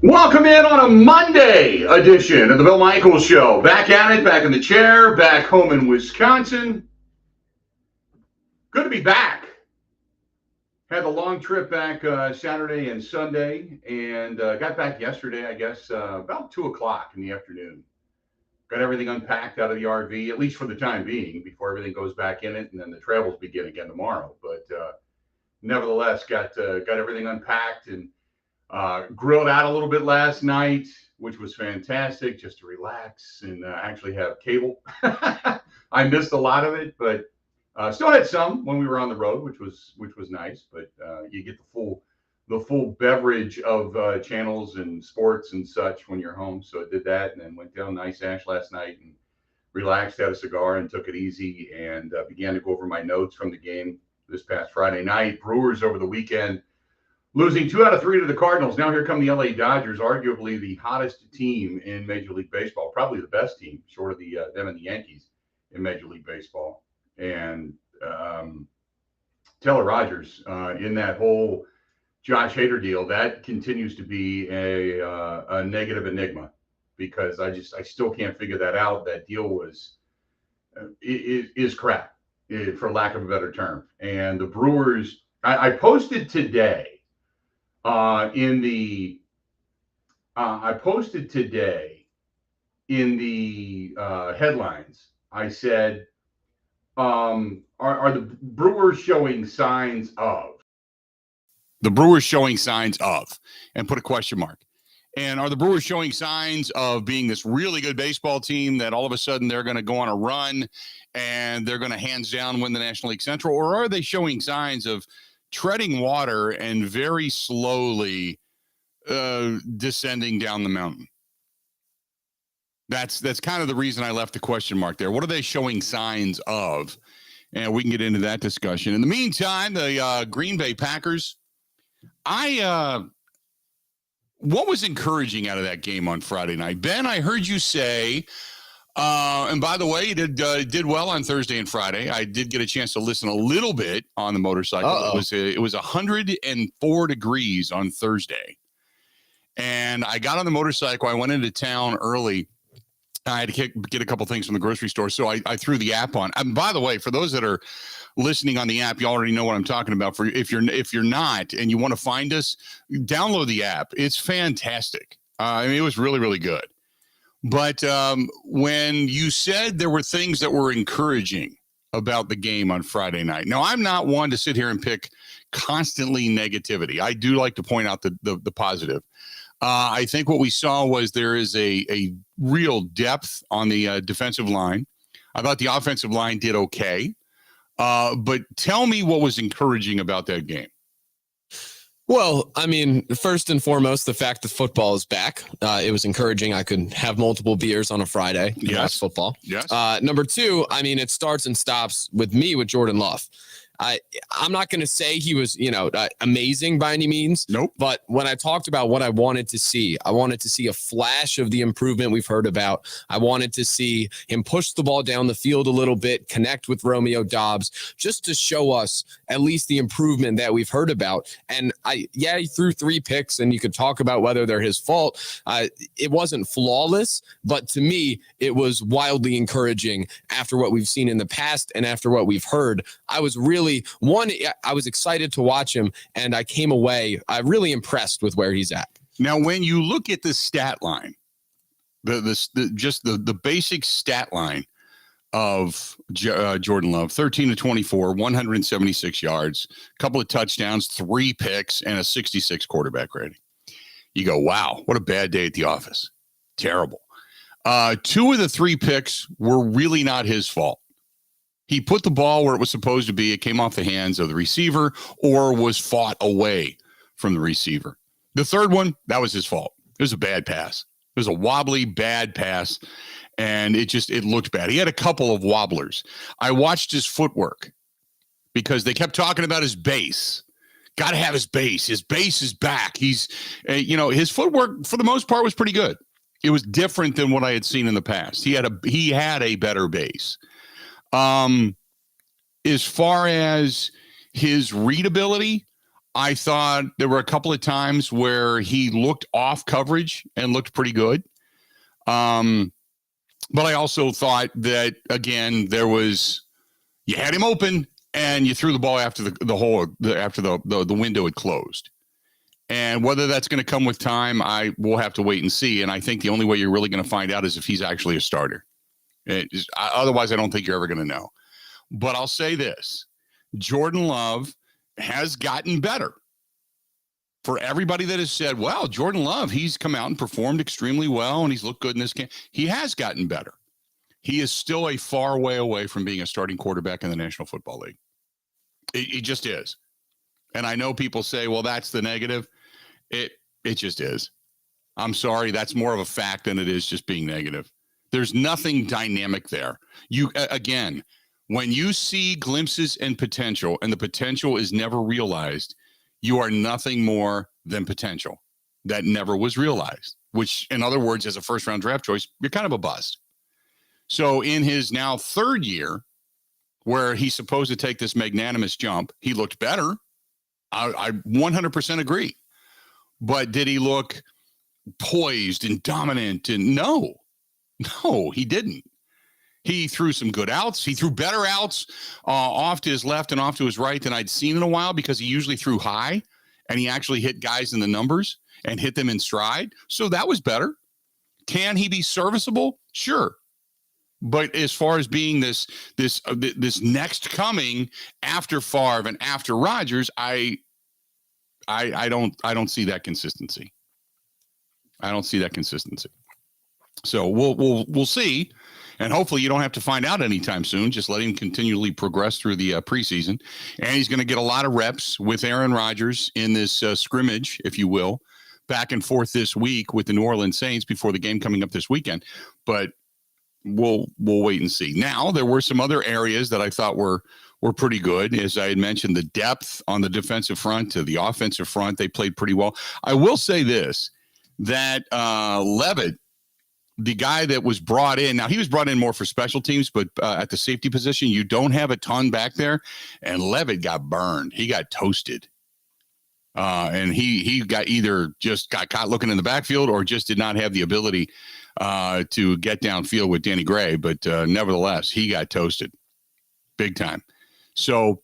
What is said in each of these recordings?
Welcome in on a Monday edition of the Bill Michaels Show. Back at it, back in the chair, back home in Wisconsin. Good to be back. Had a long trip back Saturday and Sunday, and got back yesterday, I guess, about 2 o'clock in the afternoon. Got everything unpacked out of the RV, at least for the time being, before everything goes back in it, and then the travels begin again tomorrow. But nevertheless, got everything unpacked and grilled out a little bit last night, which was fantastic, just to relax and actually have cable. I missed a lot of it, but still had some when we were on the road, which was nice. But you get the full beverage of channels and sports and such when you're home. So I did that, and then went down Nice Ash last night and relaxed, had a cigar, and took it easy, and began to go over my notes from the game this past Friday night. Brewers over the weekend, losing 2 out of 3 to the Cardinals. Now here come the LA Dodgers, arguably the hottest team in Major League Baseball, probably the best team, short of them and the Yankees in Major League Baseball. And Taylor Rogers in that whole Josh Hader deal, that continues to be a negative enigma, because I still can't figure that out. That deal is crap, for lack of a better term. And the Brewers, I posted today. In the headlines, I said, are the Brewers showing signs of? The Brewers showing signs of, and put a question mark. And are the Brewers showing signs of being this really good baseball team that all of a sudden they're going to go on a run and they're going to hands down win the National League Central? Or are they showing signs of treading water and very slowly descending down the mountain? That's kind of the reason I left the question mark there. What are they showing signs of? And we can get into that discussion. In the meantime, the Green Bay Packers, what was encouraging out of that game on Friday night? Ben, I heard you say, and by the way, you did well on Thursday and Friday. I did get a chance to listen a little bit on the motorcycle. It was 104 degrees on Thursday, and I got on the motorcycle. I went into town early. I had to get a couple things from the grocery store, so I threw the app on. And by the way, for those that are listening on the app, you already know what I'm talking about. For if you're not and you want to find us, download the app. It's fantastic. I mean, it was really, really good. But when you said there were things that were encouraging about the game on Friday night, now I'm not one to sit here and pick constantly negativity. I do like to point out the positive. I think what we saw was there is a real depth on the defensive line. I thought the offensive line did okay. But tell me what was encouraging about that game. Well, I mean, first and foremost, the fact that football is back. It was encouraging. I could have multiple beers on a Friday and watch football. Yes. Number two, I mean, it starts and stops with me with Jordan Love. I'm not going to say he was, amazing by any means. Nope. But when I talked about what I wanted to see a flash of the improvement we've heard about. I wanted to see him push the ball down the field a little bit, connect with Romeo Doubs, just to show us at least the improvement that we've heard about. And he threw 3 picks, and you could talk about whether they're his fault. It wasn't flawless, but to me, it was wildly encouraging after what we've seen in the past and after what we've heard. I was excited to watch him, and I came away really impressed with where he's at. Now, when you look at the stat line, the basic stat line of Jordan Love, 13 to 24, 176 yards, a couple of touchdowns, 3 picks, and a 66 quarterback rating. You go, wow, what a bad day at the office. Terrible. 2 of the 3 picks were really not his fault. He put the ball where it was supposed to be. It came off the hands of the receiver or was fought away from the receiver. The third one, that was his fault. It was a bad pass. It was a wobbly, bad pass, and it looked bad. He had a couple of wobblers. I watched his footwork because they kept talking about his base. Got to have his base. His base is back. He's, his footwork for the most part was pretty good. It was different than what I had seen in the past. He had a better base. As far as his readability, I thought there were a couple of times where he looked off coverage and looked pretty good. But I also thought that, again, you had him open and you threw the ball after the window had closed. And whether that's going to come with time, I will have to wait and see. And I think the only way you're really going to find out is if he's actually a starter. Otherwise, I don't think you're ever going to know. But I'll say this. Jordan Love has gotten better. For everybody that has said, well, Jordan Love, he's come out and performed extremely well and he's looked good in this game. He has gotten better. He is still a far way away from being a starting quarterback in the National Football League. He just is. And I know people say, well, that's the negative. It just is. I'm sorry. That's more of a fact than it is just being negative. There's nothing dynamic there. Again, when you see glimpses and potential, and the potential is never realized, you are nothing more than potential that never was realized, which, in other words, as a first-round draft choice, you're kind of a bust. So in his now third year, where he's supposed to take this magnanimous jump, he looked better. I 100% agree. But did he look poised and dominant? And no, he didn't. He threw some good outs. He threw better outs off to his left and off to his right than I'd seen in a while, because he usually threw high and he actually hit guys in the numbers and hit them in stride. So that was better. Can he be serviceable? Sure. But as far as being this next coming after Favre and after Rodgers, I don't see that consistency. I don't see that consistency. So we'll see. And hopefully you don't have to find out anytime soon. Just let him continually progress through the preseason. And he's going to get a lot of reps with Aaron Rodgers in this scrimmage, if you will, back and forth this week with the New Orleans Saints before the game coming up this weekend. But we'll wait and see. Now, there were some other areas that I thought were pretty good. As I had mentioned, the depth on the defensive front to the offensive front, they played pretty well. I will say this, that Levitt, the guy that was brought in, now he was brought in more for special teams, but at the safety position, you don't have a ton back there. And Levitt got burned. He got toasted. And he got got caught looking in the backfield or just did not have the ability to get downfield with Danny Gray. But nevertheless, he got toasted big time. So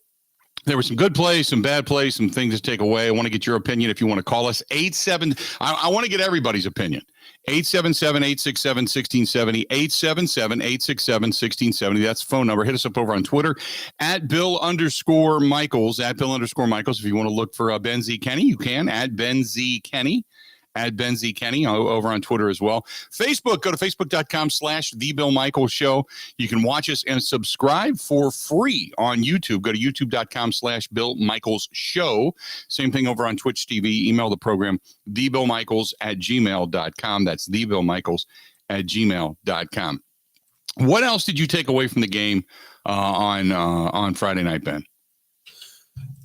there were some good plays, some bad plays, some things to take away. I want to get your opinion if you want to call us. I want to get everybody's opinion. 877-867-1670, 877-867-1670. That's the phone number. Hit us up over on Twitter at Bill_Michaels, at Bill_Michaels. If you want to look for Ben Z. Kenny, you can at Ben Z. Kenny. At Ben Z. Kenny over on Twitter as well. Facebook, go to facebook.com/The Bill Michaels Show. You can watch us and subscribe for free on YouTube. Go to youtube.com/Bill Michaels Show. Same thing over on Twitch TV. Email the program, thebillmichaels@gmail.com. That's thebillmichaels@gmail.com. What else did you take away from the game on Friday night, Ben?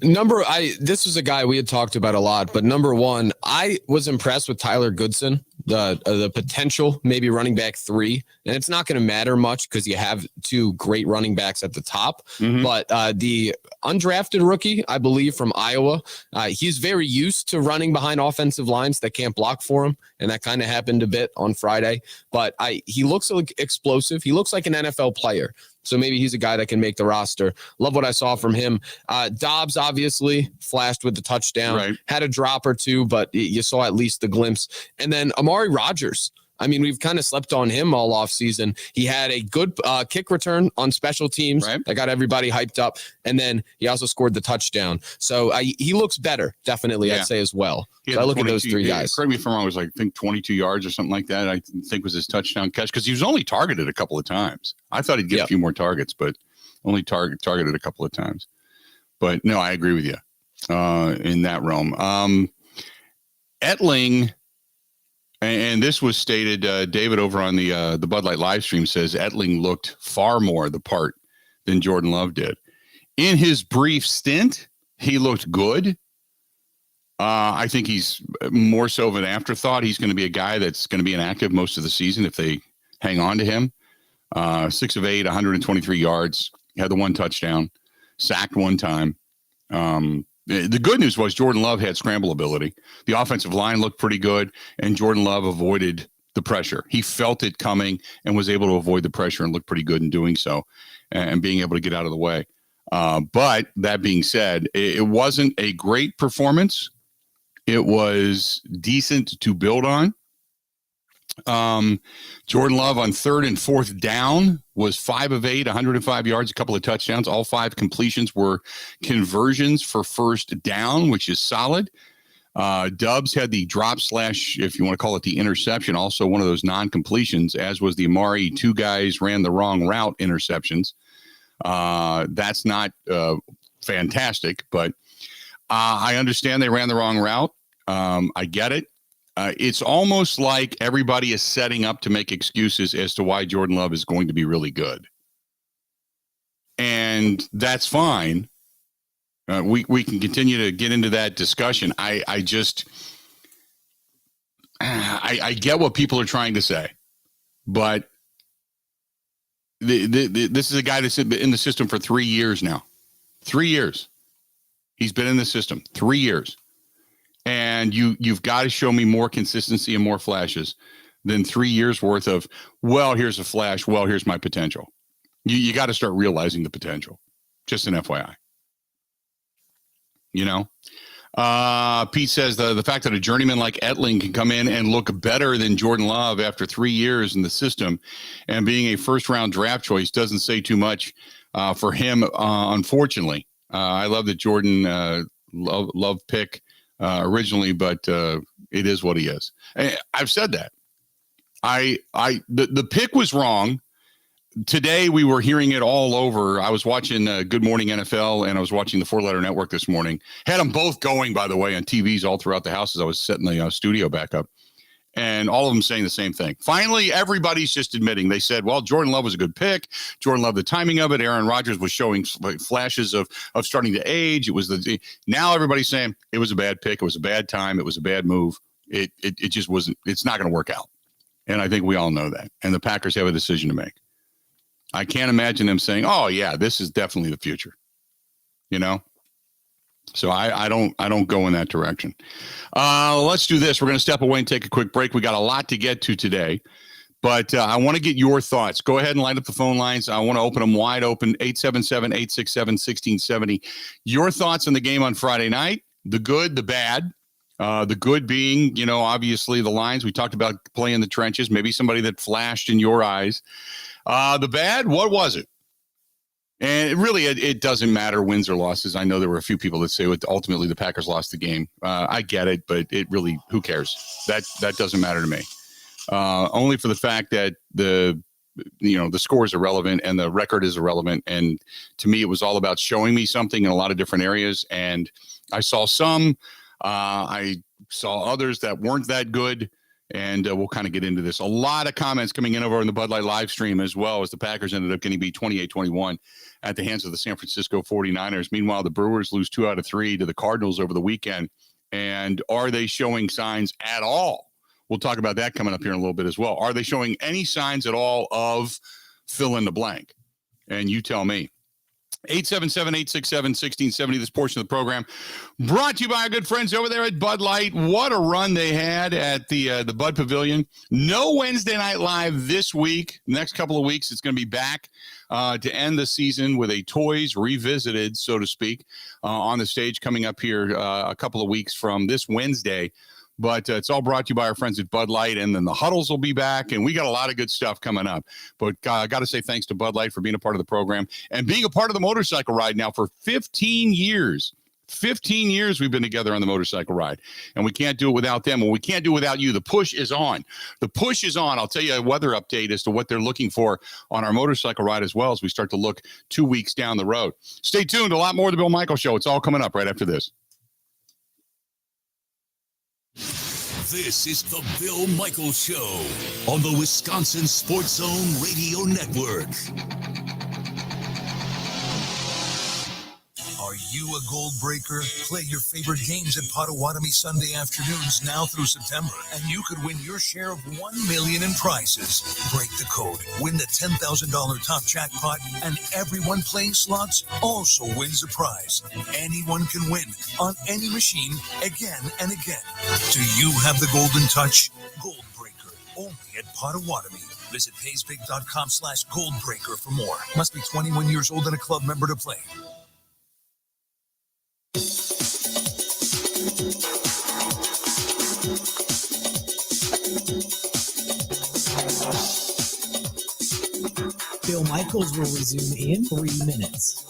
This was a guy we had talked about a lot, but number one, I was impressed with Tyler Goodson, the potential, maybe running back 3, and it's not going to matter much because you have 2 great running backs at the top, but the undrafted rookie, I believe from Iowa, he's very used to running behind offensive lines that can't block for him, and that kind of happened a bit on Friday, but he looks like explosive. He looks like an NFL player. So maybe he's a guy that can make the roster. Love what I saw from him. Dobbs obviously flashed with the touchdown, right. Had a drop or 2, but you saw at least the glimpse. And then Amari Rodgers. I mean, we've kind of slept on him all off season. He had a good kick return on special teams that got everybody hyped up. And then he also scored the touchdown. So he looks better, definitely, I'd say as well. So I look at those 3 guys. Correct me if I'm wrong, it was I think 22 yards or something like that. I think was his touchdown catch because he was only targeted a couple of times. I thought he'd get a few more targets, but only targeted a couple of times. But no, I agree with you in that realm. Etling. And this was stated, David over on the Bud Light live stream says Etling looked far more the part than Jordan Love did. In his brief stint, he looked good. I think he's more so of an afterthought. He's going to be a guy that's going to be inactive most of the season if they hang on to him. 6 of 8, 123 yards, had the 1 touchdown, sacked 1 time. The good news was Jordan Love had scramble ability. The offensive line looked pretty good, and Jordan Love avoided the pressure. He felt it coming and was able to avoid the pressure and look pretty good in doing so and being able to get out of the way. But that being said, it wasn't a great performance. It was decent to build on. Jordan Love on 3rd and 4th down was 5 of 8, 105 yards, a couple of touchdowns. All 5 completions were conversions for first down, which is solid. Dubs had the drop / if you want to call it the interception, also one of those non-completions, as was the Amari 2 guys ran the wrong route interceptions. That's not fantastic, but I understand they ran the wrong route. I get it. It's almost like everybody is setting up to make excuses as to why Jordan Love is going to be really good. And that's fine. We can continue to get into that discussion. I get what people are trying to say, but this is a guy that's in the system for 3 years now. 3 years. He's been in the system 3 years. And you've got to show me more consistency and more flashes than 3 years worth of, well, here's a flash. Well, here's my potential. You got to start realizing the potential. Just an FYI. You know, Pete says the fact that a journeyman like Etling can come in and look better than Jordan Love after 3 years in the system and being a first-round draft choice doesn't say too much for him, unfortunately. I love that Jordan Love pick originally, but it is what he is. I've said that. The pick was wrong. Today we were hearing it all over. I was watching Good Morning NFL and I was watching the 4-Letter Network this morning. Had them both going, by the way, on TVs all throughout the house as I was setting the studio back up. And all of them saying the same thing. Finally, everybody's just admitting. They said, well, Jordan Love was a good pick. Jordan Love, the timing of it. Aaron Rodgers was showing flashes of starting to age. It was now everybody's saying it was a bad pick. It was a bad time. It was a bad move. It just wasn't. It's not going to work out. And I think we all know that. And the Packers have a decision to make. I can't imagine them saying, oh, yeah, this is definitely the future. You know? So I don't go in that direction. Let's do this. We're going to step away and take a quick break. We got a lot to get to today, but I want to get your thoughts. Go ahead and light up the phone lines. I want to open them wide open, 877-867-1670. Your thoughts on the game on Friday night, the good, the bad. The good being, you know, obviously the lines. We talked about playing the trenches, maybe somebody that flashed in your eyes. The bad, what was it? And really, it doesn't matter wins or losses. I know there were a few people that say ultimately the Packers lost the game. I get it, but it really, who cares? That doesn't matter to me. Only for the fact that the score is irrelevant and the record is irrelevant. And to me, it was all about showing me something in a lot of different areas. And I saw some. I saw others that weren't that good. And we'll kind of get into this. A lot of comments coming in over in the Bud Light live stream, as well as the Packers ended up getting beat 28-21 at the hands of the San Francisco 49ers. Meanwhile, the Brewers lose 2 out of 3 to the Cardinals over the weekend. And are they showing signs at all? We'll talk about that coming up here in a little bit as well. Are they showing any signs at all of fill in the blank? And you tell me. 877-867-1670, this portion of the program brought to you by our good friends over there at Bud Light. What a run they had at the Bud Pavilion. No Wednesday Night Live this week. Next couple of weeks, it's going to be back to end the season with a Toys Revisited, so to speak, on the stage coming up here a couple of weeks from this Wednesday. But it's all brought to you by our friends at Bud Light, and then the huddles will be back, and we got a lot of good stuff coming up. But I got to say thanks to Bud Light for being a part of the program and being a part of the motorcycle ride now for 15 years. 15 years we've been together on the motorcycle ride, and we can't do it without them, and we can't do it without you. The push is on. The push is on. I'll tell you a weather update as to what they're looking for on our motorcycle ride as well as we start to look 2 weeks down the road. Stay tuned. A lot more of the Bill Michaels Show. It's all coming up right after this. This is the Bill Michaels Show on the Wisconsin Sports Zone Radio Network. Are you a gold breaker? Play your favorite games at Potawatomi Sunday afternoons now through September, and you could win your share of $1 million in prizes. Break the code, win the $10,000 top jackpot, and everyone playing slots also wins a prize. Anyone can win on any machine again and again. Do you have the golden touch? Gold breaker, only at Potawatomi. Visit paysbig.com/goldbreaker for more. Must be 21 years old and a club member to play. Bill Michaels will resume in 3 minutes.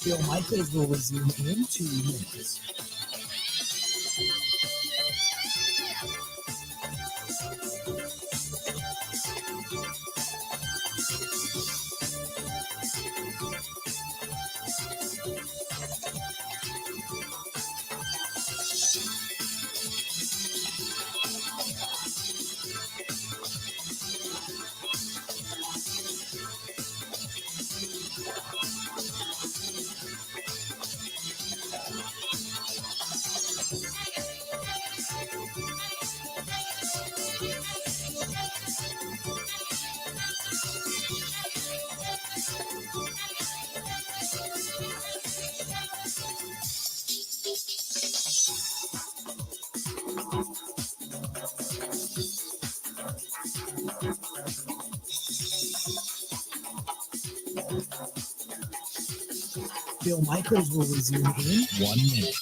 Bill Michaels will resume in 2 minutes. Bill Michaels will resume in 1 minute.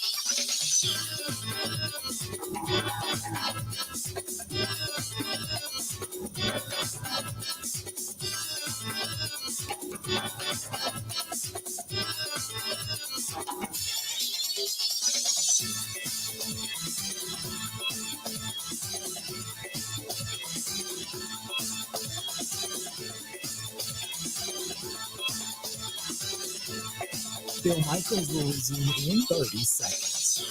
Bill Michaels will resume in 30 seconds.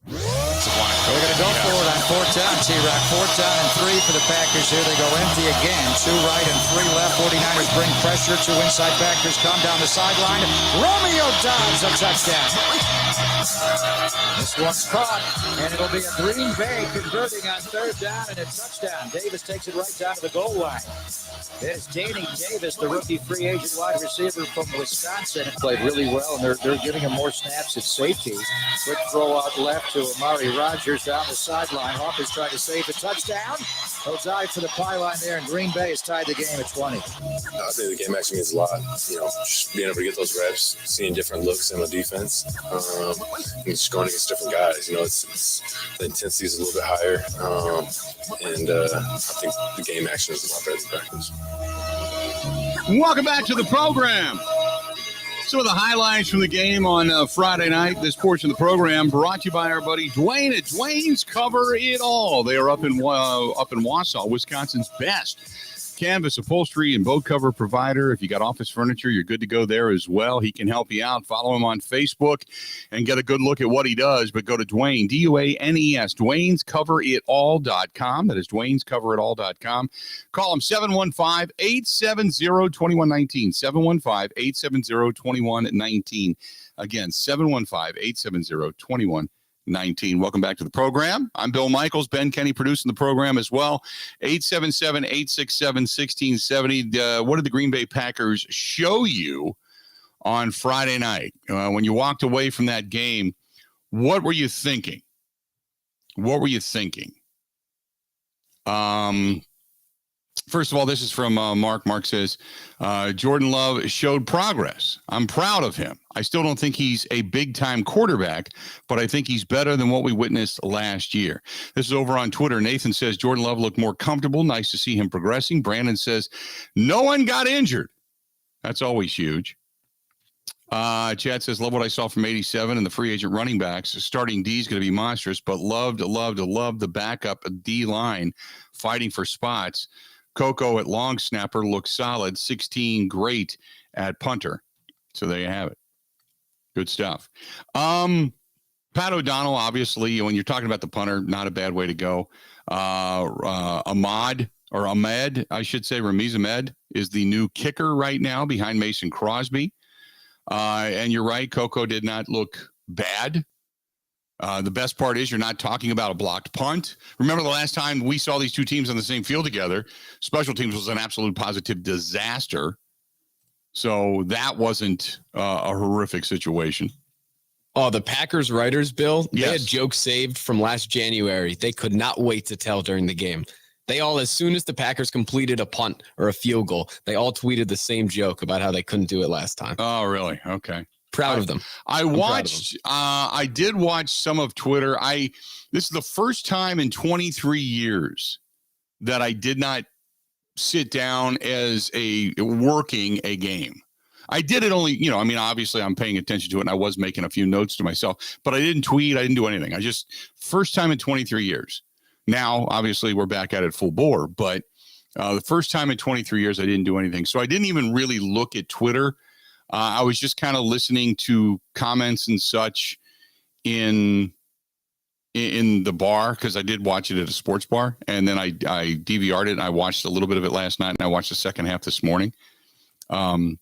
They're going to go for it on fourth down, T-Rock. Fourth down and 3 for the Packers here. They go empty again. 2 right and 3 left. 49ers bring pressure. 2 inside backers come down the sideline. Romeo Dobbs, a touchdown. This one's caught, and it'll be a Green Bay converting on third down and a touchdown. Davis takes it right down to the goal line. There's Danny Davis, the rookie free agent wide receiver from Wisconsin. Played really well, and they're giving him more snaps at safety. Quick throw out left to Amari Rodgers down the sideline. Hawkins trying to save the touchdown. He'll dive for the pylon there, and Green Bay has tied the game at 20. I think the game actually means a lot. Just being able to get those reps, seeing different looks in the defense, and just going against different guys. It's the intensity is a little bit higher, and I think the game action is a lot better than practice. Welcome back to the program. Some of the highlights from the game on Friday night. This portion of the program brought to you by our buddy Dwayne at Dwayne's Cover It All. They are up in Wausau, Wisconsin's best Canvas upholstery and boat cover provider. If you got office furniture, you're good to go there as well. He can help you out. Follow him on Facebook and get a good look at what he does. But go to Dwayne, D-U-A-N-E-S, Dwayne'sCoverItAll.com. That is Dwayne'sCoverItAll.com. Call him 715-870-2119. 715-870-2119. Again, 715-870-2119. Welcome back to the program. I'm Bill Michaels. Ben Kenny producing the program as well. 877-867-1670. What did the Green Bay Packers show you on Friday night? When you walked away from that game, what were you thinking? First of all, this is from Mark. Mark says, Jordan Love showed progress. I'm proud of him. I still don't think he's a big-time quarterback, but I think he's better than what we witnessed last year. This is over on Twitter. Nathan says, Jordan Love looked more comfortable. Nice to see him progressing. Brandon says, no one got injured. That's always huge. Chad says, love what I saw from 87 and the free agent running backs. Starting D is going to be monstrous, but loved the backup D line fighting for spots. Coco at long snapper looks solid. 16 great at punter. So there you have it. Good stuff. Pat O'Donnell, obviously, when you're talking about the punter, not a bad way to go. Ahmed, I should say, Ramiz Ahmed is the new kicker right now behind Mason Crosby. And you're right, Coco did not look bad. The best part is you're not talking about a blocked punt. Remember the last time we saw these two teams on the same field together, special teams was an absolute positive disaster. So that wasn't a horrific situation. Oh, the Packers writers, Bill, yes. They had jokes saved from last January. They could not wait to tell during the game. They all, as soon as the Packers completed a punt or a field goal, they all tweeted the same joke about how they couldn't do it last time. Oh, really? Okay. Proud of them. I did watch some of Twitter. This is the first time in 23 years that I did not sit down as working a game. I did it only, obviously I'm paying attention to it and I was making a few notes to myself, but I didn't tweet. I didn't do anything. First time in 23 years. Now, obviously we're back at it full bore, but the first time in 23 years, I didn't do anything. So I didn't even really look at Twitter. I was just kind of listening to comments and such in the bar, because I did watch it at a sports bar, and then I DVR'd it and I watched a little bit of it last night and I watched the second half this morning. It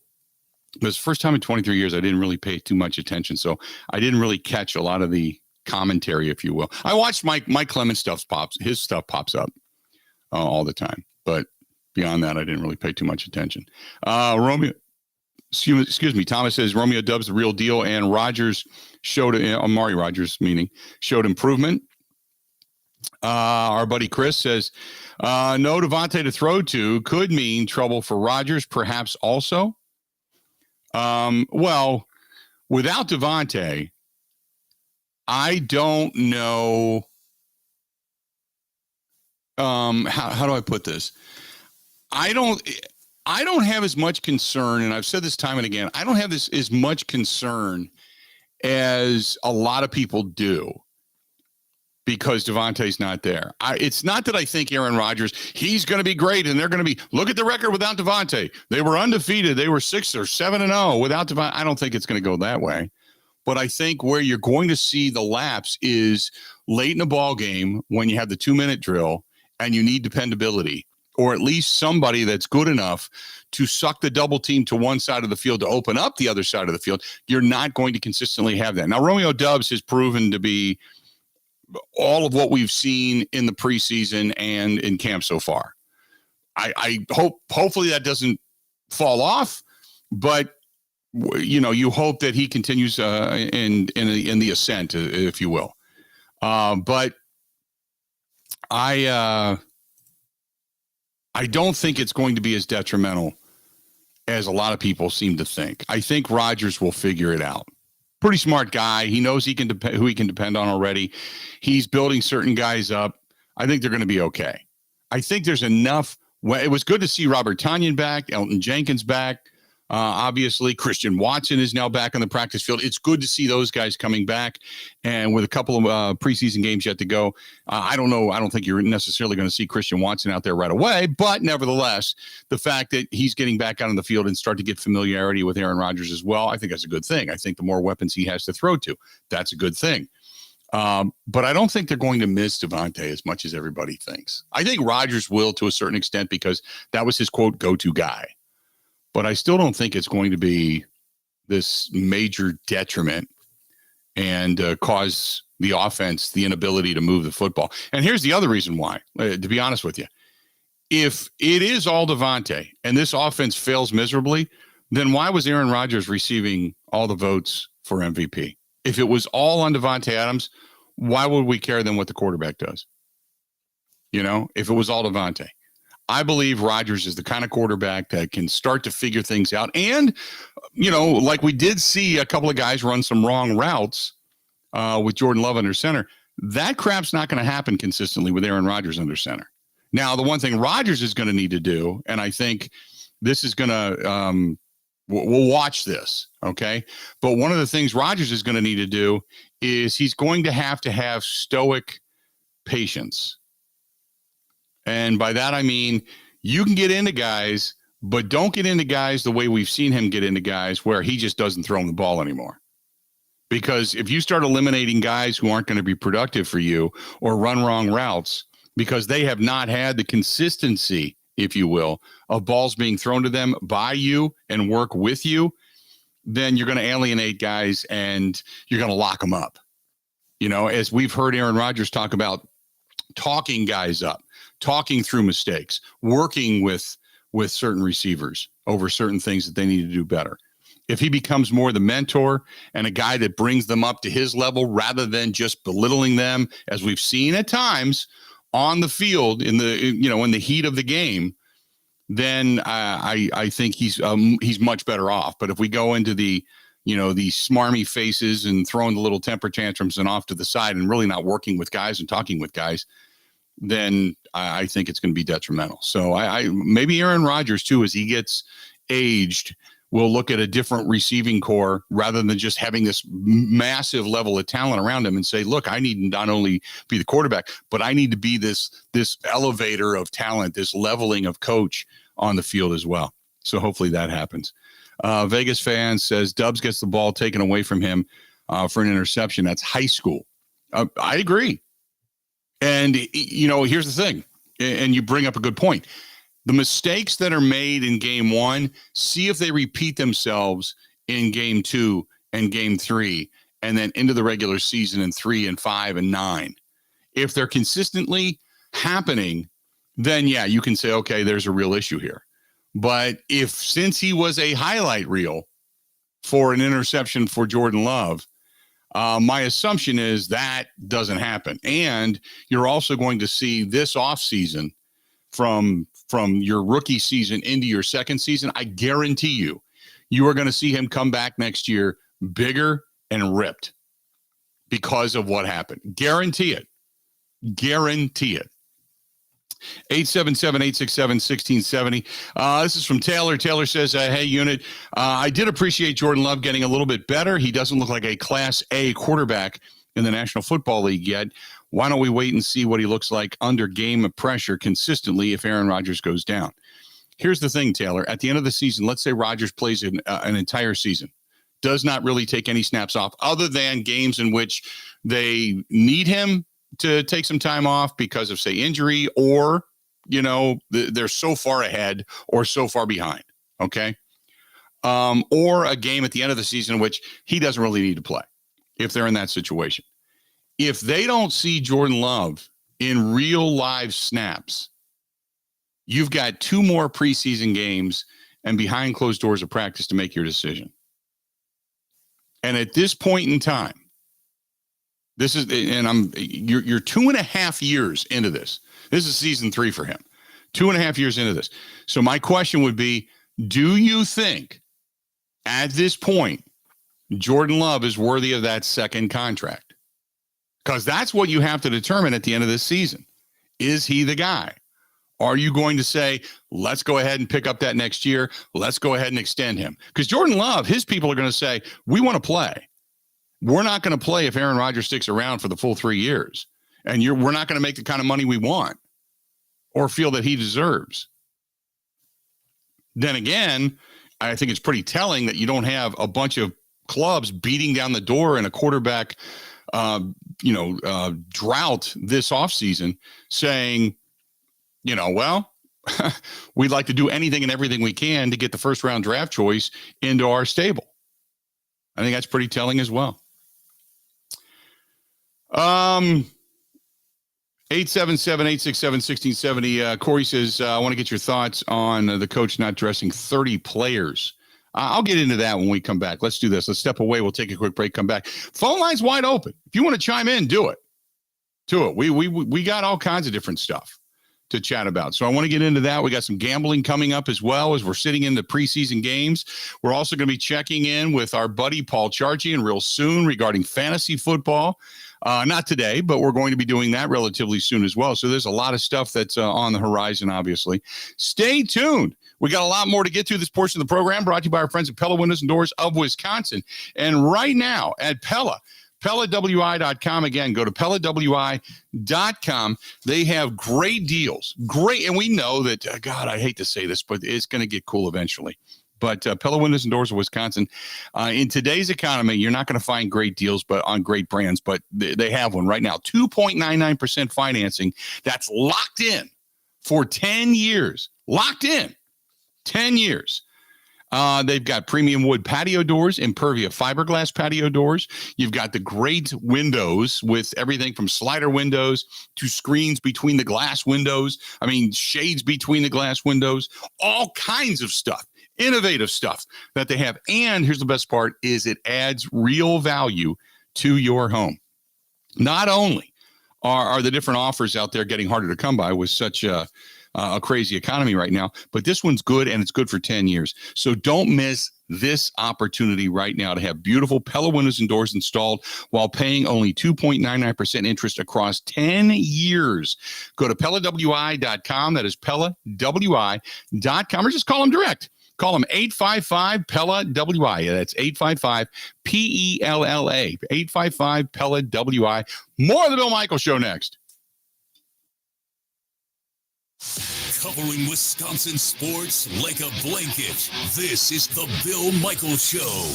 was the first time in 23 years I didn't really pay too much attention, so I didn't really catch a lot of the commentary, if you will. I watched Mike Clemens his stuff pops up all the time, but beyond that I didn't really pay too much attention. Excuse me, Thomas says Romeo Doubs the real deal, and Rodgers showed Amari Rodgers showed improvement. Our buddy Chris says no Davante to throw to could mean trouble for Rodgers, perhaps also. Well, without Davante, I don't know. How do I put this? I don't have as much concern, and I've said this time and again, I don't have as much concern as a lot of people do because Davante's not there. It's not that I think Aaron Rodgers, he's going to be great, and they're going to be, look at the record without Davante. They were undefeated. They were 6 or 7-0 without Davante. I don't think it's going to go that way. But I think where you're going to see the lapse is late in a ball game when you have the 2-minute drill and you need dependability, or at least somebody that's good enough to suck the double team to one side of the field to open up the other side of the field. You're not going to consistently have that. Now, Romeo Doubs has proven to be all of what we've seen in the preseason and in camp so far. I hopefully that doesn't fall off, but you hope that he continues in the ascent, if you will. But I don't think it's going to be as detrimental as a lot of people seem to think. I think Rodgers will figure it out. Pretty smart guy. He knows who he can depend on already. He's building certain guys up. I think they're going to be okay. I think there's enough. It was good to see Robert Tonyan back, Elton Jenkins back. Obviously, Christian Watson is now back on the practice field. It's good to see those guys coming back. And with a couple of preseason games yet to go, I don't know. I don't think you're necessarily going to see Christian Watson out there right away. But nevertheless, the fact that he's getting back out on the field and start to get familiarity with Aaron Rodgers as well, I think that's a good thing. I think the more weapons he has to throw to, that's a good thing. But I don't think they're going to miss Davante as much as everybody thinks. I think Rodgers will to a certain extent because that was his, quote, go-to guy. But I still don't think it's going to be this major detriment and cause the offense the inability to move the football. And here's the other reason why, to be honest with you. If it is all Davante and this offense fails miserably, then why was Aaron Rodgers receiving all the votes for MVP? If it was all on Davante Adams, why would we care then what the quarterback does? You know, if it was all Davante. I believe Rodgers is the kind of quarterback that can start to figure things out. And, you know, like we did see a couple of guys run some wrong routes with Jordan Love under center. That crap's not going to happen consistently with Aaron Rodgers under center. Now, the one thing Rodgers is going to need to do, and I think this is going to, we'll watch this, okay? But one of the things Rodgers is going to need to do is he's going to have stoic patience. And by that, I mean, you can get into guys, but don't get into guys the way we've seen him get into guys where he just doesn't throw him the ball anymore. Because if you start eliminating guys who aren't going to be productive for you or run wrong routes because they have not had the consistency, if you will, of balls being thrown to them by you and work with you, then you're going to alienate guys and you're going to lock them up. You know, as we've heard Aaron Rodgers talk about talking guys up, talking through mistakes, working with certain receivers over certain things that they need to do better. If he becomes more the mentor and a guy that brings them up to his level rather than just belittling them, as we've seen at times on the field in the heat of the game, then I think he's much better off. But if we go into the smarmy faces and throwing the little temper tantrums and off to the side and really not working with guys and talking with guys, then I think it's going to be detrimental. So I maybe Aaron Rodgers too, as he gets aged, will look at a different receiving core rather than just having this massive level of talent around him and say, look, I need to not only be the quarterback, but I need to be this elevator of talent, this leveling of coach on the field as well. So hopefully that happens. Vegas fan says Dubs gets the ball taken away from him for an interception. That's high school. I agree. And, you know, here's the thing, and you bring up a good point. The mistakes that are made in game one, see if they repeat themselves in game 2 and game 3, and then into the regular season in 3 and 5 and 9. If they're consistently happening, then, yeah, you can say, okay, there's a real issue here. But since he was a highlight reel for an interception for Jordan Love, my assumption is that doesn't happen. And you're also going to see this offseason from your rookie season into your second season. I guarantee you are going to see him come back next year bigger and ripped because of what happened. Guarantee it. Guarantee it. 877-867-1670. This is from Taylor. Taylor says, hey, Unit, I did appreciate Jordan Love getting a little bit better. He doesn't look like a Class A quarterback in the National Football League yet. Why don't we wait and see what he looks like under game of pressure consistently if Aaron Rodgers goes down? Here's the thing, Taylor. At the end of the season, let's say Rodgers plays an entire season, does not really take any snaps off other than games in which they need him to take some time off because of, say, injury or, you know, they're so far ahead or so far behind, okay? Or a game at the end of the season in which he doesn't really need to play if they're in that situation. If they don't see Jordan Love in real live snaps, you've got 2 more preseason games and behind closed doors of practice to make your decision. And at this point in time, this is, and you're 2.5 years into this. This is season 3 for him. 2.5 years into this. So my question would be, do you think at this point, Jordan Love is worthy of that second contract? Because that's what you have to determine at the end of this season. Is he the guy? Are you going to say, let's go ahead and pick up that next year? Let's go ahead and extend him? Because Jordan Love, his people are going to say, we want to play. We're not going to play if Aaron Rodgers sticks around for the full 3 years. And we're not going to make the kind of money we want or feel that he deserves. Then again, I think it's pretty telling that you don't have a bunch of clubs beating down the door in a quarterback, drought this offseason saying, well, we'd like to do anything and everything we can to get the first round draft choice into our stable. I think that's pretty telling as well. 877-867-1670. Corey says, I want to get your thoughts on the coach not dressing 30 players. I'll get into that when we come back. Let's do this. Let's step away. We'll take a quick break, come back. Phone line's wide open. If you want to chime in, do it. We got all kinds of different stuff to chat about. So I want to get into that. We got some gambling coming up as well as we're sitting in the preseason games. We're also going to be checking in with our buddy Paul Charchian real soon regarding fantasy football. Not today, but we're going to be doing that relatively soon as well. So there's a lot of stuff that's on the horizon, obviously. Stay tuned. We got a lot more to get to this portion of the program, brought to you by our friends at Pella Windows and Doors of Wisconsin. And right now at Pella, PellaWI.com. Again, go to PellaWI.com. They have great deals. Great. And we know that, God, I hate to say this, but it's going to get cool eventually. But Pella Windows and Doors of Wisconsin, in today's economy, you're not going to find great deals but on great brands, but they have one right now. 2.99% financing. That's locked in for 10 years. Locked in. 10 years. They've got premium wood patio doors, Impervia fiberglass patio doors. You've got the great windows with everything from slider windows to screens between the glass windows. I mean, shades between the glass windows, all kinds of stuff, innovative stuff that they have. And here's the best part is it adds real value to your home. Not only are the different offers out there getting harder to come by with such a crazy economy right now, but this one's good and it's good for 10 years. So don't miss this opportunity right now to have beautiful Pella windows and doors installed while paying only 2.99% interest across 10 years. Go to PellaWI.com. That is PellaWI.com, or just call them direct. Call them 855-PELLA-WI. That's 855-PELLA. 855-PELLA-WI. More of the Bill Michaels Show next. Covering Wisconsin sports like a blanket. This is the Bill Michaels Show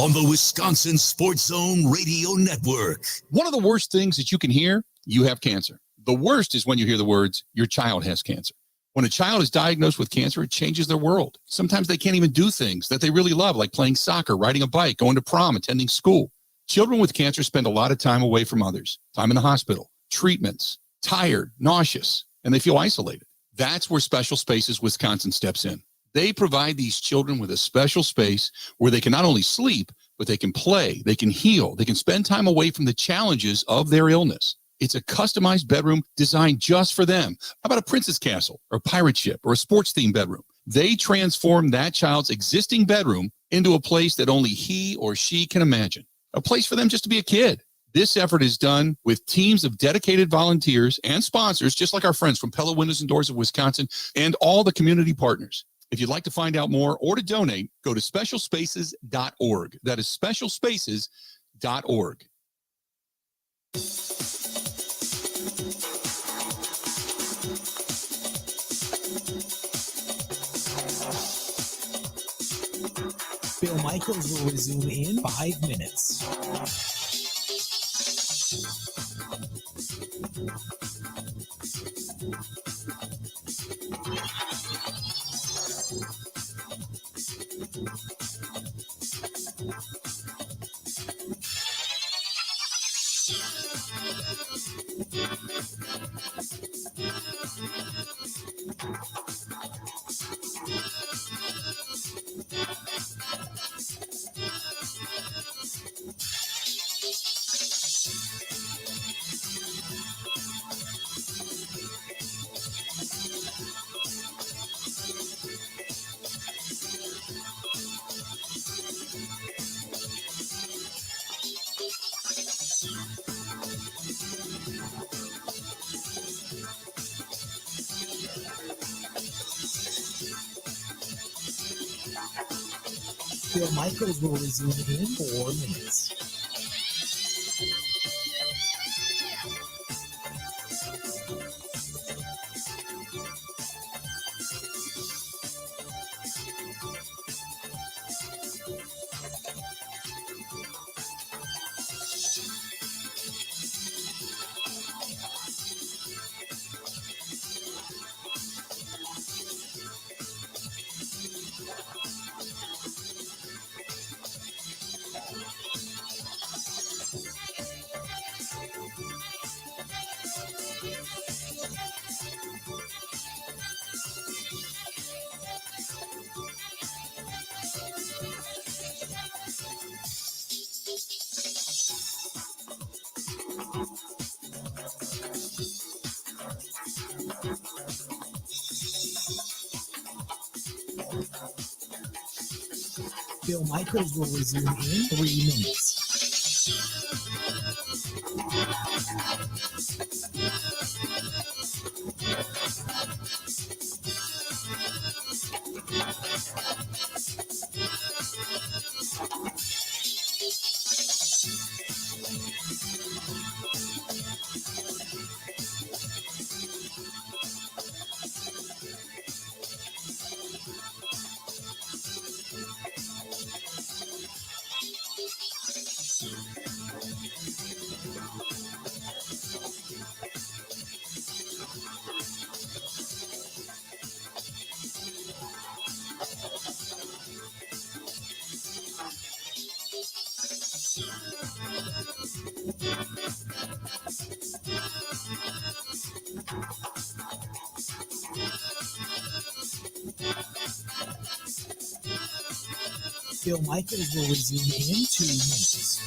on the Wisconsin Sports Zone Radio Network. One of the worst things that you can hear, you have cancer. The worst is when you hear the words, your child has cancer. When a child is diagnosed with cancer, it changes their world. Sometimes they can't even do things that they really love, like playing soccer, riding a bike, going to prom, attending school. Children with cancer spend a lot of time away from others, time in the hospital, treatments, tired, nauseous, and they feel isolated. That's where Special Spaces Wisconsin steps in. They provide these children with a special space where they can not only sleep, but they can play, they can heal, they can spend time away from the challenges of their illness. It's a customized bedroom designed just for them. How about a princess castle or a pirate ship or a sports-themed bedroom? They transform that child's existing bedroom into a place that only he or she can imagine, a place for them just to be a kid. This effort is done with teams of dedicated volunteers and sponsors, just like our friends from Pella Windows and Doors of Wisconsin and all the community partners. If you'd like to find out more or to donate, go to specialspaces.org. That is specialspaces.org. Bill Michaels will resume in 5 minutes. Bill Michaels will resume in 4 minutes. Bill Michaels will resume in 3 minutes. Bill Michaels will resume in 2 minutes.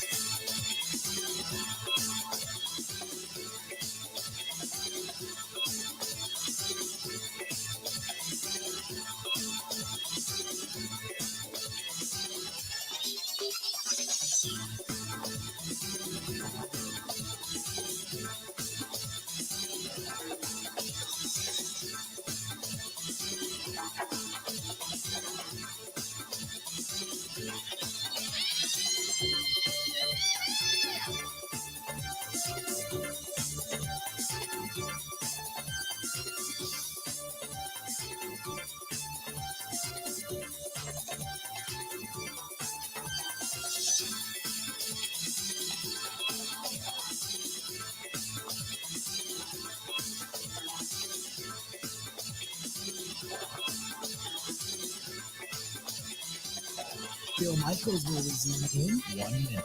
Bill Michaels will resume in 1 minute.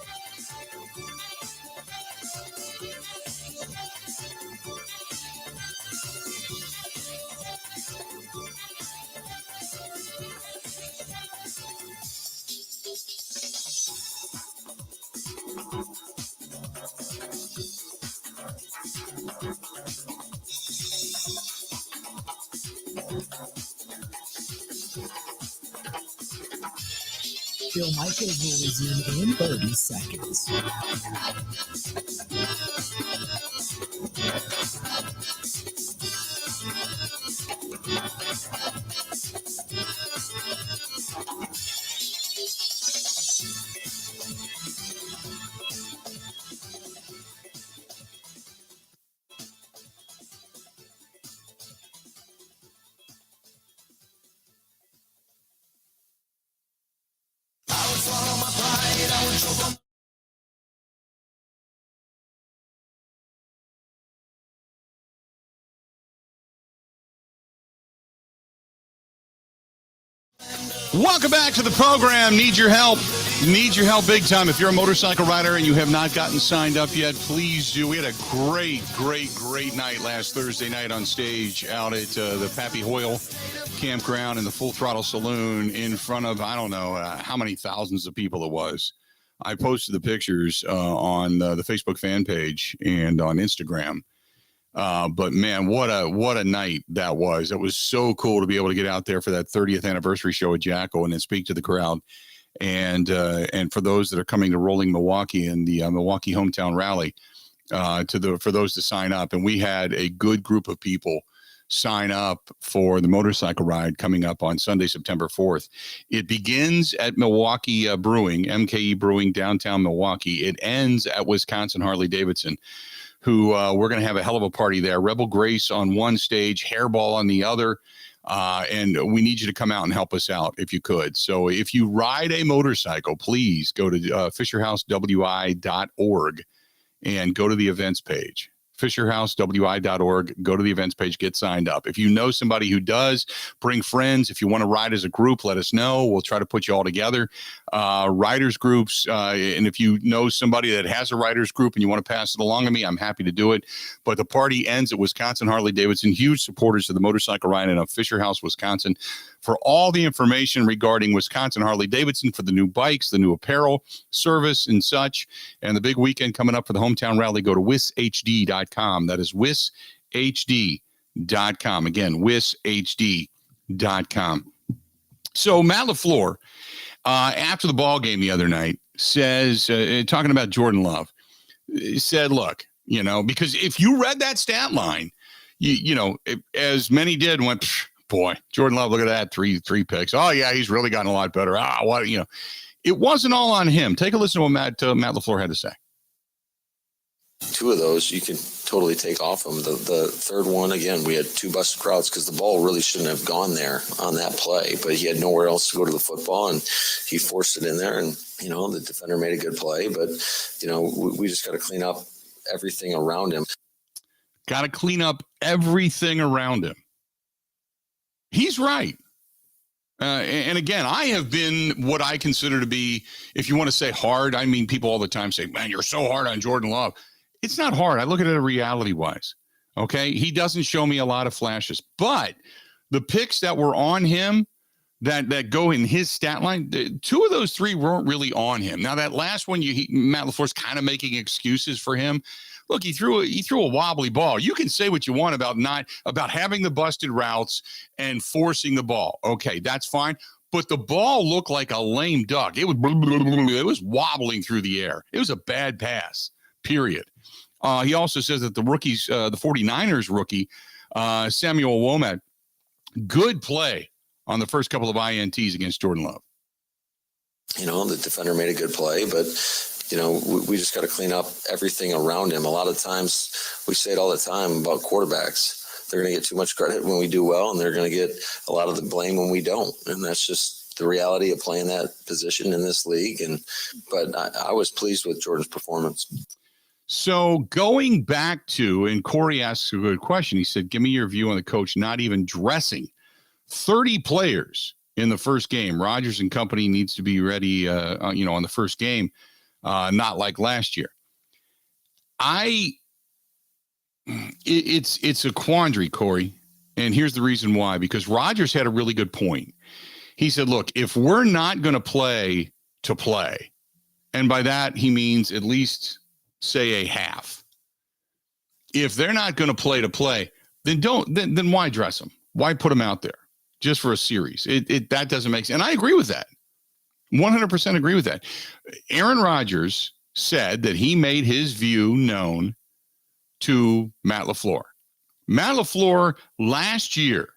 Bill Michaels will resume in 30 seconds. Welcome back to the program. Need your help. Need your help big time. If you're a motorcycle rider and you have not gotten signed up yet, please do. We had a great night last Thursday night on stage out at the Pappy Hoyle Campground in the Full Throttle Saloon in front of, I don't know how many thousands of people it was. I posted the pictures on the Facebook fan page and on Instagram. But man, what a night that was. It was so cool to be able to get out there for that 30th anniversary show at Jackal and then speak to the crowd. And for those that are coming to Rolling Milwaukee and the Milwaukee Hometown Rally, for those to sign up. And we had a good group of people sign up for the motorcycle ride coming up on Sunday, September 4th. It begins at Milwaukee Brewing, MKE Brewing, downtown Milwaukee. It ends at Wisconsin Harley-Davidson, who we're going to have a hell of a party there. Rebel Grace on one stage, Hairball on the other. And we need you to come out and help us out if you could. So if you ride a motorcycle, please go to FisherHouseWI.org and go to the events page. FisherHouseWI.org. Go to the events page, get signed up. If you know somebody who does, bring friends. If you want to ride as a group, let us know. We'll try to put you all together. Riders groups, and if you know somebody that has a riders group and you want to pass it along to me, I'm happy to do it. But the party ends at Wisconsin Harley-Davidson. Huge supporters of the motorcycle ride of Fisher House, Wisconsin. For all the information regarding Wisconsin Harley-Davidson, for the new bikes, the new apparel, service, and such, and the big weekend coming up for the hometown rally, go to wishd.com. That is wishd.com. Again, wishd.com. So Matt LaFleur, after the ball game the other night, says, talking about Jordan Love, said, look, because if you read that stat line, as many did, went, boy, Jordan Love, look at that, three picks. Oh, yeah, he's really gotten a lot better. It wasn't all on him. Take a listen to what Matt LaFleur had to say. Two of those you can totally take off him. The third one, again, we had two busted routes because the ball really shouldn't have gone there on that play, but he had nowhere else to go to the football, and he forced it in there, and, the defender made a good play, but, we just got to clean up everything around him. Got to clean up everything around him. He's right. And again, I have been what I consider to be, if you want to say hard, I mean, people all the time say, man, you're so hard on Jordan Love. It's not hard. I look at it reality-wise, okay? He doesn't show me a lot of flashes. But the picks that were on him that go in his stat line, two of those three weren't really on him. Now, that last one, Matt LaFleur's kind of making excuses for him. Look, he threw a wobbly ball. You can say what you want about having the busted routes and forcing the ball. Okay, that's fine. But the ball looked like a lame duck. It was wobbling through the air. It was a bad pass, period. He also says that the 49ers rookie, Samuel Womack, good play on the first couple of INTs against Jordan Love. The defender made a good play, but we just got to clean up everything around him. A lot of times, we say it all the time about quarterbacks. They're going to get too much credit when we do well, and they're going to get a lot of the blame when we don't. And that's just the reality of playing that position in this league. But I was pleased with Jordan's performance. So going back to, and Corey asks a good question. He said, give me your view on the coach not even dressing 30 players in the first game. Rodgers and company needs to be ready, on the first game. Not like last year. It's a quandary, Corey. And here's the reason why, because Rodgers had a really good point. He said, look, if we're not going to play to play, and by that he means at least say a half. If they're not going to play to play, then why dress them? Why put them out there just for a series? That doesn't make sense. And I agree with that. 100% agree with that. Aaron Rodgers said that he made his view known to Matt LaFleur. Matt LaFleur last year,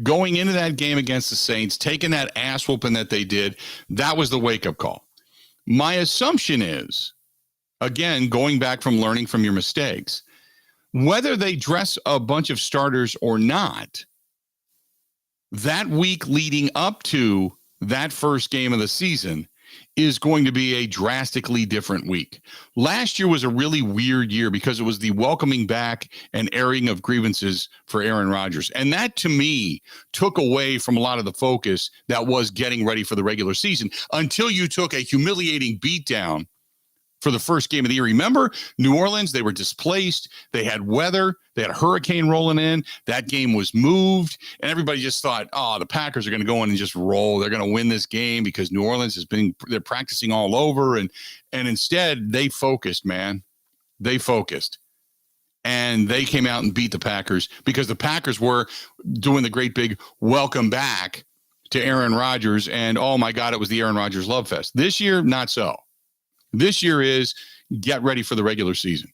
going into that game against the Saints, taking that ass whooping that they did, that was the wake-up call. My assumption is, again, going back from learning from your mistakes, whether they dress a bunch of starters or not, that week leading up to that first game of the season is going to be a drastically different week. Last year was a really weird year because it was the welcoming back and airing of grievances for Aaron Rodgers. And that, to me, took away from a lot of the focus that was getting ready for the regular season until you took a humiliating beatdown for the first game of the year. Remember, New Orleans, they were displaced. They had weather. They had a hurricane rolling in. That game was moved. And everybody just thought, the Packers are going to go in and just roll. They're going to win this game because New Orleans they're practicing all over. And instead, they focused, man. They focused. And they came out and beat the Packers because the Packers were doing the great big welcome back to Aaron Rodgers. And, oh, my God, it was the Aaron Rodgers love fest. This year, not so. This year is get ready for the regular season.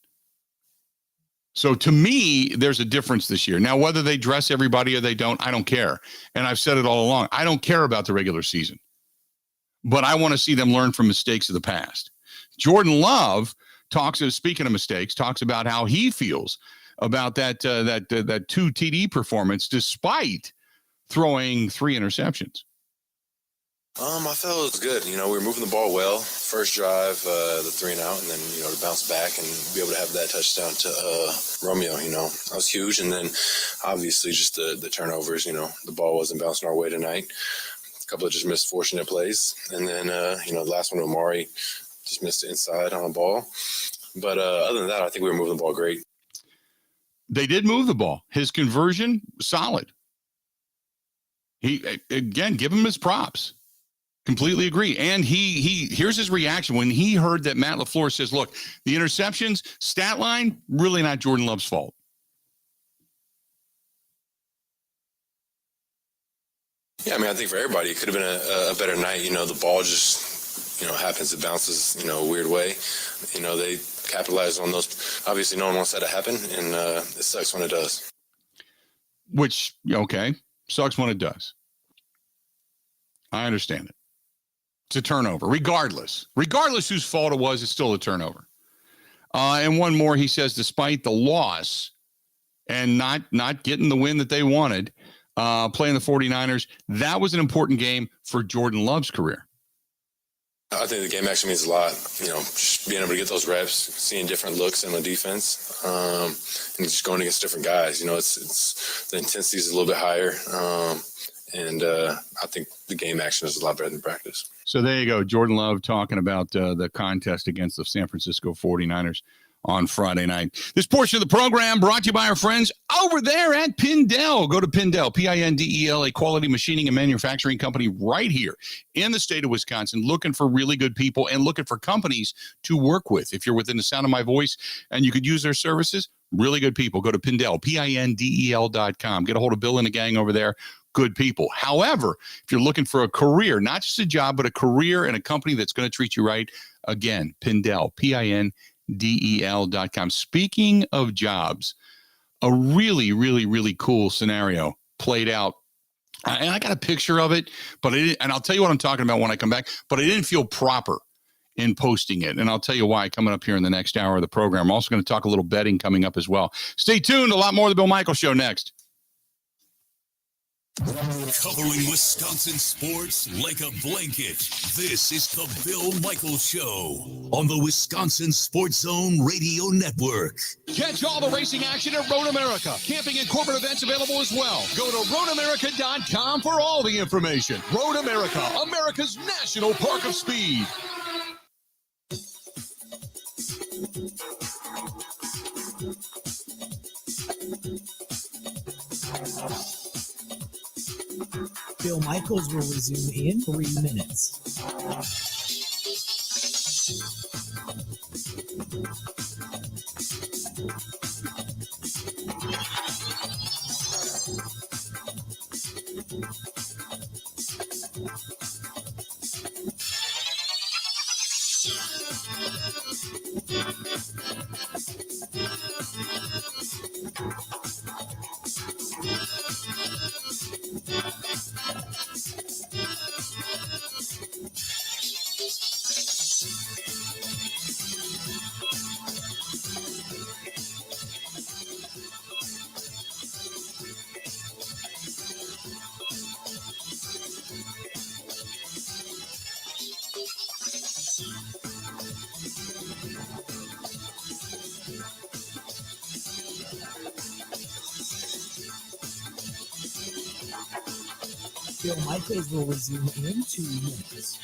So to me, there's a difference this year. Now, whether they dress everybody or they don't, I don't care. And I've said it all along. I don't care about the regular season. But I want to see them learn from mistakes of the past. Jordan Love speaking of mistakes, talks about how he feels about that 2 TD performance despite throwing 3 interceptions. I felt it was good. We were moving the ball well. First drive, the 3 and out, and then, to bounce back and be able to have that touchdown to Romeo, that was huge. And then obviously just the turnovers, the ball wasn't bouncing our way tonight. A couple of just missed fortunate plays. And then, the last one, Omari just missed the inside on a ball. But other than that, I think we were moving the ball great. They did move the ball. His conversion, solid. He, again, give him his props. Completely agree. And here's his reaction when he heard that Matt LaFleur says, look, the interceptions, stat line, really not Jordan Love's fault. Yeah, I think for everybody, it could have been a better night. The ball just, happens. It bounces, a weird way. They capitalize on those. Obviously, no one wants that to happen, and it sucks when it does. Which, okay, sucks when it does. I understand it. It's a turnover, regardless whose fault it was, it's still a turnover. And one more, he says, despite the loss and not getting the win that they wanted, playing the 49ers, that was an important game for Jordan Love's career. I think the game actually means a lot. Just being able to get those reps, seeing different looks in the defense, and just going against different guys. It's the intensity is a little bit higher, and I think the game action is a lot better than practice. So there you go. Jordan Love talking about the contest against the San Francisco 49ers on Friday night. This portion of the program brought to you by our friends over there at Pindell. Go to Pindell, Pindel, a quality machining and manufacturing company right here in the state of Wisconsin, looking for really good people and looking for companies to work with. If you're within the sound of my voice and you could use their services, really good people. Go to Pindell, Pindel.com. Get a hold of Bill and the gang over there. Good people. However, if you're looking for a career, not just a job, but a career in a company that's going to treat you right, again, Pindell, Pindel.com. Speaking of jobs, a really, really, really cool scenario played out. And I got a picture of it, and I'll tell you what I'm talking about when I come back, but I didn't feel proper in posting it. And I'll tell you why coming up here in the next hour of the program. I'm also going to talk a little betting coming up as well. Stay tuned. A lot more of the Bill Michaels Show next. Covering Wisconsin sports like a blanket. This is the Bill Michaels Show on the Wisconsin Sports Zone Radio Network. Catch all the racing action at Road America. Camping and corporate events available as well. Go to roadamerica.com for all the information. Road America, America's national park of speed. Bill Michaels will resume in 3 minutes. Bill Michaels will resume in 2 minutes.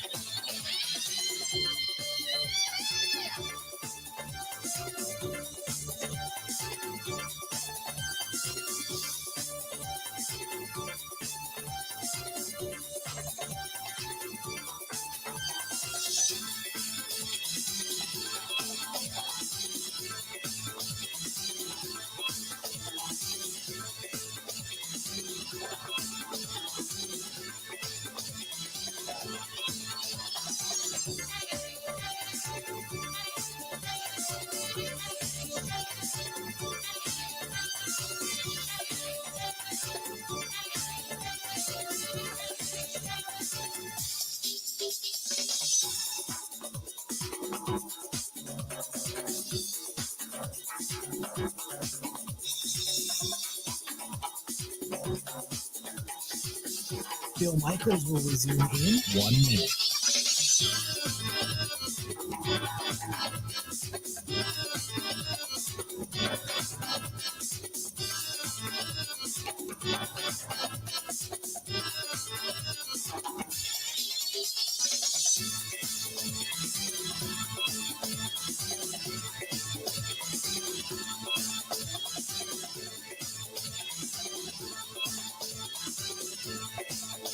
Bill Michaels will resume in 1 minute.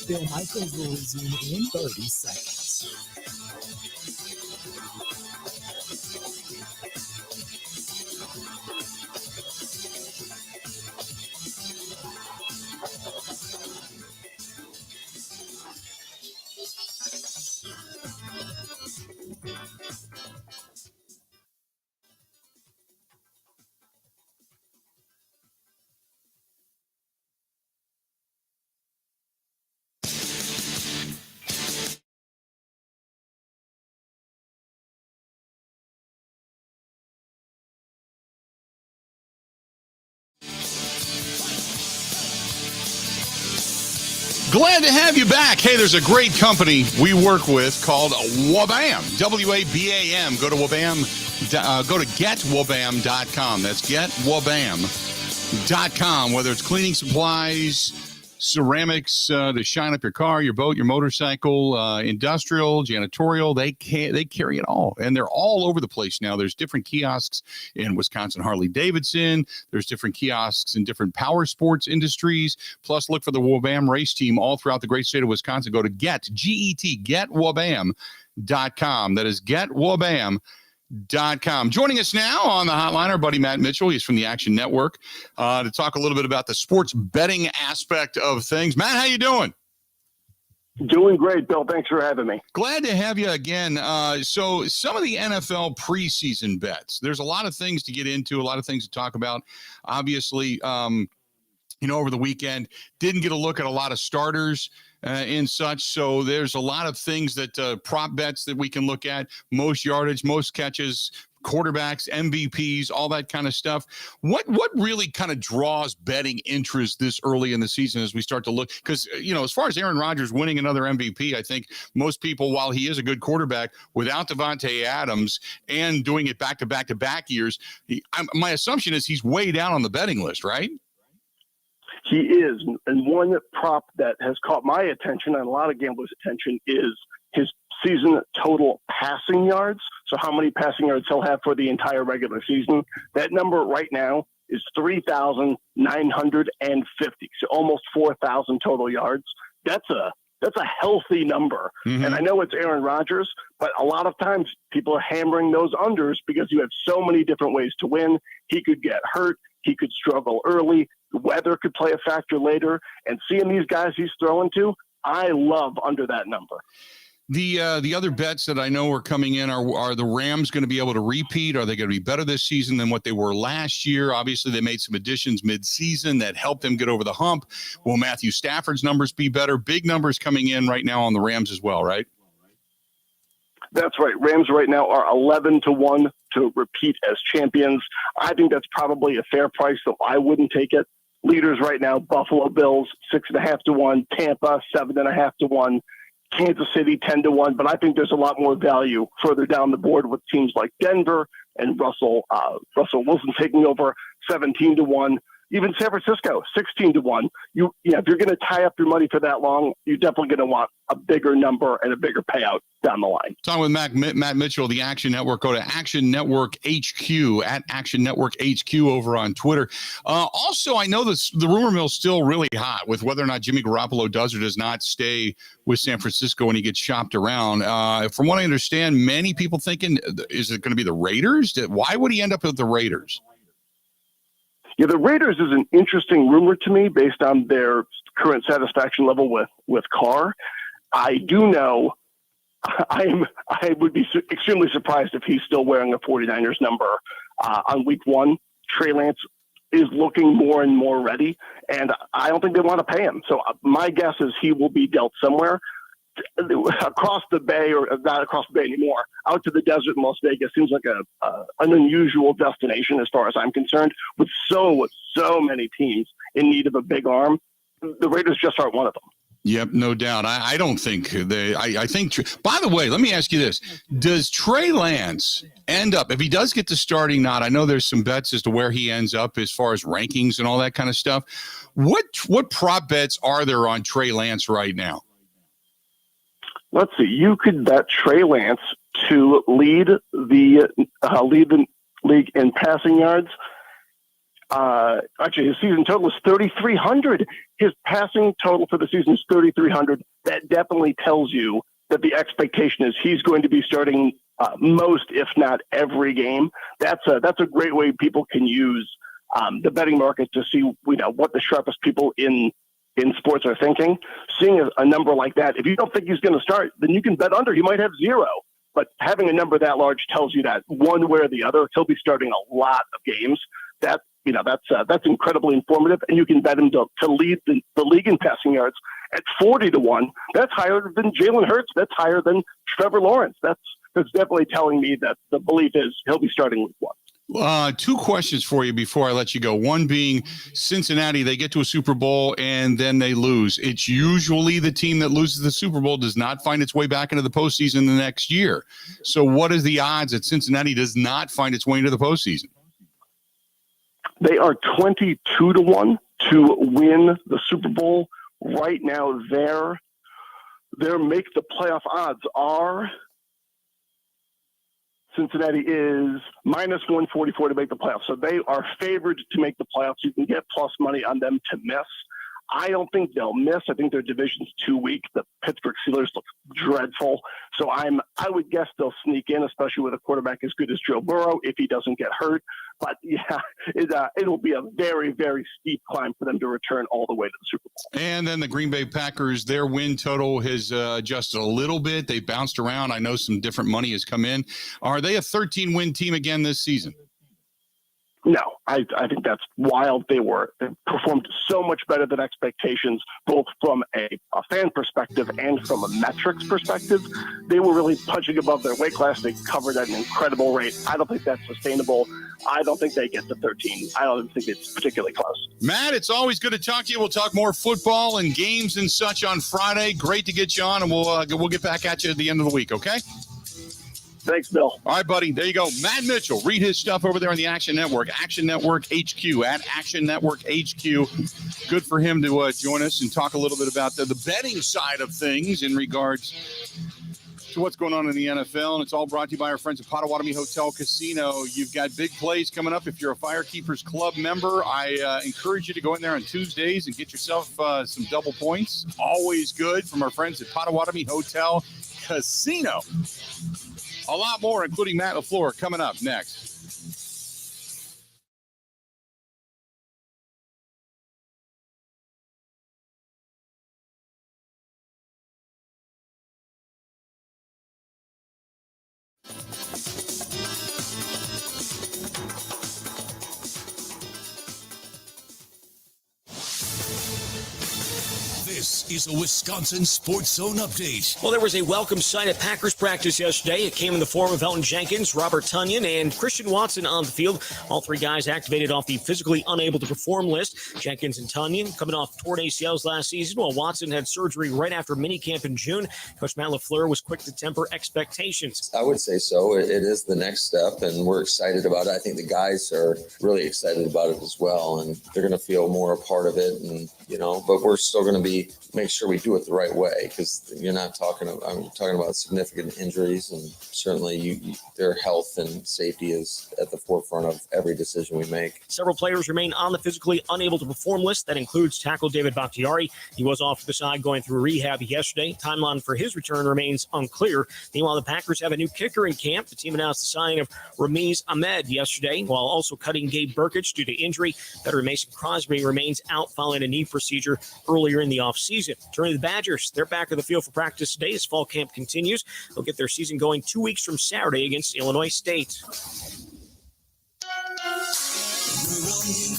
Bill Michaels will resume in 30 seconds. Glad to have you back. Hey, there's a great company we work with called Wabam, W-A-B-A-M. Go to Wabam, go to getwabam.com. That's getwabam.com. Whether it's cleaning supplies, ceramics to shine up your car, your boat, your motorcycle, industrial, janitorial, they carry it all. And they're all over the place now. There's different kiosks in Wisconsin Harley-Davidson. There's different kiosks in different power sports industries. Plus, look for the Wabam race team all throughout the great state of Wisconsin. Go to getwabam.com. That is getwabam.com. Joining us now on the hotline, our buddy Matt Mitchell. He's from the Action Network to talk a little bit about the sports betting aspect of things. Matt, how you doing? Doing great, Bill. Thanks for having me. Glad to have you again. So some of the NFL preseason bets, there's a lot of things to get into, a lot of things to talk about. Obviously, over the weekend, didn't get a look at a lot of starters and such. So there's a lot of things that prop bets that we can look at, most yardage, most catches, quarterbacks, MVPs, all that kind of stuff. What really kind of draws betting interest this early in the season as we start to look? Because, as far as Aaron Rodgers winning another MVP, I think most people, while he is a good quarterback, without Davante Adams and doing it back-to-back years, my assumption is he's way down on the betting list, right? He is. And one prop that has caught my attention and a lot of gamblers' attention is his season total passing yards. So how many passing yards he'll have for the entire regular season. That number right now is 3,950. So almost 4,000 total yards. That's a healthy number. Mm-hmm. And I know it's Aaron Rodgers, but a lot of times people are hammering those unders because you have so many different ways to win. He could get hurt. He could struggle early. The weather could play a factor later. And seeing these guys he's throwing to, I love under that number. The other bets that I know are coming in are the Rams going to be able to repeat? Are they going to be better this season than what they were last year? Obviously, they made some additions mid-season that helped them get over the hump. Will Matthew Stafford's numbers be better? Big numbers coming in right now on the Rams as well, right? That's right. Rams right now are 11-1 to repeat as champions. I think that's probably a fair price, so I wouldn't take it. Leaders right now, Buffalo Bills 6.5-1, Tampa 7.5-1. Kansas City 10-1, but I think there's a lot more value further down the board with teams like Denver and Russell Wilson taking over 17-1. Even San Francisco 16-1. If you're going to tie up your money for that long, you're definitely going to want a bigger number and a bigger payout down the line. Talking with Matt Mitchell, the Action Network. Go to Action Network HQ at Action Network HQ over on Twitter. Also, I know the rumor mill's still really hot with whether or not Jimmy Garoppolo does or does not stay with San Francisco when he gets shopped around. From what I understand, many people thinking, is it going to be the Raiders? Why would he end up with the Raiders? Yeah, the Raiders is an interesting rumor to me based on their current satisfaction level with Carr. I do know I would be extremely surprised if he's still wearing a 49ers number on week one. Trey Lance is looking more and more ready, and I don't think they want to pay him. So my guess is he will be dealt somewhere. across the bay, or not across the bay anymore, out to the desert in Las Vegas seems like an unusual destination as far as I'm concerned, with so many teams in need of a big arm. The Raiders just aren't one of them. Yep, no doubt. I don't think I think, by the way, let me ask you this. Does Trey Lance end up, if he does get the starting nod, I know there's some bets as to where he ends up as far as rankings and all that kind of stuff. What prop bets are there on Trey Lance right now? Let's see. You could bet Trey Lance to lead the league in passing yards. Actually, his season total is 3,300. His passing total for the season is 3,300. That definitely tells you that the expectation is he's going to be starting most, if not every game. That's a great way people can use the betting market to see what the sharpest people in sports are thinking. Seeing a number like that, if you don't think he's going to start, then you can bet under. He might have 0. But having a number that large tells you that one way or the other, he'll be starting a lot of games. That's incredibly informative, and you can bet him to lead the league in passing yards at 40-1. That's higher than Jalen Hurts. That's higher than Trevor Lawrence. That's definitely telling me that the belief is he'll be starting week 1. 2 questions for you before I let you go. One being Cincinnati, they get to a Super Bowl and then they lose. It's usually the team that loses the Super Bowl does not find its way back into the postseason the next year. So what is the odds that Cincinnati does not find its way into the postseason? They are 22-1 to win the Super Bowl. Right now, their make the playoff odds are Cincinnati is minus 144 to make the playoffs. So they are favored to make the playoffs. You can get plus money on them to miss. I don't think they'll miss. I think their division's too weak. The Pittsburgh Steelers look dreadful. So I would guess they'll sneak in, especially with a quarterback as good as Joe Burrow, if he doesn't get hurt. But yeah, it'll be a very, very steep climb for them to return all the way to the Super Bowl. And then the Green Bay Packers, their win total has adjusted a little bit. They bounced around. I know some different money has come in. Are they a 13-win team again this season? No, I think that's wild. They performed so much better than expectations, both from a fan perspective and from a metrics perspective. They were really punching above their weight class. They covered at an incredible rate. I don't think that's sustainable. I don't think they get to 13. I don't think it's particularly close. Matt, it's always good to talk to you. We'll talk more football and games and such on Friday. Great to get you on, and we'll get back at you at the end of the week, okay? Thanks, Bill. All right, buddy. There you go. Matt Mitchell. Read his stuff over there on the Action Network. Action Network HQ, at Action Network HQ. Good for him to join us and talk a little bit about the betting side of things in regards to what's going on in the NFL. And it's all brought to you by our friends at Potawatomi Hotel Casino. You've got big plays coming up. If you're a Firekeepers Club member, I encourage you to go in there on Tuesdays and get yourself some double points. Always good from our friends at Potawatomi Hotel Casino. A lot more, including Matt LaFleur, coming up next. This is a Wisconsin Sports Zone update. Well, there was a welcome sight at Packers practice yesterday. It came in the form of Elton Jenkins, Robert Tonyan, and Christian Watson on the field. All 3 guys activated off the physically unable to perform list. Jenkins and Tonyan coming off torn ACLs last season, while Watson had surgery right after minicamp in June. Coach Matt LaFleur was quick to temper expectations. I would say so. It is the next step, and we're excited about it. I think the guys are really excited about it as well, and they're going to feel more a part of it. And but we're still going to make sure we do it the right way, because you're not talking about significant injuries, and certainly their health and safety is at the forefront of every decision we make. Several players remain on the physically unable to perform list. That includes tackle David Bakhtiari. He was off to the side going through rehab yesterday. Timeline for his return remains unclear. Meanwhile, the Packers have a new kicker in camp. The team announced the signing of Ramiz Ahmed yesterday, while also cutting Gabe Burkich due to injury. Veteran Mason Crosby remains out following a knee procedure earlier in the offseason. Turning to the Badgers, they're back on the field for practice today as fall camp continues. They'll get their season going 2 weeks from Saturday against Illinois State.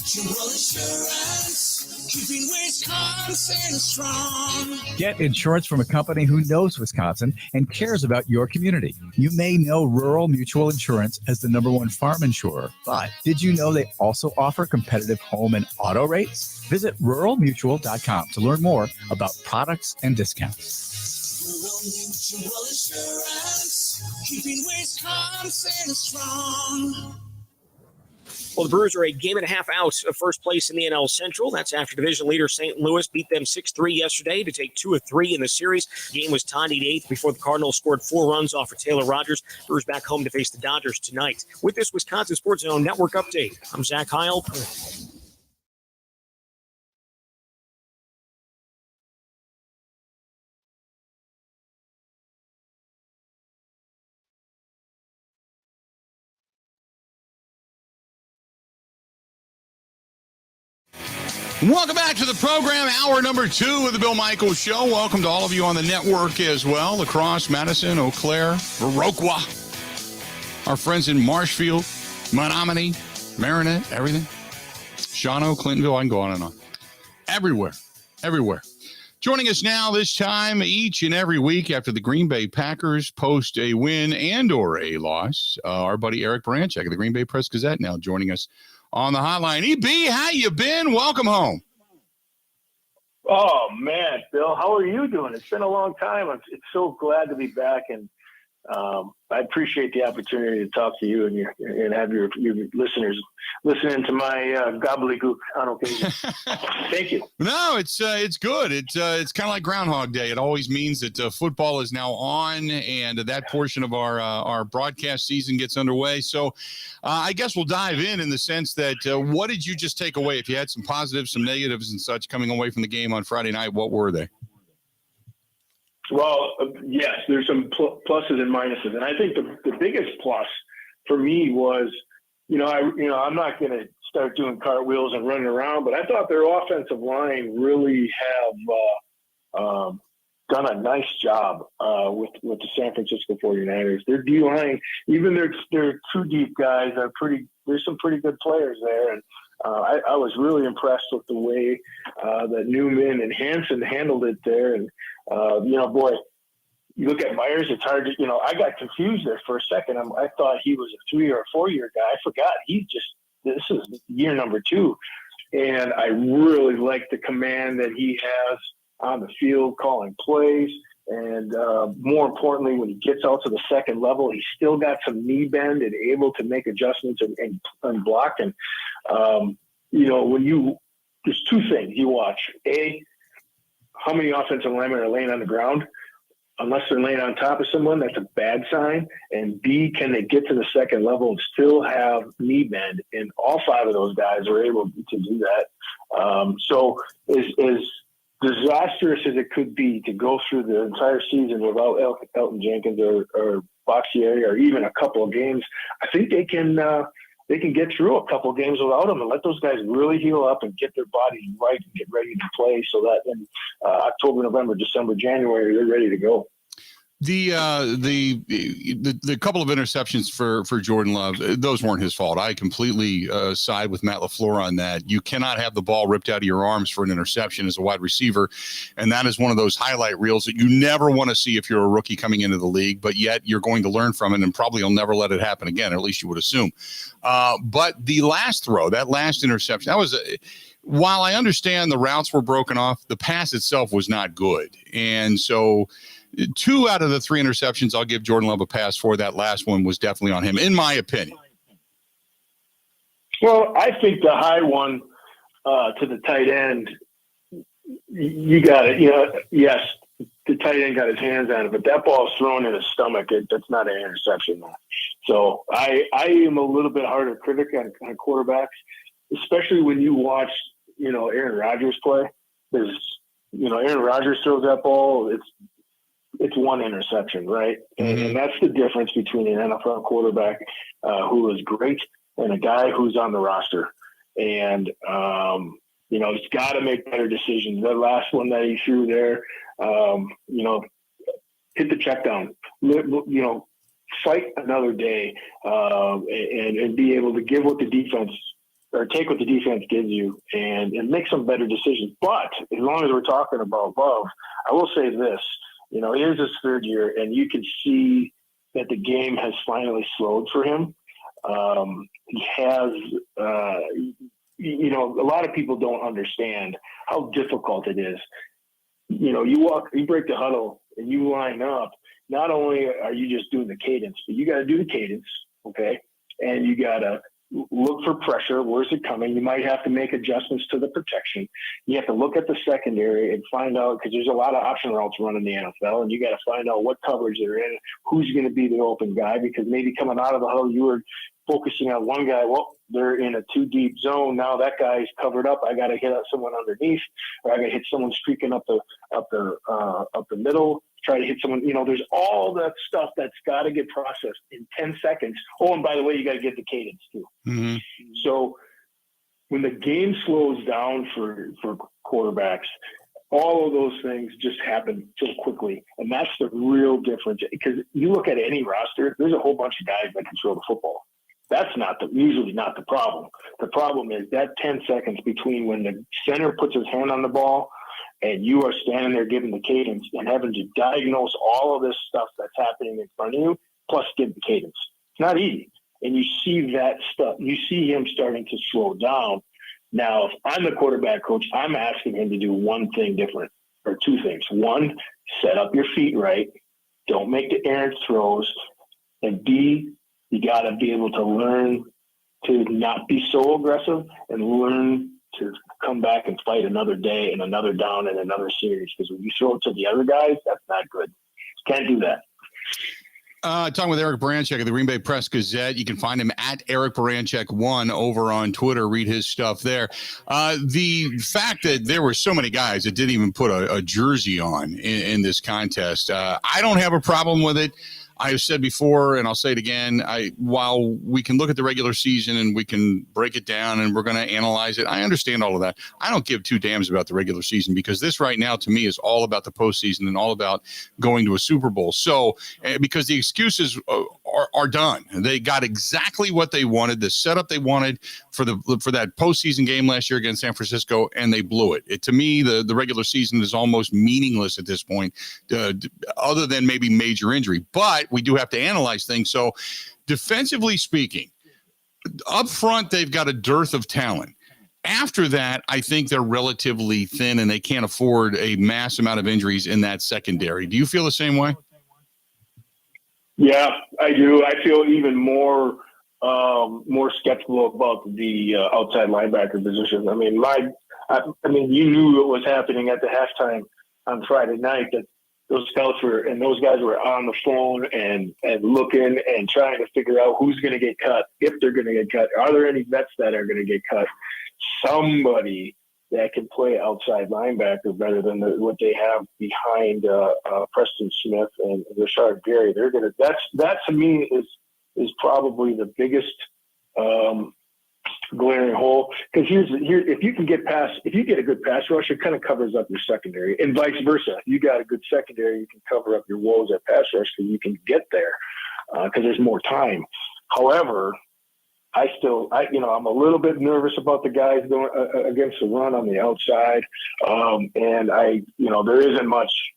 Mutual Insurance, keeping Wisconsin strong. Get insurance from a company who knows Wisconsin and cares about your community. You may know Rural Mutual Insurance as the #1 farm insurer, but did you know they also offer competitive home and auto rates? Visit ruralmutual.com to learn more about products and discounts. Rural Mutual Insurance, keeping Wisconsin strong. Well, the Brewers are a game and a half out of first place in the NL Central. That's after division leader St. Louis beat them 6-3 yesterday to take 2 of 3 in the series. The game was tied at 8th before the Cardinals scored 4 runs off of Taylor Rogers. Brewers back home to face the Dodgers tonight. With this Wisconsin Sports Zone Network update, I'm Zach Heil. Welcome back to the program, hour number 2 of the Bill Michaels Show. Welcome to all of you on the network as well. La Crosse, Madison, Eau Claire, Viroqua, our friends in Marshfield, Menominee, Marinette, everything. Shawano, Clintonville, I can go on and on. Everywhere. Joining us now this time each and every week after the Green Bay Packers post a win and or a loss, our buddy Eric Baranczyk of the Green Bay Press-Gazette now joining us on the hotline. EB, how you been? Welcome home. Oh, man, Bill, how are you doing? It's been a long time. It's so glad to be back, and I appreciate the opportunity to talk to you and have your listeners listening to my gobbledygook on occasion. Thank you. No, it's good. It's kind of like Groundhog Day. It always means that football is now on, and that portion of our broadcast season gets underway. So I guess we'll dive in the sense that what did you just take away? If you had some positives, some negatives, and such coming away from the game on Friday night, what were they? Well, yes, there's some pluses and minuses, and I think the biggest plus for me was, I'm not going to start doing cartwheels and running around, but I thought their offensive line really have done a nice job with the San Francisco 49ers. Their D line, even their 2 deep guys are there's some pretty good players there, and I was really impressed with the way that Newman and Hansen handled it there. And, boy, you look at Myers, it's hard to, I got confused there for a second. I thought he was a 3 or 4 year guy. I forgot this is year number 2. And I really like the command that he has on the field, calling plays. And more importantly, when he gets out to the second level, he's still got some knee bend and able to make adjustments and block. And, there's 2 things you watch. A, how many offensive linemen are laying on the ground? Unless they're laying on top of someone, that's a bad sign. And B, can they get to the second level and still have knee bend? And all 5 of those guys are able to do that. So as disastrous as it could be to go through the entire season without Elton Jenkins or Bakhtiari or even a couple of games, I think they can get through a couple of games without him and let those guys really heal up and get their bodies right and get ready to play so that in October, November, December, January, they're ready to go. The couple of interceptions for Jordan Love, those weren't his fault. I completely side with Matt LaFleur on that. You cannot have the ball ripped out of your arms for an interception as a wide receiver, and that is one of those highlight reels that you never want to see if you're a rookie coming into the league, but yet you're going to learn from it and probably you'll never let it happen again, or at least you would assume. But the last throw, that last interception, that was while I understand the routes were broken off, the pass itself was not good. And so 2 out of the 3 interceptions I'll give Jordan Love a pass for. That last one was definitely on him, in my opinion. Well, I think the high one to the tight end, you got it. Yes, the tight end got his hands on it, but that ball is thrown in his stomach. That's not an interception. So I am a little bit harder critic on quarterbacks, especially when you watch, Aaron Rodgers play. There's, Aaron Rodgers throws that ball. It's 1 interception, right? And that's the difference between an NFL quarterback who is great and a guy who's on the roster. And, he's got to make better decisions. That last one that he threw there, hit the check down, fight another day and be able to give what the defense or take what the defense gives you and make some better decisions. But as long as we're talking about Love, I will say this, you know, it is his third year, and you can see that the game has finally slowed for him. He has, you know, a lot of people don't understand how difficult it is. You know, you break the huddle and you line up. Not only are you just doing the cadence, but you got to do the cadence, okay? And you got to look for pressure. Where's it coming? You might have to make adjustments to the protection. You have to look at the secondary and find out, because there's a lot of option routes running the NFL, and you got to find out what coverage they're in, who's going to be the open guy, because maybe coming out of the huddle, you were focusing on one guy. Well, they're in a too deep zone. Now that guy's covered up. I got to hit someone underneath, or I got to hit someone streaking up the middle. Try to hit someone. You know, there's all that stuff that's got to get processed in 10 seconds. Oh, and by the way, you got to get the cadence too. Mm-hmm. So when the game slows down for quarterbacks, all of those things just happen so quickly. And that's the real difference. Because you look at any roster, there's a whole bunch of guys that can throw the football. That's usually not the problem. The problem is that 10 seconds between when the center puts his hand on the ball and you are standing there giving the cadence and having to diagnose all of this stuff that's happening in front of you, plus give the cadence. It's not easy. And you see that stuff. You see him starting to slow down. Now, if I'm the quarterback coach, I'm asking him to do one thing different, or two things. One, set up your feet right. Don't make the errant throws. And B, you got to be able to learn to not be so aggressive and learn to come back and fight another day and another down and another series. Because when you throw it to the other guys, that's not good. Can't do that. Talking with Eric Baranczyk of the Green Bay Press Gazette. You can find him at Eric Baranczyk1 over on Twitter. Read his stuff there. The fact that there were so many guys that didn't even put a jersey on in this contest, I don't have a problem with it. I have said before, and I'll say it again, while we can look at the regular season and we can break it down and we're going to analyze it, I understand all of that. I don't give two damns about the regular season, because this right now to me is all about the postseason and all about going to a Super Bowl. So because the excuses are done. They got exactly what they wanted, the setup they wanted for that postseason game last year against San Francisco, and they blew it. To me, the regular season is almost meaningless at this point, other than maybe major injury. But we do have to analyze things. So defensively speaking, up front, they've got a dearth of talent. After that, I think they're relatively thin and they can't afford a mass amount of injuries in that secondary. Do you feel the same way? Yeah, I do. I feel even more skeptical about the outside linebacker position. I mean, you knew what was happening at the halftime on Friday night, that those scouts those guys were on the phone and looking and trying to figure out who's going to get cut, if they're going to get cut. Are there any vets that are going to get cut? Somebody that can play outside linebacker better than what they have behind Preston Smith and Rashard Gary. That to me is probably the biggest glaring hole, because if you get a good pass rush, it kind of covers up your secondary, and vice versa. If you got a good secondary, you can cover up your woes at pass rush because you can get there because there's more time. However, I'm a little bit nervous about the guys going against the run on the outside, and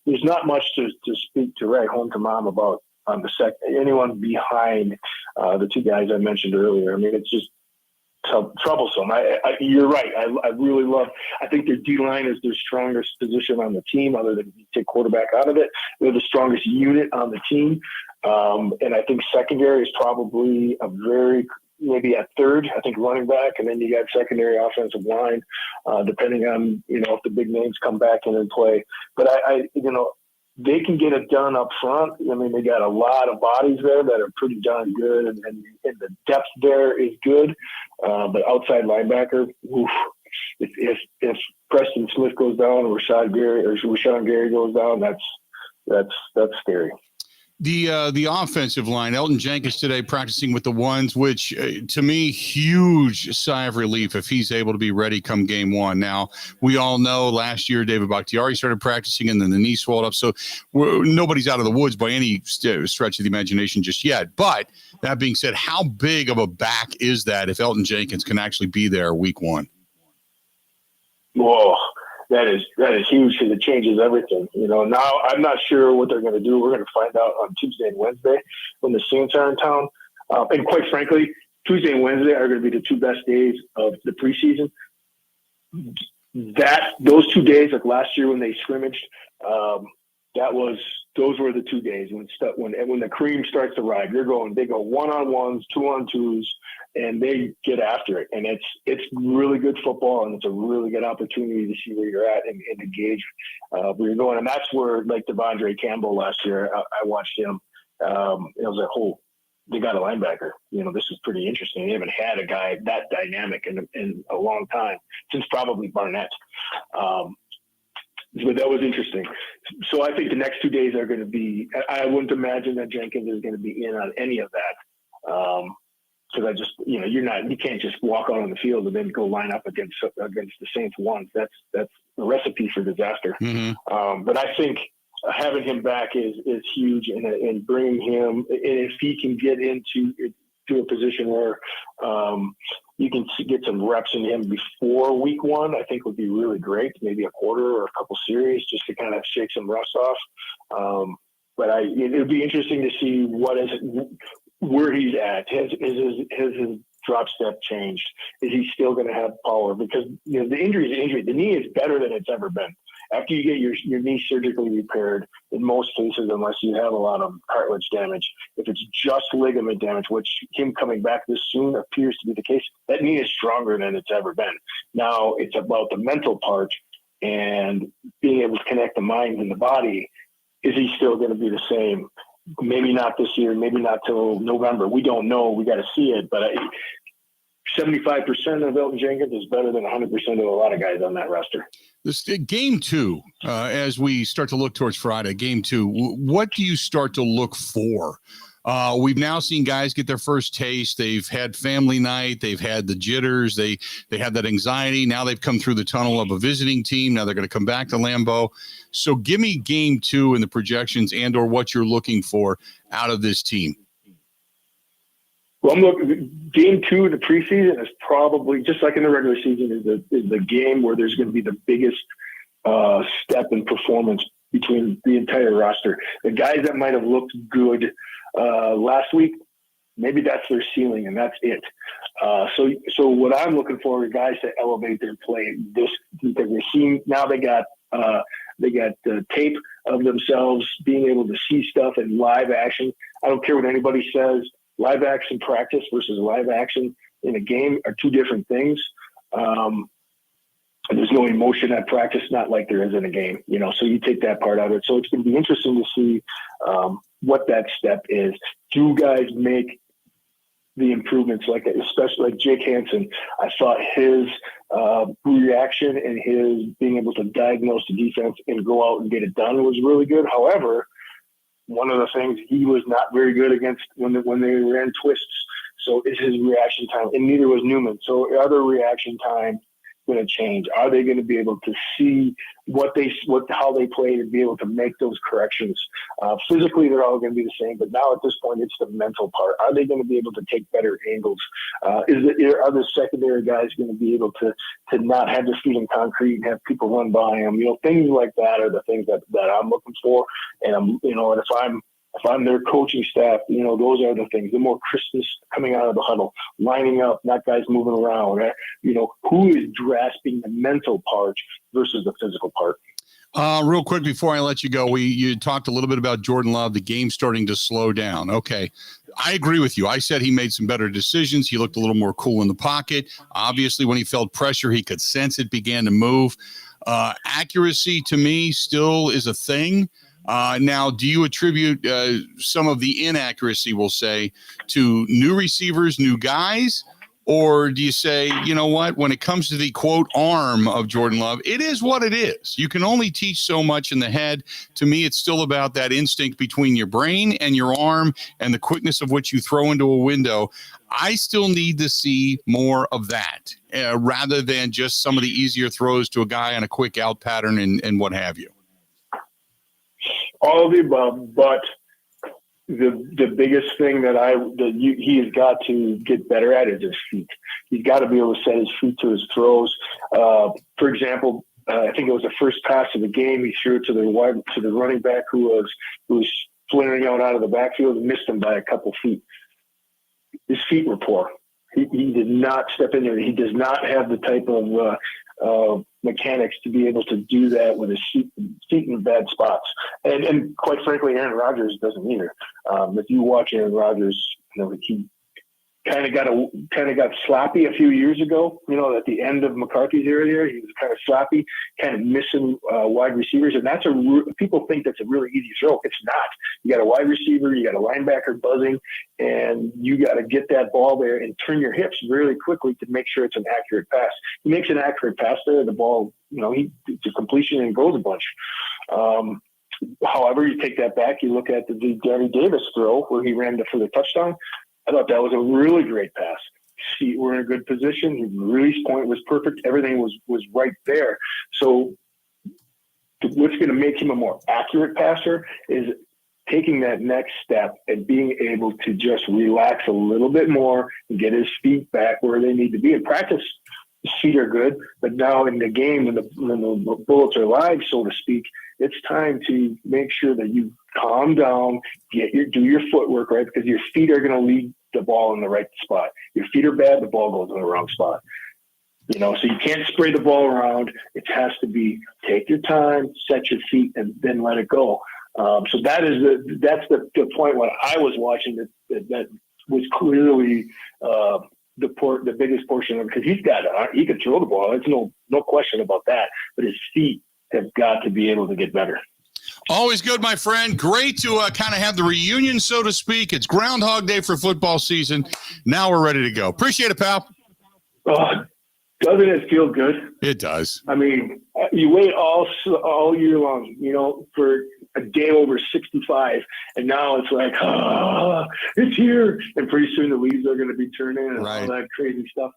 there's not much to speak to write home to mom about on anyone behind the two guys I mentioned earlier. I mean, it's just troublesome. You're right. I think their D-line is their strongest position on the team, other than you take quarterback out of it. They're the strongest unit on the team. And I think secondary is probably maybe at third. I think running back, and then you got secondary offensive line, depending on, if the big names come back in and play. But they can get it done up front. I mean, they got a lot of bodies there that are pretty darn good, and the depth there is good. But outside linebacker, if Preston Smith goes down or Rashad Gary goes down, that's scary. The offensive line, Elton Jenkins today practicing with the ones, which to me, huge sigh of relief if he's able to be ready come game one. Now, we all know last year David Bakhtiari started practicing and then the knee swelled up. So nobody's out of the woods by any stretch of the imagination just yet. But that being said, how big of a back is that if Elton Jenkins can actually be there week one? Whoa. That is huge because it changes everything. Now I'm not sure what they're going to do. We're going to find out on Tuesday and Wednesday when the Saints are in town. And quite frankly, Tuesday and Wednesday are going to be the two best days of the preseason. Those 2 days, like last year when they scrimmaged, those were the 2 days when the cream starts to ride. They go 1-on-1s, 2-on-2s, and they get after it. And it's really good football, and it's a really good opportunity to see where you're at and engage where you're going. And that's where, like Devondre Campbell last year, I watched him. It was like, they got a linebacker. This is pretty interesting. They haven't had a guy that dynamic in a long time, since probably Barnett. But that was interesting. So I think the next 2 days are going to be – I wouldn't imagine that Jenkins is going to be in on any of that. Because I just, you can't just walk out on the field and then go line up against the Saints once. That's a recipe for disaster. Mm-hmm. But I think having him back is huge, and bringing him, and if he can get into a position where you can get some reps in him before week one, I think would be really great. Maybe a quarter or a couple series just to kind of shake some rust off. But it would be interesting to see where he's at. Has his drop step changed? Is he still going to have power? Because the injury is an injury. The knee is better than it's ever been. After you get your knee surgically repaired, in most cases, unless you have a lot of cartilage damage, if it's just ligament damage, which him coming back this soon appears to be the case, that knee is stronger than it's ever been. Now it's about the mental part and being able to connect the mind and the body. Is he still going to be the same? Maybe not this year, maybe not till November. We don't know. We got to see it. But 75% of Elton Jenkins is better than 100% of a lot of guys on that roster. This game two, as we start to look towards Friday, game two, what do you start to look for? We've now seen guys get their first taste. They've had family night. They've had the jitters. They had that anxiety. Now they've come through the tunnel of a visiting team. Now they're going to come back to Lambeau. So give me game two and the projections and or what you're looking for out of this team. Well, I'm looking. Game two of the preseason is probably, just like in the regular season, is the game where there's going to be the biggest step in performance between the entire roster. The guys that might have looked good last week, maybe that's their ceiling and that's it. So what I'm looking for is guys to elevate their play. Because they're seeing now they got the tape of themselves being able to see stuff in live action. I don't care what anybody says. Live action practice versus live action in a game are two different things. There's no emotion at practice, not like there is in a game, so you take that part out of it. So it's going to be interesting to see what that step is. Do guys make the improvements like that, especially like Jake Hansen? I thought his reaction and his being able to diagnose the defense and go out and get it done was really good. However, one of the things he was not very good against when they ran twists. So is his reaction time, and neither was Newman. So are their reaction time going to change? Are they going to be able to see how they play to be able to make those corrections? Physically, they're all going to be the same, but now at this point, it's the mental part. Are they going to be able to take better angles? Are the secondary guys going to be able to not have their feet in concrete and have people run by them? Things like that are the things that I'm looking for. And if I'm their coaching staff, those are the things. The more crispness coming out of the huddle, lining up, not guys moving around. Right? Who is grasping the mental part versus the physical part. Real quick before I let you go, you talked a little bit about Jordan Love, the game starting to slow down. Okay, I agree with you. I said he made some better decisions. He looked a little more cool in the pocket. Obviously, when he felt pressure, he could sense it began to move. Accuracy to me still is a thing. Now, do you attribute some of the inaccuracy, we'll say, to new receivers, new guys, Or do you say, you know what, when it comes to the quote arm of Jordan Love, it is what it is. You can only teach so much in the head. To me, it's still about that instinct between your brain and your arm and the quickness of which you throw into a window. I still need to see more of that rather than just some of the easier throws to a guy on a quick out pattern and what have you. All of the above, but the biggest thing he has got to get better at is his feet. He's got to be able to set his feet to his throws. For example, I think it was the first pass of the game. He threw it to the running back who was flaring out of the backfield and missed him by a couple feet. His feet were poor. He did not step in there. He does not have the type of mechanics to be able to do that with his feet in bad spots. And quite frankly, Aaron Rodgers doesn't either. If you watch Aaron Rodgers, he kind of got sloppy a few years ago. At the end of McCarthy's era there, he was kind of sloppy, kind of missing wide receivers, and that's people think that's a really easy throw. It's not. You got a wide receiver, you got a linebacker buzzing, and you got to get that ball there and turn your hips really quickly to make sure it's an accurate pass. He makes an accurate pass there, the ball, it's a completion and goes a bunch. However, you take that back, you look at the Danny Davis throw where he ran for the touchdown. I thought that was a really great pass. His feet were in a good position. His release point was perfect. Everything was right there. So what's going to make him a more accurate passer is taking that next step and being able to just relax a little bit more and get his feet back where they need to be. In practice, his feet are good, but now in the game, when the bullets are live, so to speak, it's time to make sure that you calm down, do your footwork right, because your feet are going to lead the ball in the right spot. Your feet are bad, the ball goes in the wrong spot. So you can't spray the ball around. It has to be take your time, set your feet, and then let it go. So that's the point when I was watching that was clearly the biggest portion of it, because he can throw the ball. There's no question about that. But his feet have got to be able to get better. Always good, my friend. Great to kind of have the reunion, so to speak. It's Groundhog Day for football season. Now we're ready to go. Appreciate it, pal. Doesn't it feel good? It does. I mean, you wait all year long, for a day over 65, and now it's like, it's here, and pretty soon the leaves are going to be turning and all that crazy stuff.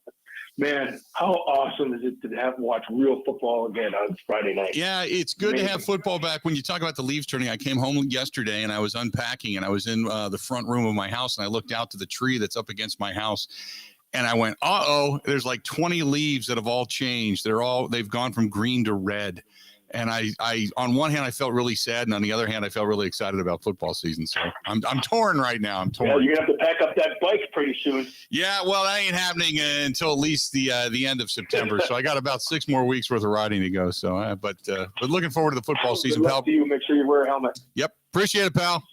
Man, how awesome is it to watch real football again on Friday night? Yeah, it's good to have football back. When you talk about the leaves turning, I came home yesterday and I was unpacking and I was in the front room of my house and I looked out to the tree that's up against my house and I went, there's like 20 leaves that have all changed. They've gone from green to red. And I on one hand, I felt really sad, and on the other hand, I felt really excited about football season. So I'm torn right now. I'm torn. Yeah, you're gonna have to pack up that bike pretty soon. Yeah, well, that ain't happening until at least the end of September. So I got about 6 more weeks worth of riding to go. So, but looking forward to the football season, pal. To you. Make sure you wear a helmet. Yep, appreciate it, pal.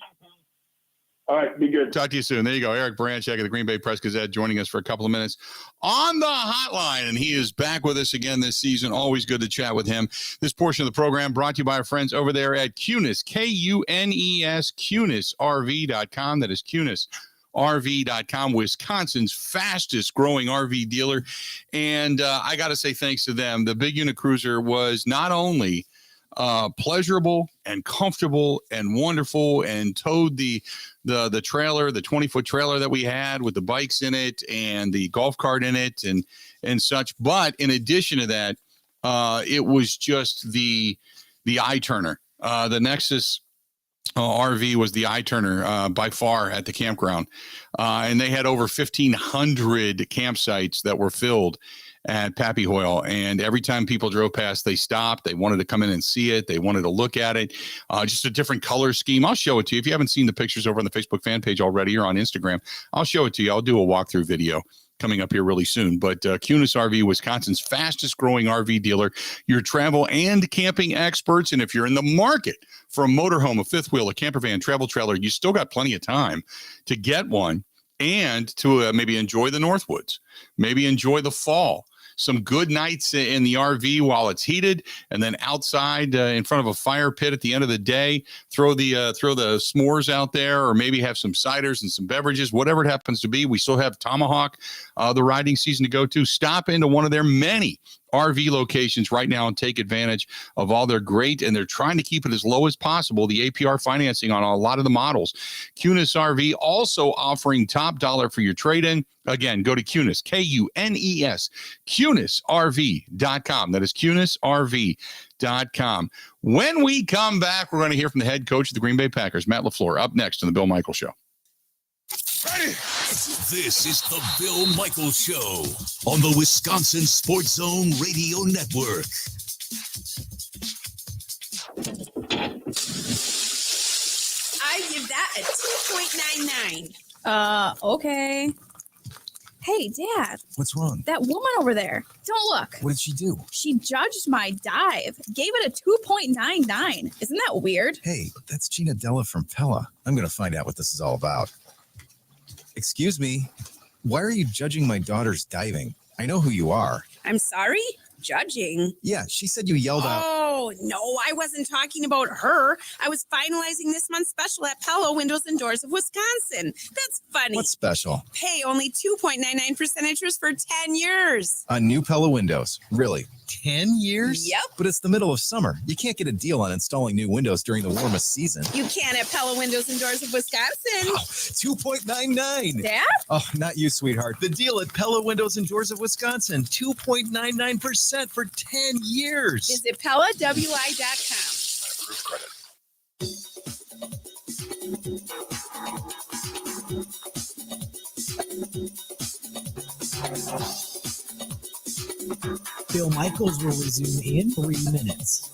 All right, be good. Talk to you soon. There you go. Eric Baranczyk of the Green Bay Press-Gazette joining us for a couple of minutes on the hotline, and he is back with us again this season. Always good to chat with him. This portion of the program brought to you by our friends over there at Kunes, Kunes, KunesRV.com. That is KunesRV.com, Wisconsin's fastest growing RV dealer. And I got to say thanks to them. The Big Unit Cruiser was not only pleasurable and comfortable and wonderful, and towed the trailer, the 20-foot trailer that we had with the bikes in it and the golf cart in it and such. But in addition to that, it was just the eye turner. The Nexus RV was the eye turner by far at the campground, and they had over 1,500 campsites that were filled at Pappy Hoyle, and every time people drove past, they stopped. They wanted to come in and see it. They wanted to look at it. Just a different color scheme. I'll show it to you. If you haven't seen the pictures over on the Facebook fan page already or on Instagram, I'll show it to you. I'll do a walkthrough video coming up here really soon. But Kunes RV, Wisconsin's fastest growing RV dealer, your travel and camping experts. And if you're in the market for a motorhome, a fifth wheel, a camper van, travel trailer, you still got plenty of time to get one and to maybe enjoy the Northwoods, maybe enjoy the fall. some good nights in the RV while it's heated, and then outside in front of a fire pit at the end of the day, throw the s'mores out there, or maybe have some ciders and some beverages, whatever it happens to be. We still have Tomahawk, the riding season to go to. Stop into one of their many RV locations right now and take advantage of all their great, and they're trying to keep it as low as possible, the APR financing on a lot of the models. Kunis RV also offering top dollar for your trade-in. Again, go to Kunis, Kunes, KunisRV.com. That is KunisRV.com. When we come back, we're going to hear from the head coach of the Green Bay Packers, Matt LaFleur, up next on the Bill Michaels Show. Ready? This is the Bill Michaels Show on the Wisconsin Sports Zone Radio Network. I give that a 2.99. Okay. Hey, Dad. What's wrong? That woman over there. Don't look. What did she do? She judged my dive. Gave it a 2.99. Isn't that weird? Hey, that's Gina Della from Pella. I'm going to find out what this is all about. Excuse me. Why are you judging my daughter's diving? I know who you are. I'm sorry? Judging? Yeah, she said you yelled out. Oh, no, I wasn't talking about her. I was finalizing this month's special at Pella Windows and Doors of Wisconsin. That's funny. What's special? Pay only 2.99% interest for 10 years. On new Pella windows. Really? 10 years? Yep. But it's the middle of summer. You can't get a deal on installing new windows during the warmest season. You can at Pella Windows and Doors of Wisconsin. Oh, 2.99. Dad? Oh, not you, sweetheart. The deal at Pella Windows and Doors of Wisconsin. 2.99% for 10 years. Visit PellaWI.com. Approved credit. Bill Michaels will resume in 3 minutes.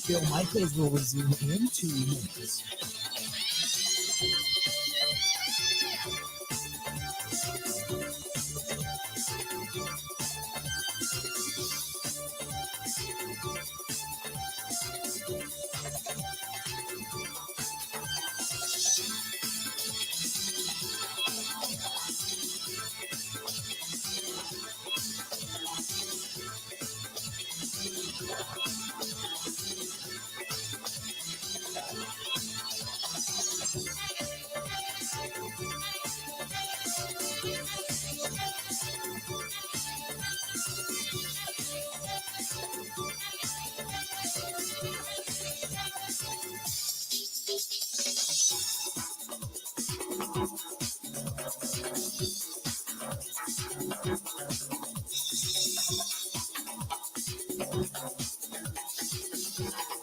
Bill Michaels will resume in 2 minutes.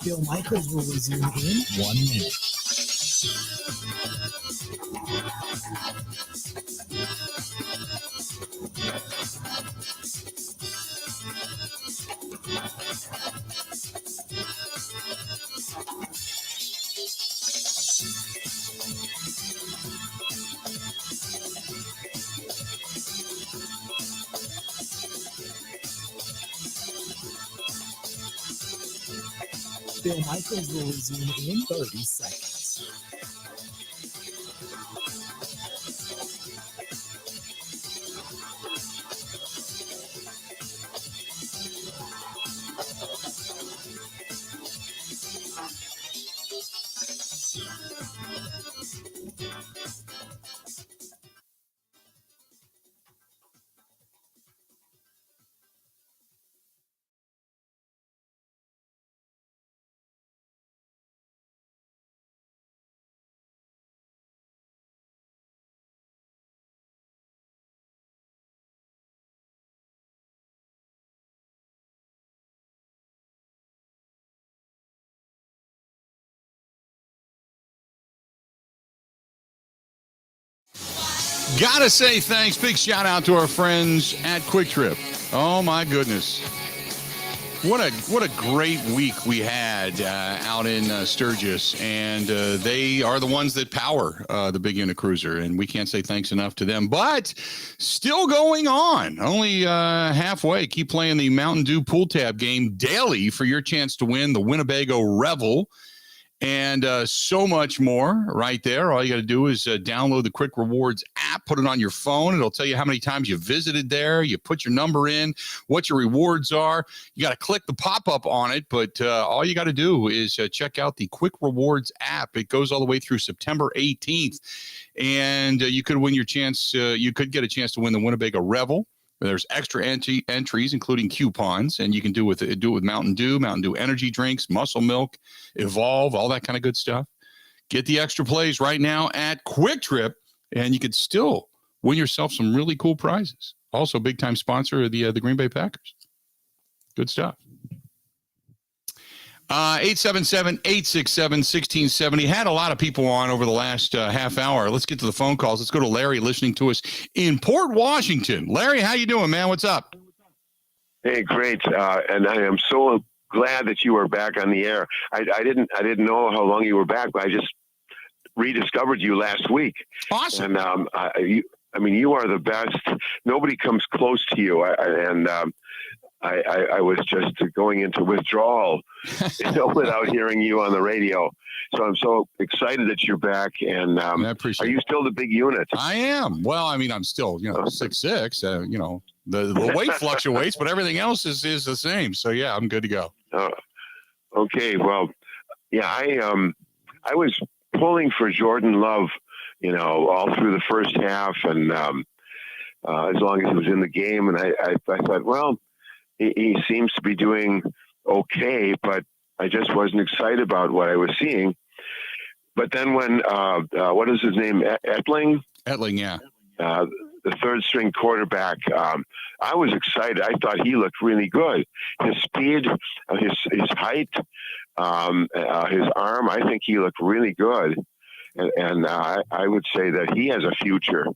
Bill Michaels will resume in 1 minute. Bill Michaels will resume in 30 seconds. Gotta say thanks. Big shout out to our friends at Quick Trip. Oh my goodness. What a great week we had out in Sturgis, and they are the ones that power the big unit cruiser, and we can't say thanks enough to them. But still going on, only halfway. Keep playing the Mountain Dew Pool Tab game daily for your chance to win the Winnebago Revel. And so much more right there. All you got to do is download the Quick Rewards app, put it on your phone. It'll tell you how many times you visited there. You put your number in, what your rewards are. You got to click the pop-up on it, but all you got to do is check out the Quick Rewards app. It goes all the way through September 18th, and you could win your chance. You could get a chance to win the Winnebago Revel. There's extra entries, including coupons, and you can do it with Mountain Dew energy drinks, Muscle Milk, Evolve, all that kind of good stuff. Get the extra plays right now at Quick Trip, and you could still win yourself some really cool prizes. Also, big time sponsor of the Green Bay Packers. Good stuff. 877-867-1670. Had a lot of people on over the last half hour. Let's get to the phone calls. Let's go to Larry listening to us in Port Washington. Larry, how you doing, man? What's up? Hey, great. And I am so glad that you are back on the air. I didn't know how long you were back, but I just rediscovered you last week. Awesome. And you are the best. Nobody comes close to you. I was just going into withdrawal, without hearing you on the radio. So I'm so excited that you're back. And I appreciate are you still the big unit? I am. Well, I'm still, 6'6". The weight fluctuates, but everything else is the same. So yeah, I'm good to go. Okay. Well, yeah, I was pulling for Jordan Love, all through the first half, and as long as he was in the game, and I thought, well, he seems to be doing okay, but I just wasn't excited about what I was seeing. But then when, what is his name? Etling? Etling, yeah. The third string quarterback, I was excited. I thought he looked really good. His speed, his height, his arm, I think he looked really good. And I would say that he has a future.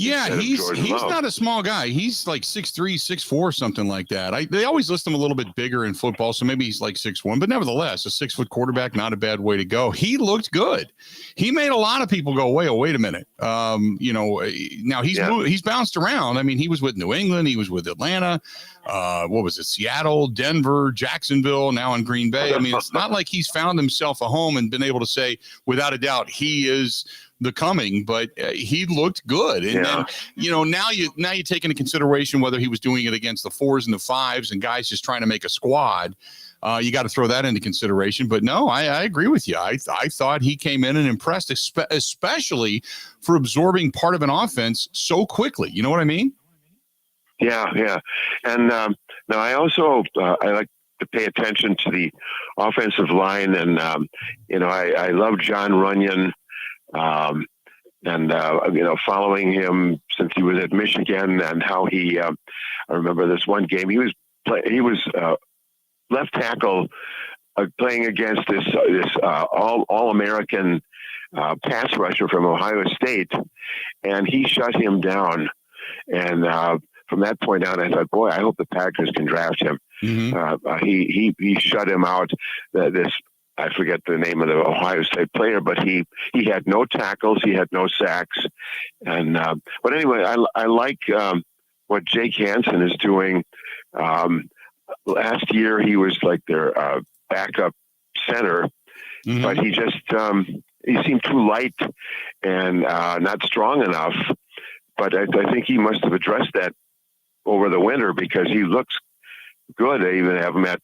Yeah, he's not a small guy. He's like 6'3", 6'4", something like that. They always list him a little bit bigger in football, so maybe he's like 6'1", but nevertheless, a 6-foot quarterback, not a bad way to go. He looked good. He made a lot of people go, wait a minute. Now he's bounced around. He was with New England, he was with Atlanta. Seattle, Denver, Jacksonville, now in Green Bay. It's not like he's found himself a home and been able to say, without a doubt, he is the coming, but he looked good. And then, now you take into consideration whether he was doing it against the 4s and the 5s and guys just trying to make a squad. You got to throw that into consideration. But no, I agree with you. I thought he came in and impressed, especially for absorbing part of an offense so quickly. You know what I mean? Yeah. And now I also I like to pay attention to the offensive line, and I love John Runyon. Following him since he was at Michigan, and how he, I remember this one game, he was left tackle playing against this all-American pass rusher from Ohio State, and he shut him down. And from that point on, I thought, boy, I hope the Packers can draft him. Mm-hmm. He shut him out. I forget the name of the Ohio State player, but he had no tackles, he had no sacks, and but anyway, I like what Jake Hansen is doing. Last year he was like their backup center, mm-hmm. but he just he seemed too light and not strong enough. But I think he must have addressed that over the winter, because he looks good. They even have him at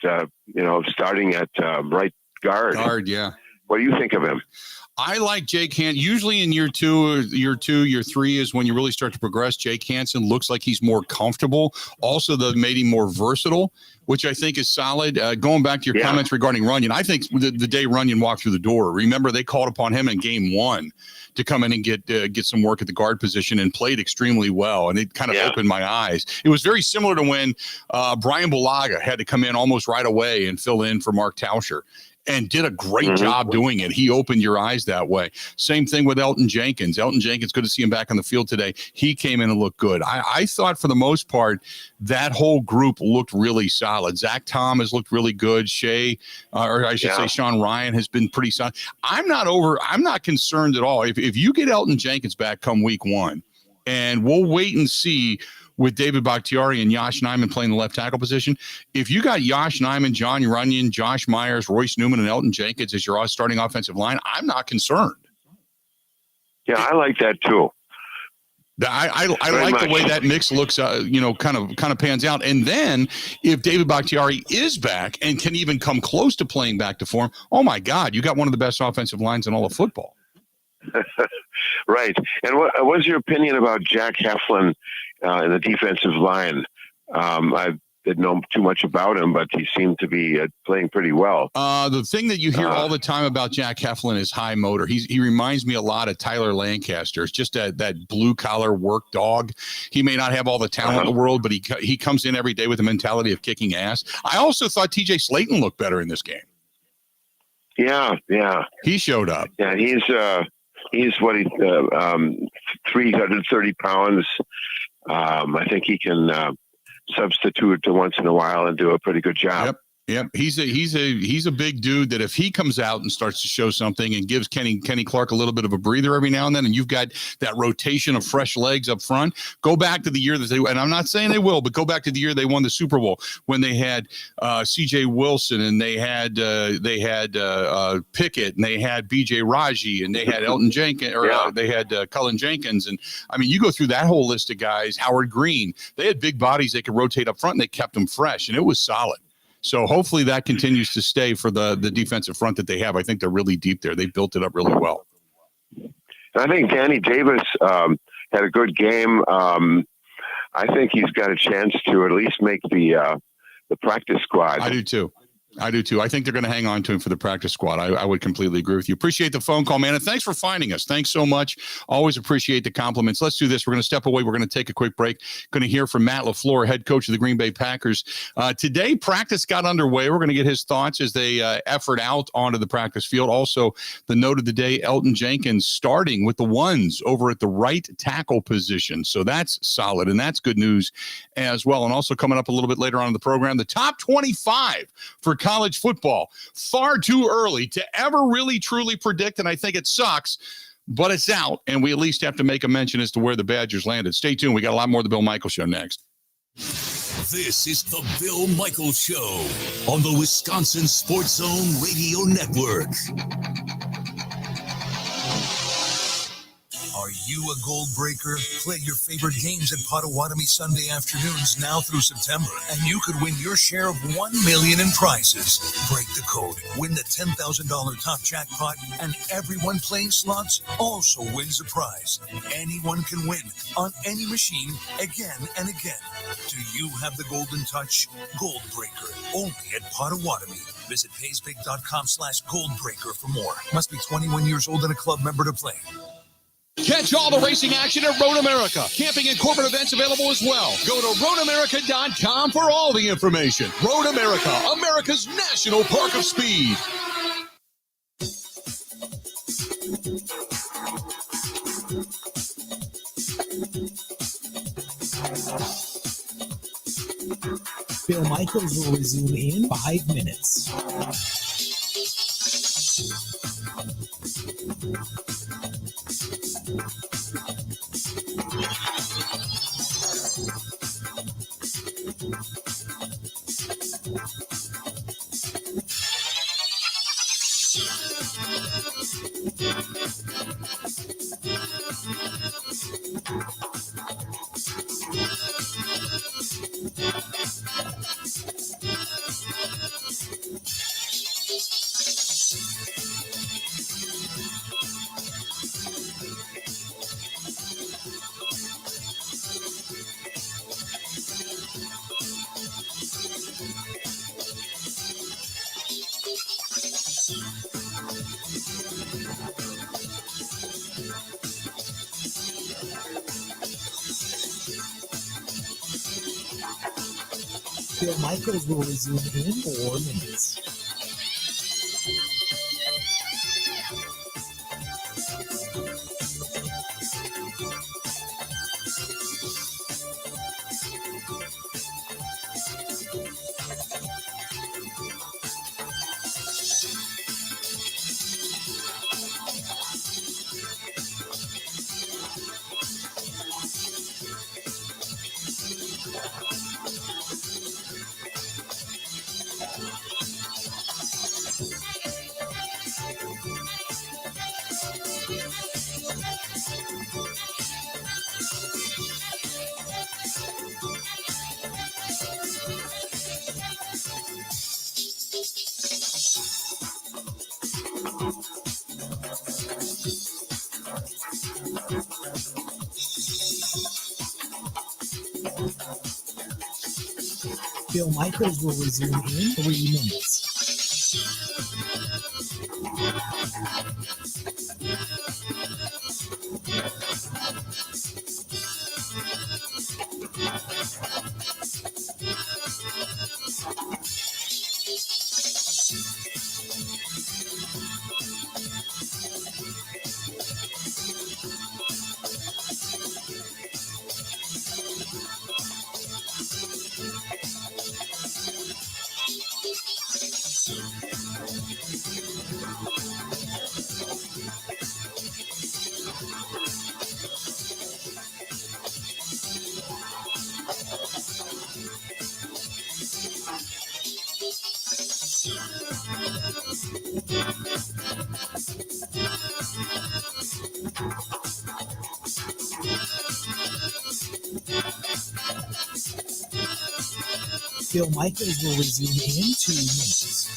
starting at right guard, yeah. What do you think of him? I like Jake Hansen. Usually in year 2, year 3 is when you really start to progress. Jake Hansen looks like he's more comfortable. Also, they made him more versatile, which I think is solid. Going back to your comments regarding Runyon, I think the day Runyon walked through the door, remember they called upon him in game 1 to come in and get some work at the guard position, and played extremely well. And it kind of opened my eyes. It was very similar to when Brian Bulaga had to come in almost right away and fill in for Mark Tauscher. and did a great job doing it. He opened your eyes that way. Same thing with Elton Jenkins. Elton Jenkins, good to see him back on the field today. He came in and looked good. I thought for the most part, that whole group looked really solid. Zach Tom has looked really good. Sean Ryan has been pretty solid. I'm not concerned at all. If you get Elton Jenkins back come week 1, and we'll wait and see with David Bakhtiari and Yosh Nijman playing the left tackle position. If you got Yosh Nijman, John Runyon, Josh Myers, Royce Newman, and Elton Jenkins as your starting offensive line, I'm not concerned. Yeah, I like that too. I like the way that mix looks, kind of pans out. And then if David Bakhtiari is back and can even come close to playing back to form, oh my God, you got one of the best offensive lines in all of football. Right. And what was your opinion about Jack Heflin in the defensive line? I didn't know too much about him, but he seemed to be playing pretty well. The thing that you hear all the time about Jack Heflin is high motor. He reminds me a lot of Tyler Lancaster. It's just that blue collar work dog. He may not have all the talent in the world, but he comes in every day with the mentality of kicking ass. I also thought TJ Slayton looked better in this game. Yeah. He showed up. Yeah, he's 330 pounds. I think he can substitute once in a while and do a pretty good job. Yep. He's a big dude that if he comes out and starts to show something and gives Kenny Clark a little bit of a breather every now and then, and you've got that rotation of fresh legs up front, go back to the year that and I'm not saying they will, but go back to the year they won the Super Bowl when they had C.J. Wilson and they had Pickett and they had B.J. Raji and they had Elton Jenkins they had Cullen Jenkins. And I mean, you go through that whole list of guys, Howard Green, they had big bodies they could rotate up front and they kept them fresh and it was solid. So hopefully that continues to stay for the defensive front that they have. I think they're really deep there. They built it up really well. I think Danny Davis had a good game. I think he's got a chance to at least make the practice squad. I do too. I think they're going to hang on to him for the practice squad. I would completely agree with you. Appreciate the phone call, man. And thanks for finding us. Thanks so much. Always appreciate the compliments. Let's do this. We're going to step away. We're going to take a quick break. Going to hear from Matt LaFleur, head coach of the Green Bay Packers. Today, practice got underway. We're going to get his thoughts as they effort out onto the practice field. Also, the note of the day, Elton Jenkins starting with the ones over at the right tackle position. So that's solid, and that's good news as well. And also coming up a little bit later on in the program, the top 25 for college football. Far too early to ever really truly predict, and I think it sucks, but it's out, and we at least have to make a mention as to where the Badgers landed. Stay tuned. We got a lot more of the Bill Michaels Show next. This is the Bill Michaels Show on the Wisconsin Sports Zone Radio Network. Are you a gold breaker? Play your favorite games at Potawatomi Sunday afternoons now through September, and you could win your share of $1 million in prizes. Break the code, win the $10,000 top jackpot, and everyone playing slots also wins a prize. Anyone can win on any machine again and again. Do you have the golden touch? Gold Breaker, only at Potawatomi. Visit paysbig.com/goldbreaker for more. Must be 21 years old and a club member to play. Catch all the racing action at Road America. Camping and corporate events available as well. Go to roadamerica.com for all the information. Road America, America's national park of speed. Bill Michaels will resume in 5 minutes. Bill Michaels will resume in 4 minutes. Bill Michaels will resume in 3 minutes. Bill Michaels will resume in 2 minutes.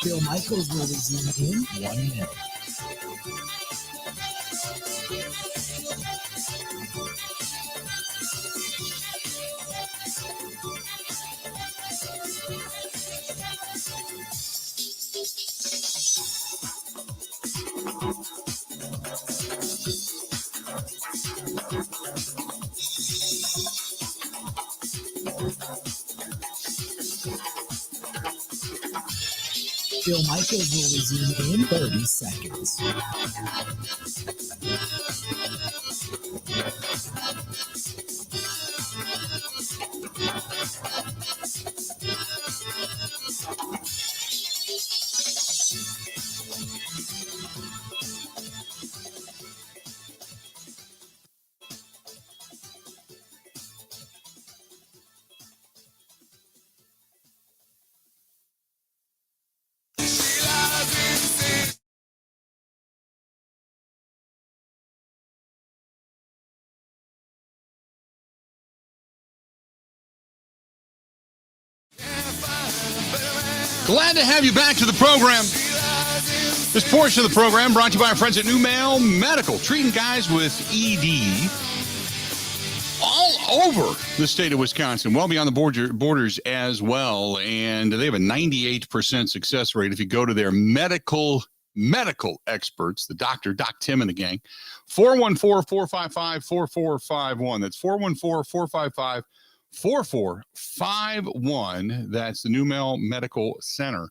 Bill Michaels will resume in 1 minute. Bill Michaels will resume in 30 seconds. Glad to have you back to the program. This portion of the program brought to you by our friends at New Mail Medical, treating guys with ED all over the state of Wisconsin, well beyond the borders as well. And they have a 98% success rate if you go to their medical experts, the doctor, Doc Tim and the gang. 414-455-4451. That's 414-455-4451. That's the New Mail Medical Center.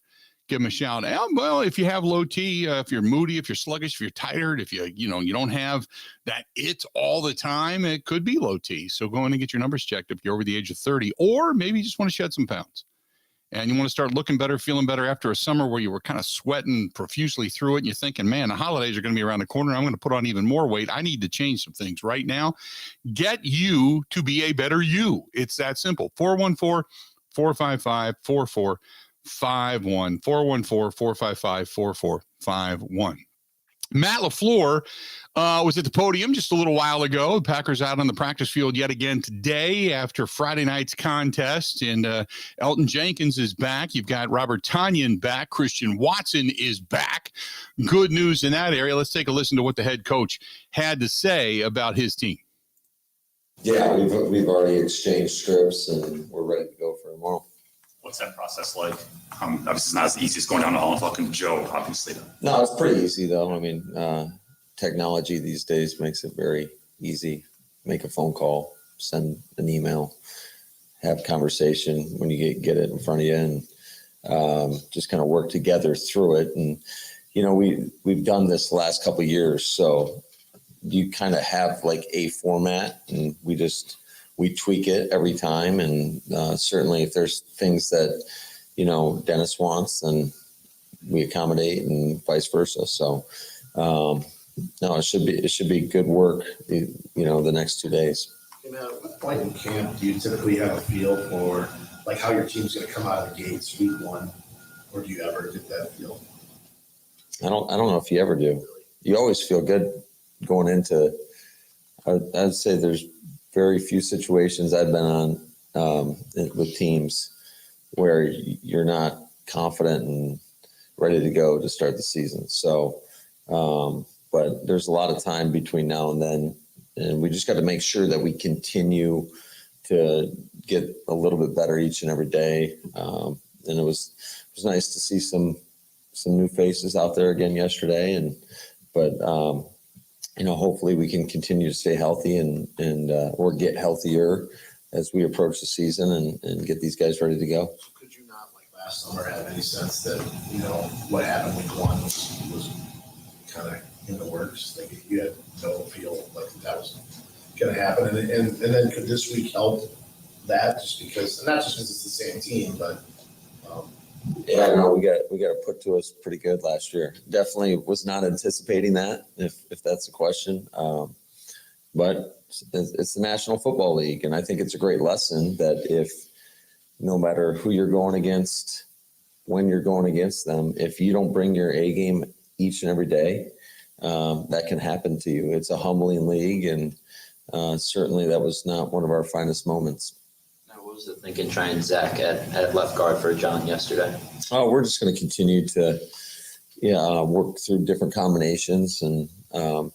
Give them a shout. Well, if you have low T, if you're moody, if you're sluggish, if you're tired, if you don't have that it all the time, it could be low T. So go in and get your numbers checked if you're over the age of 30, or maybe you just want to shed some pounds and you want to start looking better, feeling better after a summer where you were kind of sweating profusely through it. And you're thinking, man, the holidays are going to be around the corner. I'm going to put on even more weight. I need to change some things right now. Get you to be a better you. It's that simple. 414-455-4451. 414-455-4451. Matt LaFleur was at the podium just a little while ago. The Packers out on the practice field yet again today after Friday night's contest. And Elton Jenkins is back. You've got Robert Tonyan back. Christian Watson is back. Good news in that area. Let's take a listen to what the head coach had to say about his team. Yeah, we've already exchanged scripts and we're ready to go for tomorrow. What's that process like? Obviously, it's not as easy as going down the hall and talking to Joe, obviously. No, it's pretty easy, though. I mean, technology these days makes it very easy. Make a phone call, send an email, have conversation when you get it in front of you, and just kind of work together through it. And, you know, we've done this the last couple of years, so you kind of have like a format, and we tweak it every time. And certainly if there's things that, you know, Dennis wants, then we accommodate and vice versa. So, no, it should be good work, you know, the next 2 days. At what point in camp do you typically have a feel for like how your team's going to come out of the gates week one, or do you ever get that feel? I don't know if you ever do. You always feel good going into, I'd say there's very few situations I've been on with teams where you're not confident and ready to go to start the season. So, but there's a lot of time between now and then, and we just got to make sure that we continue to get a little bit better each and every day. And it was nice to see some new faces out there again yesterday, but you know, hopefully we can continue to stay healthy and or get healthier as we approach the season and get these guys ready to go. Could you not, like last summer, have any sense that, you know, what happened week one was kind of in the works? Like you had no feel like that was going to happen. And then could this week help that, just because, and not just because it's the same team, but yeah, no, we got it put to us pretty good last year. Definitely was not anticipating that, if that's the question. But it's the National Football League, and I think it's a great lesson that if no matter who you're going against, when you're going against them, if you don't bring your A game each and every day, that can happen to you. It's a humbling league, and certainly that was not one of our finest moments. What was the thinking trying Zach at left guard for John yesterday? Oh, we're just going to continue to work through different combinations and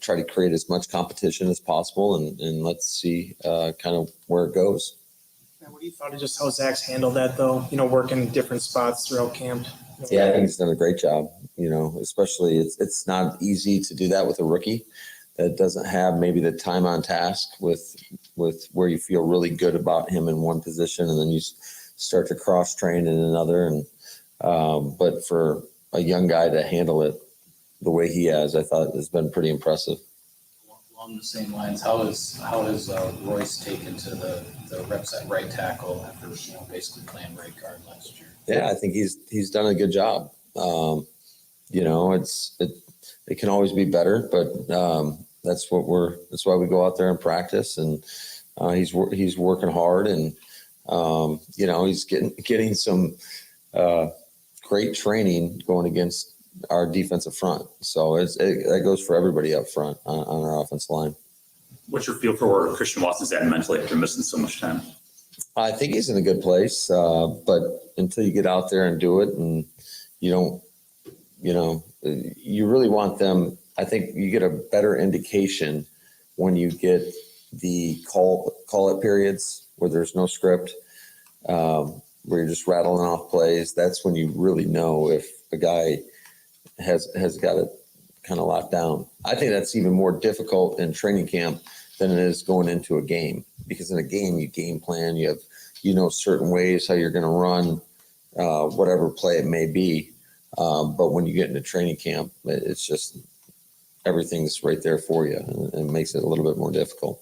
try to create as much competition as possible, and let's see kind of where it goes. What do you thought of just how Zach's handled that, though, you know, working different spots throughout camp? Yeah, I think he's done a great job, you know, especially it's not easy to do that with a rookie that doesn't have maybe the time on task with where you feel really good about him in one position, and then you start to cross train in another. And but for a young guy to handle it the way he has, I thought has been pretty impressive. Along the same lines, how has Royce taken to the reps at right tackle after, you know, basically playing right guard last year? Yeah, I think he's done a good job. You know, it can always be better, but that's why we go out there and practice, and he's working hard, and you know, he's getting some great training going against our defensive front. So that goes for everybody up front on our offensive line. What's your feel for where Christian Watson's at mentally after missing so much time? I think he's in a good place, but until you get out there and do it, and you don't, you know, you really want them. I think you get a better indication when you get the call it periods where there's no script, where you're just rattling off plays. That's when you really know if a guy has got it kind of locked down. I think that's even more difficult in training camp than it is going into a game, because in a game you game plan, you have, you know, certain ways how you're going to run whatever play it may be. But when you get into training camp, it's just everything's right there for you, and it makes it a little bit more difficult.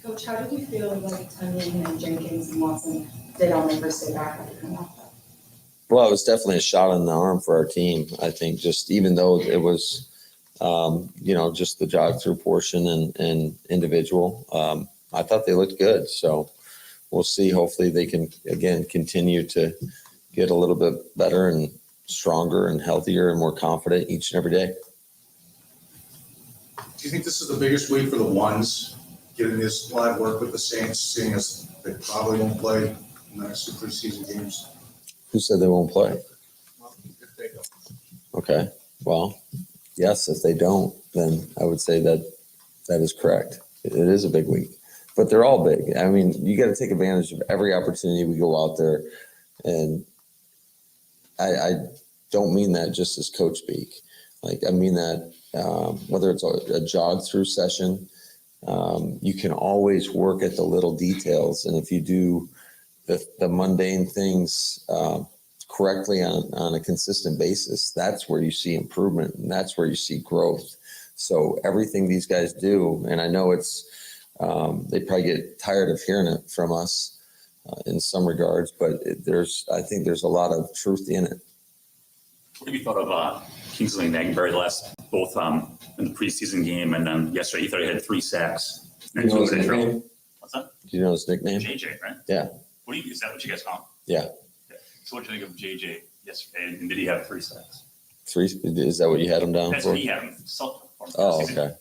Coach, how did you feel like Tonyan and Jenkins and Watson did on their first day back after coming off that? Well, it was definitely a shot in the arm for our team. I think just even though it was, you know, just the jog through portion and individual, I thought they looked good. So we'll see. Hopefully they can, again, continue to get a little bit better and stronger and healthier and more confident each and every day. Do you think this is the biggest week for the ones, getting this live work with the Saints, seeing as they probably won't play in the next 2 preseason games? Who said they won't play? Well, if they don't. Okay. Well, yes, if they don't, then I would say that is correct. It is a big week, but they're all big. I mean, you got to take advantage of every opportunity we go out there. And I don't mean that just as coach speak. Like, I mean that whether it's a jog through session, you can always work at the little details. And if you do the mundane things correctly on a consistent basis, that's where you see improvement and that's where you see growth. So everything these guys do, and I know it's, they probably get tired of hearing it from us in some regards, but I think there's a lot of truth in it. What have you thought of Kingsley and Nagenberry both in the preseason game and then yesterday? You thought he had 3 sacks. Do you know his nickname? What's that? Do you know his nickname? JJ, right? Yeah. Is that what you guys call him? Yeah. Okay. So what did you think of JJ yesterday? And did he have 3 sacks? 3? Is that what you had him down That's for? what he had him. Oh, okay.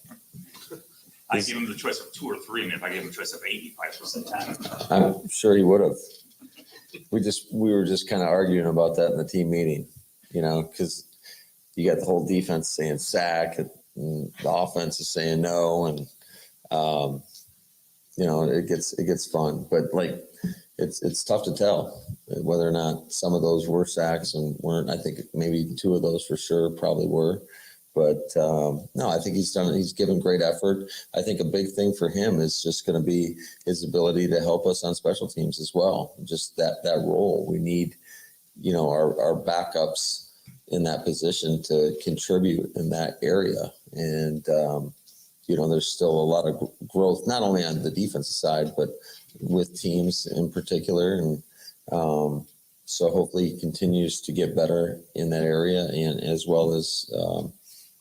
I gave him the choice of 2 or 3, and if I gave him the choice of 8, I should have said 10. I'm sure he would have. We were just kind of arguing about that in the team meeting, because you got the whole defense saying sack and the offense is saying no. And, it gets fun, but it's tough to tell whether or not some of those were sacks and weren't. I think maybe 2 of those for sure probably were. But no, I think he's given great effort. I think a big thing for him is just going to be his ability to help us on special teams as well. Just that role. We need, our backups in that position to contribute in that area. And, there's still a lot of growth, not only on the defensive side, but with teams in particular. And so hopefully he continues to get better in that area and as well as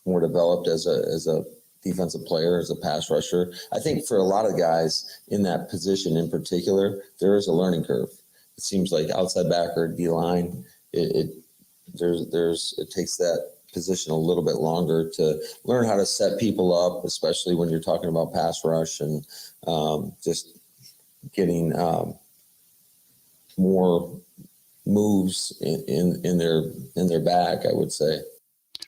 more developed as a defensive player, as a pass rusher. I think for a lot of guys in that position in particular, there is a learning curve. It seems like outside backer, D-line, it takes that position a little bit longer to learn how to set people up, especially when you're talking about pass rush and just getting more moves in their back, I would say.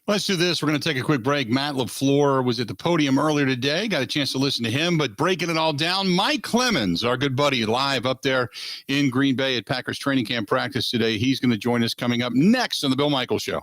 Let's do this. We're going to take a quick break. Matt LaFleur was at the podium earlier today. Got a chance to listen to him, but breaking it all down, Mike Clemens, our good buddy, live up there in Green Bay at Packers training camp practice today. He's going to join us coming up next on the Bill Michaels Show.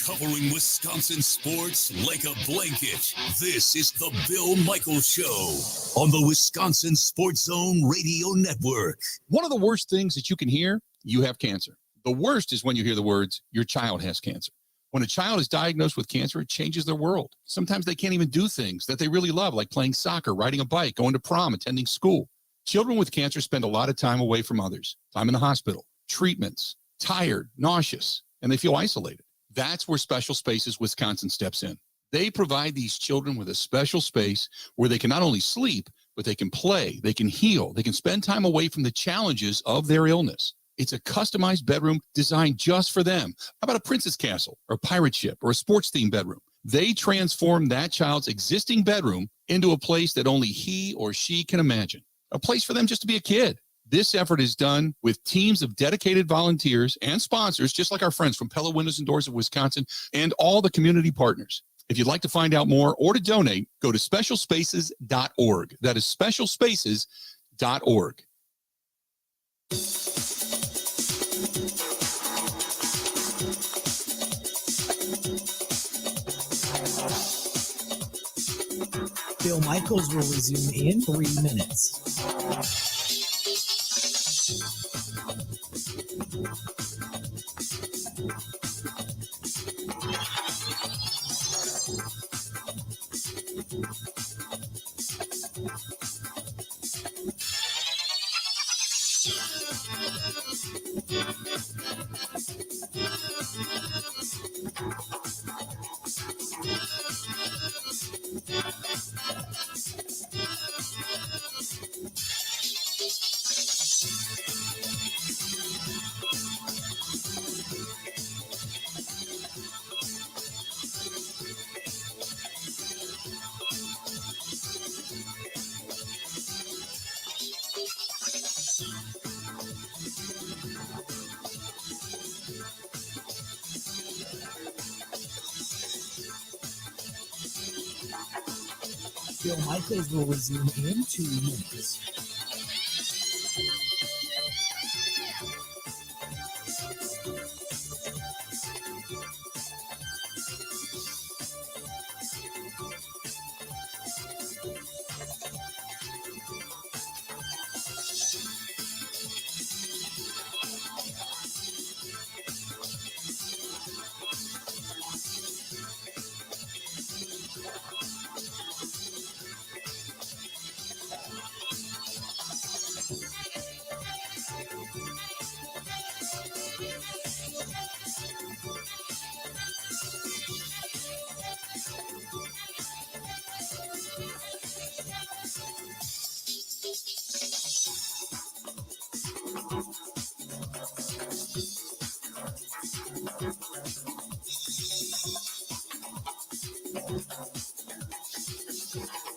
Covering Wisconsin sports like a blanket. This is the Bill Michaels Show on the Wisconsin Sports Zone Radio Network. One of the worst things that you can hear, you have cancer. The worst is when you hear the words, your child has cancer. When a child is diagnosed with cancer, it changes their world. Sometimes they can't even do things that they really love, like playing soccer, riding a bike, going to prom, attending school. Children with cancer spend a lot of time away from others, time in the hospital, treatments, tired, nauseous, and they feel isolated. That's where Special Spaces Wisconsin steps in. They provide these children with a special space where they can not only sleep, but they can play, they can heal, they can spend time away from the challenges of their illness. It's a customized bedroom designed just for them. How about a princess castle or a pirate ship or a sports-themed bedroom? They transform that child's existing bedroom into a place that only he or she can imagine, a place for them just to be a kid. This effort is done with teams of dedicated volunteers and sponsors, just like our friends from Pella Windows and Doors of Wisconsin and all the community partners. If you'd like to find out more or to donate, go to specialspaces.org. That is specialspaces.org. Bill Michaels will resume in 3 minutes. Bill Michaels will resume in 2 minutes.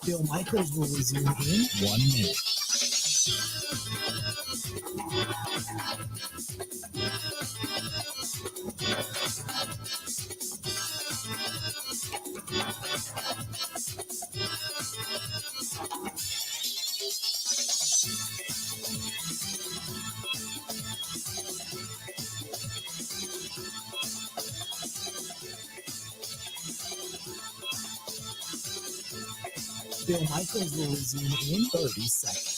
Bill Michaels will resume in 1 minute. Bill Michaels will resume in 30 seconds.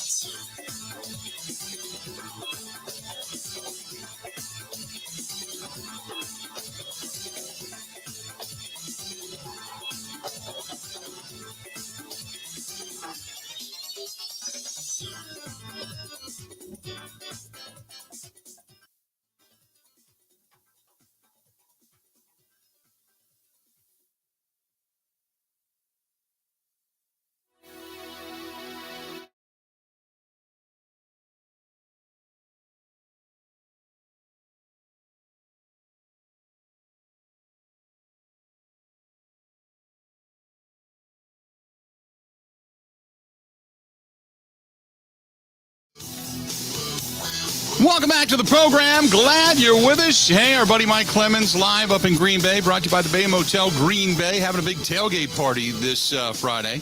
Welcome back to the program. Glad you're with us. Hey, our buddy Mike Clemens live up in Green Bay, brought to you by the Bay Motel Green Bay, having a big tailgate party this Friday.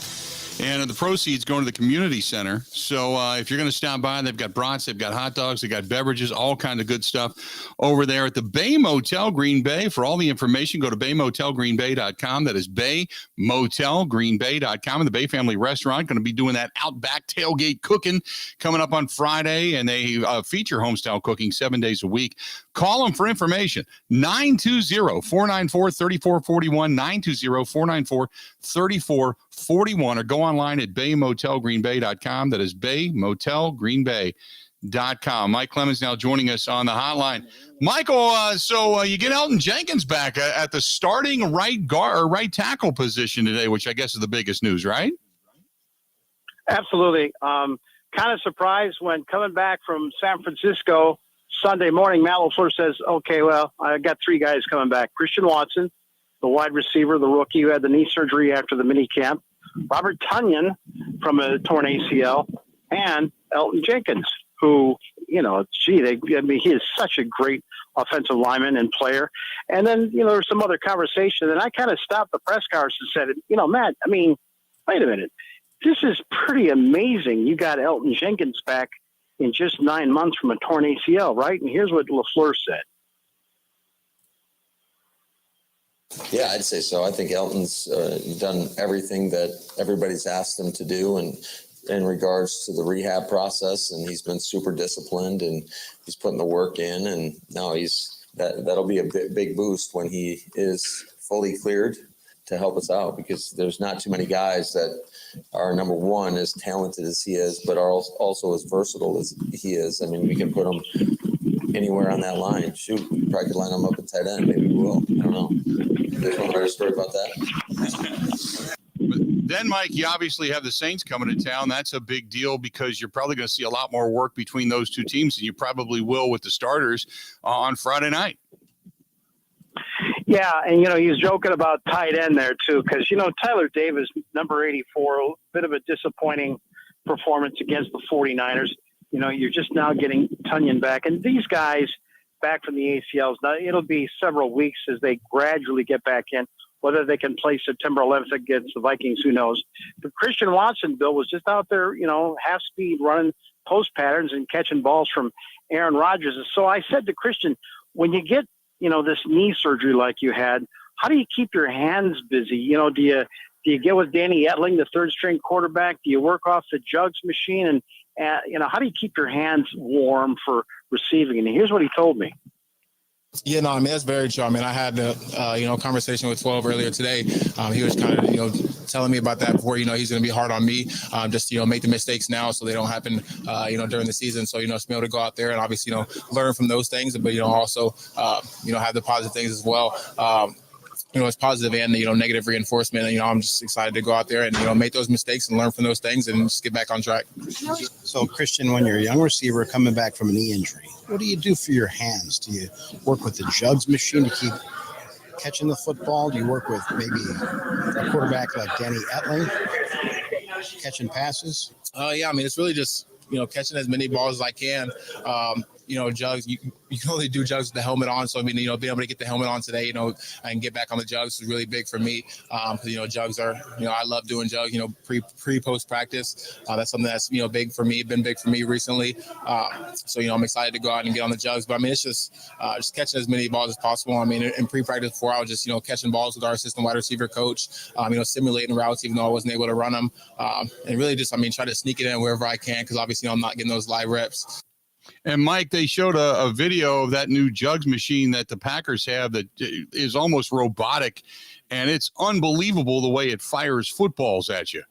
And the proceeds going to the community center. So if you're going to stop by, they've got brats, they've got hot dogs, they've got beverages, all kind of good stuff over there at the Bay Motel Green Bay. For all the information, go to baymotelgreenbay.com. That is baymotelgreenbay.com. And the Bay Family Restaurant going to be doing that Outback tailgate cooking coming up on Friday. And they feature homestyle cooking 7 days a week. Call them for information. 920-494-3441, 920-494-3441, or go online at baymotelgreenbay.com. That is baymotelgreenbay.com. Mike Clemens now joining us on the hotline. Michael, so you get Elton Jenkins back at the starting right guard or right tackle position today, which I guess is the biggest news, right? Absolutely. Kind of surprised when coming back from San Francisco Sunday morning, Matt LaFleur says, okay, well, I got 3 guys coming back. Christian Watson, the wide receiver, the rookie who had the knee surgery after the mini camp, Robert Tunyon from a torn ACL, and Elton Jenkins, who, he is such a great offensive lineman and player. And then, there was some other conversation, and I kind of stopped the press conference and said, Matt, wait a minute. This is pretty amazing. You got Elton Jenkins back in just 9 months from a torn ACL, right? And here's what LaFleur said. Yeah, I'd say so. I think Elton's done everything that everybody's asked him to do, and in regards to the rehab process, and he's been super disciplined, and he's putting the work in, and now that'll be a big boost when he is fully cleared to help us out, because there's not too many guys that are, number one, as talented as he is, but are also as versatile as he is. We can put him anywhere on that line. Shoot, we probably could line him up at tight end. Maybe we will. I don't know. There's one better story about that. But then, Mike, you obviously have the Saints coming to town. That's a big deal because you're probably going to see a lot more work between those two teams than you probably will with the starters on Friday night. Yeah, and, he was joking about tight end there, too, because, Tyler Davis, number 84, a bit of a disappointing performance against the 49ers. You're just now getting Tunyon back. And these guys back from the ACLs, now it'll be several weeks as they gradually get back in. Whether they can play September 11th against the Vikings, who knows? But Christian Watson, Bill, was just out there, half speed running post patterns and catching balls from Aaron Rodgers. And so I said to Christian, when you get, this knee surgery like you had, how do you keep your hands busy? Do you get with Danny Etling, the third string quarterback? Do you work off the jugs machine? And, how do you keep your hands warm for receiving? And here's what he told me. Yeah, no, I mean, that's very true. I mean, I had a conversation with 12 earlier today. He was kind of, telling me about that before, he's going to be hard on me. Just, make the mistakes now so they don't happen, during the season. So, to be able to go out there and obviously, learn from those things, but, also, have the positive things as well. It's positive and, negative reinforcement. And, I'm just excited to go out there and, make those mistakes and learn from those things and just get back on track. So, Christian, when you're a young receiver coming back from a knee injury, what do you do for your hands? Do you work with the jugs machine to keep catching the football? Do you work with maybe a quarterback like Danny Etling catching passes? Yeah, I mean, it's really just, catching as many balls as I can. Jugs, you can only do jugs with the helmet on. So, I mean, being able to get the helmet on today, and get back on the jugs is really big for me. Because, jugs are, I love doing jugs, post practice. That's something that's, big for me, been big for me recently. So, I'm excited to go out and get on the jugs. But, I mean, it's just catching as many balls as possible. I mean, in pre-practice before, I was just, catching balls with our assistant wide receiver coach, simulating routes, even though I wasn't able to run them. And really just, try to sneak it in wherever I can because obviously I'm not getting those live reps. And Mike, they showed a video of that new jugs machine that the Packers have that is almost robotic, and it's unbelievable the way it fires footballs at you.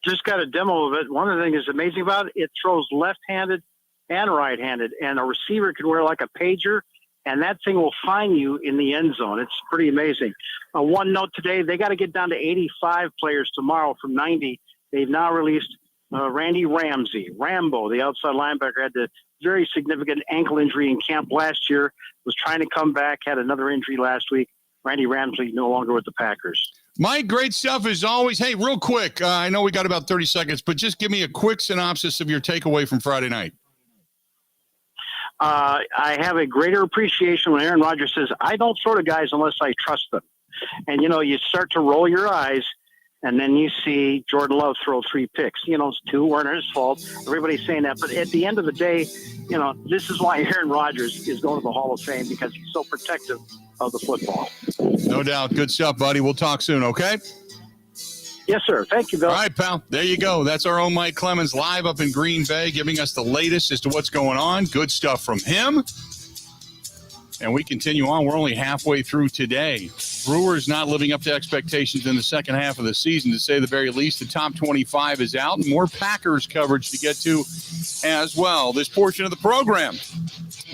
Just got a demo of it. One of the things that's amazing about it, it throws left-handed and right-handed, and a receiver can wear like a pager, and that thing will find you in the end zone. It's pretty amazing. One note today, they got to get down to 85 players tomorrow from 90. They've now released Randy Rambo, the outside linebacker, had the very significant ankle injury in camp last year, was trying to come back, had another injury last week. Randy Ramsey no longer with the Packers. Mike, great stuff as always. Hey, real quick, I know we got about 30 seconds, but just give me a quick synopsis of your takeaway from Friday night. I have a greater appreciation when Aaron Rodgers says, I don't throw to guys unless I trust them. And, you start to roll your eyes. And then you see Jordan Love throw 3 picks. 2 weren't his fault. Everybody's saying that. But at the end of the day, this is why Aaron Rodgers is going to the Hall of Fame, because he's so protective of the football. No doubt. Good stuff, buddy. We'll talk soon, okay? Yes, sir. Thank you, Bill. All right, pal. There you go. That's our own Mike Clemens live up in Green Bay, giving us the latest as to what's going on. Good stuff from him. And we continue on. We're only halfway through today. Brewers not living up to expectations in the second half of the season, to say the very least. The top 25 is out, and more Packers coverage to get to as well. This portion of the program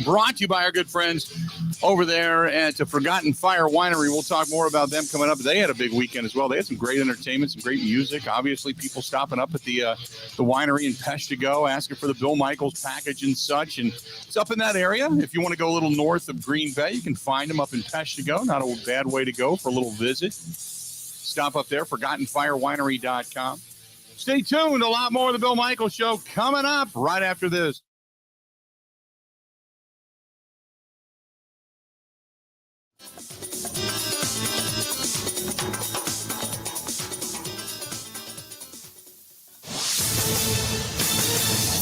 brought to you by our good friends over there at Forgotten Fire Winery. We'll talk more about them coming up. They had a big weekend as well. They had some great entertainment, some great music. Obviously, people stopping up at the winery in Peshtigo, asking for the Bill Michaels package and such. And it's up in that area. If you want to go a little north of Green Bay, you can find them up in Peshtigo. Not a bad way to go for a little visit. Stop up there, ForgottenFireWinery.com. Stay tuned. A lot more of the Bill Michaels Show coming up right after this.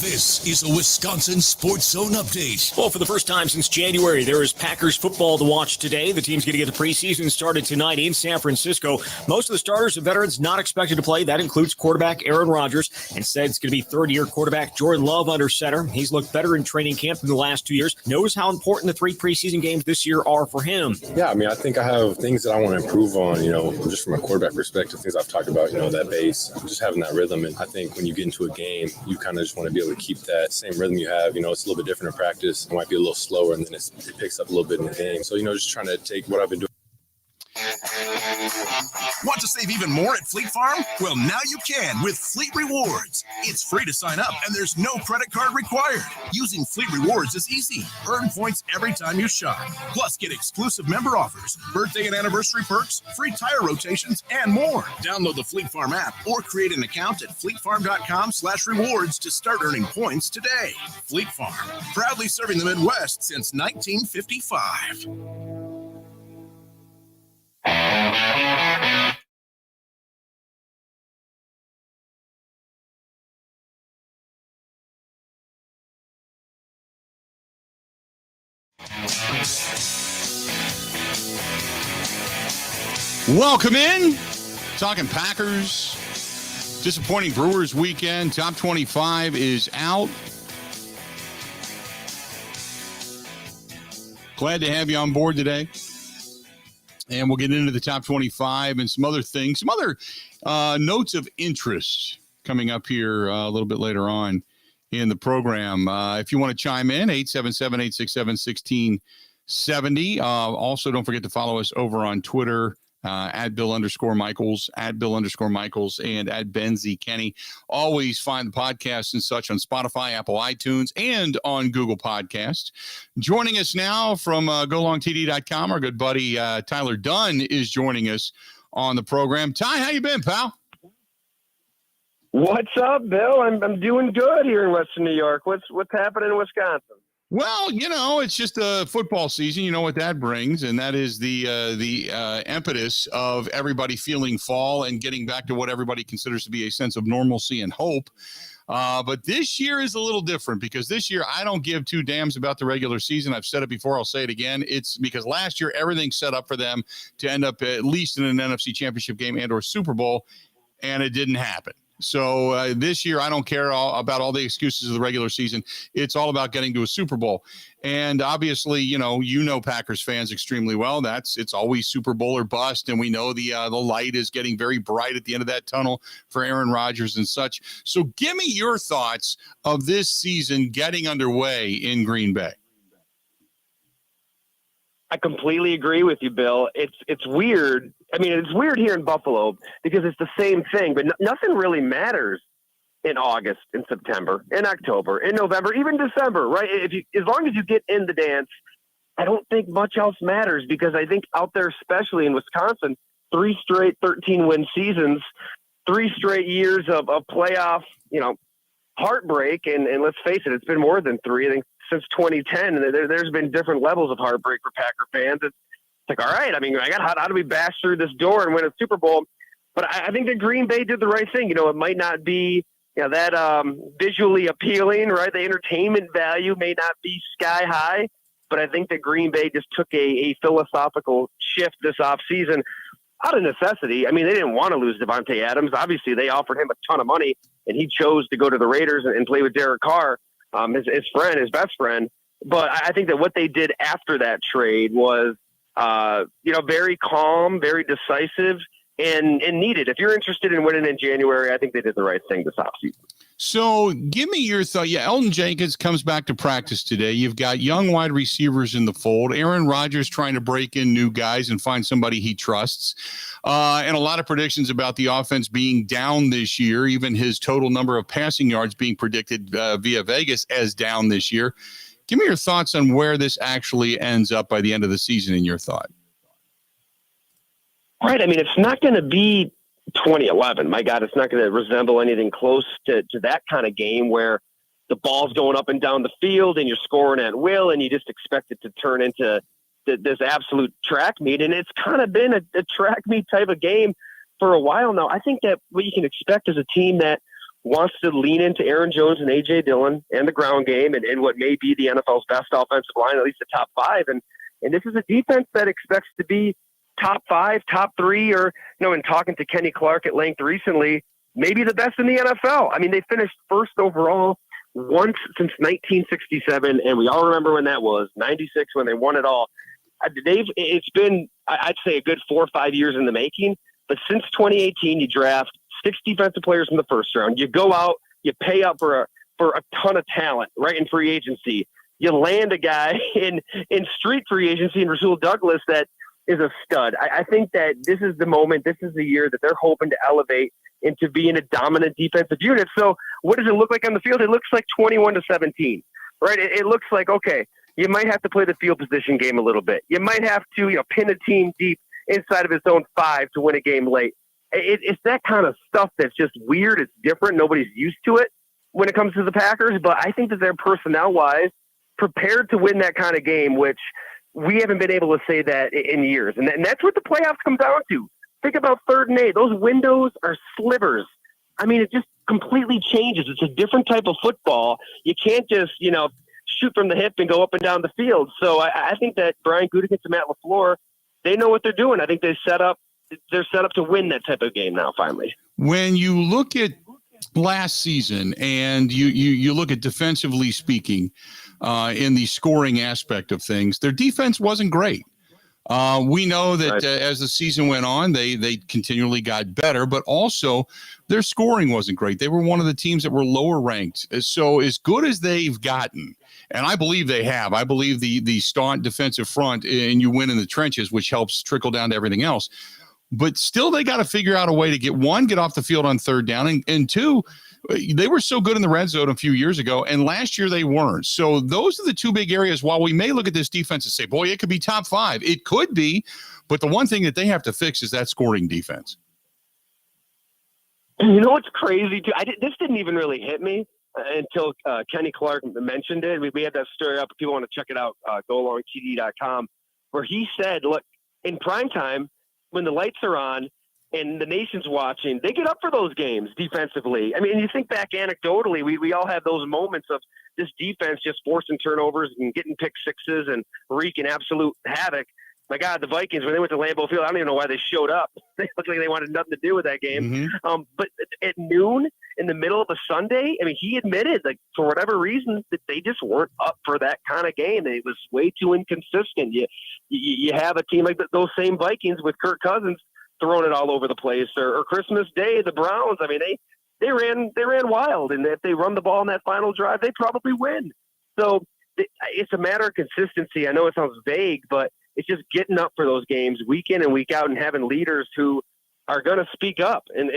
This is a Wisconsin Sports Zone update. Well, for the first time since January, there is Packers football to watch today. The team's going to get the preseason started tonight in San Francisco. Most of the starters and veterans not expected to play. That includes quarterback Aaron Rodgers. Instead, it's going to be third-year quarterback Jordan Love under center. He's looked better in training camp in the last 2 years. Knows how important the 3 preseason games this year are for him. Yeah, I think I have things that I want to improve on, just from a quarterback perspective, things I've talked about, that base, just having that rhythm. And I think when you get into a game, you kind of just want to be able to keep that same rhythm you have. It's a little bit different in practice. It might be a little slower, and then it picks up a little bit in the game. So, just trying to take what I've been doing. Want to save even more at Fleet Farm? Well, now you can with Fleet Rewards. It's free to sign up, and there's no credit card required. Using Fleet Rewards is easy. Earn points every time you shop. Plus, get exclusive member offers, birthday and anniversary perks, free tire rotations, and more. Download the Fleet Farm app or create an account at fleetfarm.com/rewards to start earning points today. Fleet Farm, proudly serving the Midwest since 1955. Welcome in. Talking Packers. Disappointing Brewers weekend. Top 25 is out. Glad to have you on board today. And we'll get into the top 25 and some other things, some other notes of interest coming up here a little bit later on in the program. If you want to chime in, 877-867-1670. Also, don't forget to follow us over on Twitter. At Bill_Michaels, at Bill_Michaels, and at Ben Z. Kenny. Always find the podcast and such on Spotify, Apple iTunes, and on Google Podcasts. Joining us now from GoLongTD.com, our good buddy Tyler Dunn is joining us on the program. Ty, how you been, pal? What's up, Bill? I'm doing good here in Western New York. What's happening in Wisconsin? Well, it's just a football season. You know what that brings, and that is the impetus of everybody feeling fall and getting back to what everybody considers to be a sense of normalcy and hope. But this year is a little different because this year I don't give two damns about the regular season. I've said it before. I'll say it again. It's because last year everything's set up for them to end up at least in an NFC Championship game and or Super Bowl, and it didn't happen. So this year, I don't care about all the excuses of the regular season. It's all about getting to a Super Bowl. And obviously, you know Packers fans extremely well. It's always Super Bowl or bust. And we know the light is getting very bright at the end of that tunnel for Aaron Rodgers and such. So give me your thoughts of this season getting underway in Green Bay. I completely agree with you, Bill. It's weird. I mean, it's weird here in Buffalo because it's the same thing, but nothing really matters in August, in September, in October, in November, even December, right? As long as you get in the dance, I don't think much else matters because I think out there, especially in Wisconsin, 3 straight 13-win seasons, 3 straight years of playoff, heartbreak. And let's face it, it's been more than 3. I think since 2010, and there's been different levels of heartbreak for Packer fans. It's like, all right, I mean, how do we bash through this door and win a Super Bowl? But I think that Green Bay did the right thing. It might not be that visually appealing, right? The entertainment value may not be sky high, but I think that Green Bay just took a philosophical shift this offseason out of necessity. I mean, they didn't want to lose Davante Adams. Obviously, they offered him a ton of money, and he chose to go to the Raiders and play with Derek Carr. His best friend. But I think that what they did after that trade was, very calm, very decisive, and needed. If you're interested in winning in January, I think they did the right thing this offseason. So give me your thought. Yeah, Elton Jenkins comes back to practice today. You've got young wide receivers in the fold. Aaron Rodgers trying to break in new guys and find somebody he trusts. And a lot of predictions about the offense being down this year, even his total number of passing yards being predicted via Vegas as down this year. Give me your thoughts on where this actually ends up by the end of the season in your thought. Right. I mean, it's not going to be 2011. My God, it's not going to resemble anything close to that kind of game where the ball's going up and down the field and you're scoring at will and you just expect it to turn into this absolute track meet. And it's kind of been a track meet type of game for a while now. I think that what you can expect is a team that wants to lean into Aaron Jones and A.J. Dillon and the ground game and what may be the NFL's best offensive line, at least the top 5. And this is a defense that expects to be top 5, top 3, or, in talking to Kenny Clark at length recently, maybe the best in the NFL. I mean, they finished first overall once since 1967, and we all remember when that was, 96, when they won it all. It's been, I'd say, a good 4 or 5 years in the making, but since 2018, you draft 6 defensive players in the first round. You go out, you pay up for a ton of talent, right, in free agency. You land a guy in street free agency in Rasul Douglas that is a stud. I think that this is the moment, this is the year that they're hoping to elevate into being a dominant defensive unit. So what does it look like on the field? It looks like 21-17, right? It looks like, okay, you might have to play the field position game a little bit. You might have to, pin a team deep inside of its own 5 to win a game late. It's that kind of stuff that's just weird. It's different. Nobody's used to it when it comes to the Packers, but I think that they're personnel-wise prepared to win that kind of game, which, we haven't been able to say that in years. And that's what the playoffs come down to. Think about 3rd and 8. Those windows are slivers. I mean, it just completely changes. It's a different type of football. You can't just, shoot from the hip and go up and down the field. So I think that Brian Gutekunst and Matt LaFleur, they know what they're doing. I think they're set up to win that type of game now, finally. When you look at last season and you look at defensively speaking in the scoring aspect of things, their defense wasn't great. We know that as the season went on, they continually got better, but also their scoring wasn't great. They were one of the teams that were lower ranked. So as good as they've gotten, and I believe they have, I believe the staunch defensive front, and you win in the trenches, which helps trickle down to everything else. But still, they got to figure out a way to get off the field on 3rd down, and 2, they were so good in the red zone a few years ago, and last year they weren't. So those are the 2 big areas. While we may look at this defense and say, boy, it could be top 5. It could be, but the one thing that they have to fix is that scoring defense. You know what's crazy, too? This didn't even really hit me until Kenny Clark mentioned it. We had that story up. If people want to check it out, golongtd.com, where he said, look, in primetime, when the lights are on and the nation's watching, they get up for those games defensively. I mean, you think back anecdotally, we all have those moments of this defense just forcing turnovers and getting pick sixes and wreaking absolute havoc. My God, the Vikings, when they went to Lambeau Field, I don't even know why they showed up. They looked like they wanted nothing to do with that game. Mm-hmm. But at noon, in the middle of a Sunday, I mean, he admitted, like, for whatever reason, that they just weren't up for that kind of game. It was way too inconsistent. You have a team like those same Vikings with Kirk Cousins throwing it all over the place, or Christmas Day, the Browns. I mean, they ran wild, and if they run the ball in that final drive, they probably win. So it's a matter of consistency. I know it sounds vague, but it's just getting up for those games week in and week out and having leaders who are going to speak up and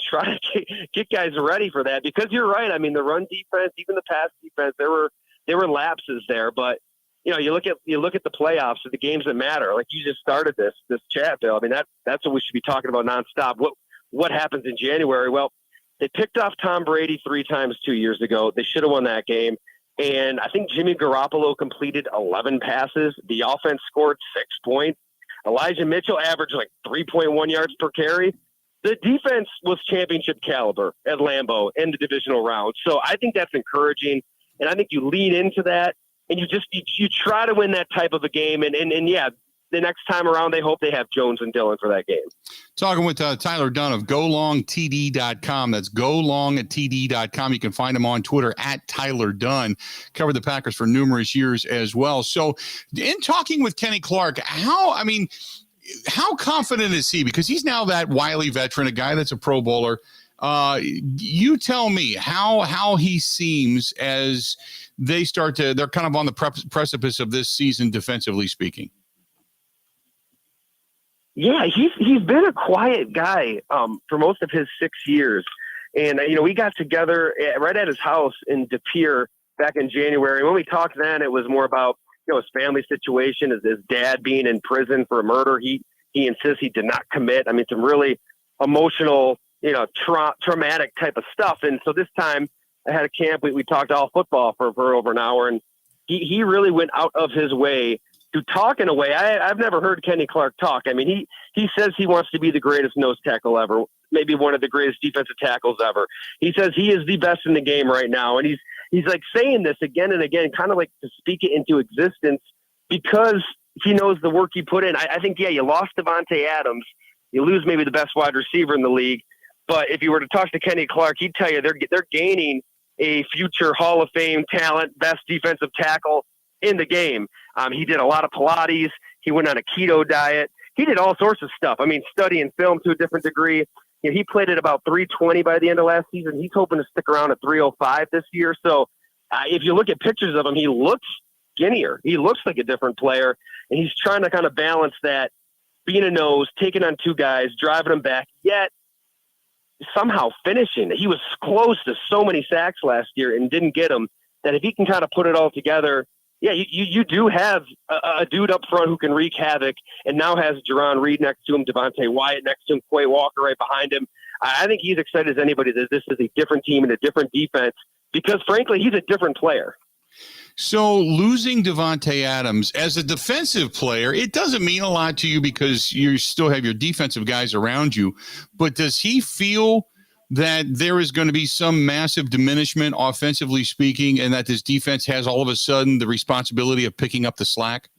try to get guys ready for that. Because you're right. I mean, the run defense, even the pass defense, there were lapses there. But you look at the playoffs, the games that matter. Like you just started this chat, Bill. I mean, that's what we should be talking about nonstop. What happens in January? Well, they picked off Tom Brady 3 times 2 years ago. They should have won that game. And I think Jimmy Garoppolo completed 11 passes. The offense scored 6 points. Elijah Mitchell averaged like 3.1 yards per carry. The defense was championship caliber at Lambeau in the divisional round. So I think that's encouraging. And I think you lean into that and you try to win that type of a game. And yeah, the next time around, they hope they have Jones and Dillon for that game. Talking with Tyler Dunn of golongtd.com. That's golongtd.com. You can find him on Twitter at Tyler Dunn. Covered the Packers for numerous years as well. So in talking with Kenny Clark, how confident is he? Because he's now that wily veteran, a guy that's a Pro Bowler. You tell me how he seems as they're kind of on the precipice of this season, defensively speaking. Yeah, he's been a quiet guy for most of his 6 years. And, we got together right at his house in De Pere back in January. When we talked then, it was more about, his family situation, his dad being in prison for a murder. He insists he did not commit. I mean, some really emotional, traumatic type of stuff. And so this time I had a camp. We talked all football for over an hour, and he really went out of his way to talk in a way. I've never heard Kenny Clark talk. I mean, he says he wants to be the greatest nose tackle ever, maybe one of the greatest defensive tackles ever. He says he is the best in the game right now. And he's like saying this again and again, kind of like to speak it into existence because he knows the work he put in. I think, you lost Davante Adams. You lose maybe the best wide receiver in the league. But if you were to talk to Kenny Clark, he'd tell you they're gaining a future Hall of Fame talent, best defensive tackle in the game. He did a lot of Pilates. He went on a keto diet. He did all sorts of stuff. I mean, studying film to a different degree. He played at about 320 by the end of last season. He's hoping to stick around at 305 this year. So if you look at pictures of him, he looks skinnier. He looks like a different player. And he's trying to kind of balance that, being a nose, taking on 2 guys, driving them back, yet somehow finishing. He was close to so many sacks last year and didn't get them, that if he can kind of put it all together, yeah, you do have a dude up front who can wreak havoc, and now has Jerron Reed next to him, Devontae Wyatt next to him, Quay Walker right behind him. I think he's excited as anybody that this is a different team and a different defense because, frankly, he's a different player. So losing Davante Adams as a defensive player, it doesn't mean a lot to you because you still have your defensive guys around you. But does he feel that there is going to be some massive diminishment offensively speaking, and that this defense has all of a sudden the responsibility of picking up the slack?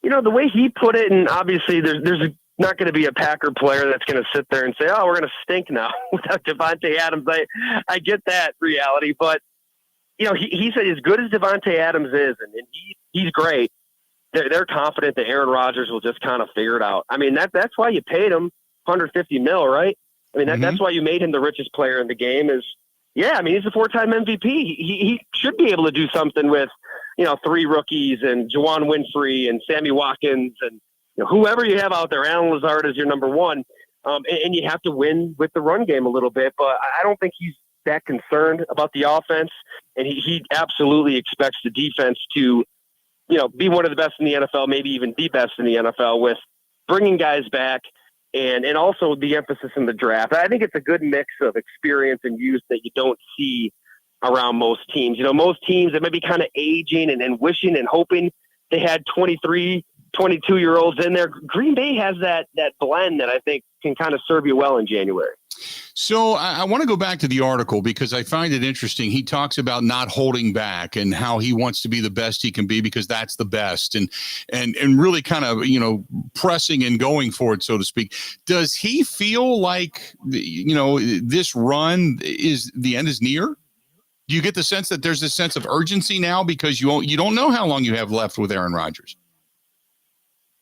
You know, the way he put it, and obviously there's not going to be a Packer player that's going to sit there and say, oh, we're going to stink now without Davante Adams. I get that reality, but you know, he said as good as Davante Adams is, and he's great, they're confident that Aaron Rodgers will just kind of figure it out. I mean, that's why you paid him $150 million, right? I mean, that's why you made him the richest player in the game is, yeah, I mean, he's a 4-time MVP. He should be able to do something with, you know, 3 rookies and Juwan Winfrey and Sammy Watkins and you know, whoever you have out there. Alan Lazard is your number one. And you have to win with the run game a little bit, but I don't think he's that concerned about the offense. And he absolutely expects the defense to, you know, be one of the best in the NFL, maybe even the best in the NFL with bringing guys back and also the emphasis in the draft. I think it's a good mix of experience and youth that you don't see around most teams. You know, most teams that may be kind of aging and wishing and hoping they had 23, 22-year-olds in there. Green Bay has that blend that I think can kind of serve you well in January. So I want to go back to the article because I find it interesting. He talks about not holding back and how he wants to be the best he can be because that's the best and really kind of, you know, pressing and going for it, so to speak. Does he feel like, you know, this run is the end is near? Do you get the sense that there's a sense of urgency now because you don't know how long you have left with Aaron Rodgers?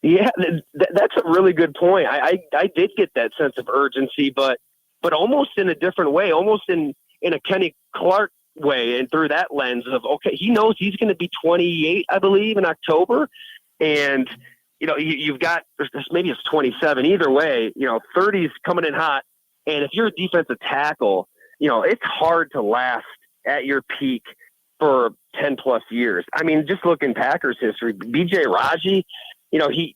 Yeah, that's a really good point. I did get that sense of urgency, but almost in a different way, almost in a Kenny Clark way, and through that lens of, okay, he knows he's going to be 28, I believe, in October. And, you know, you've got, maybe it's 27, either way, you know, 30's coming in hot. And if you're a defensive tackle, you know, it's hard to last at your peak for 10 plus years. I mean, just look in Packers history, BJ Raji, you know, he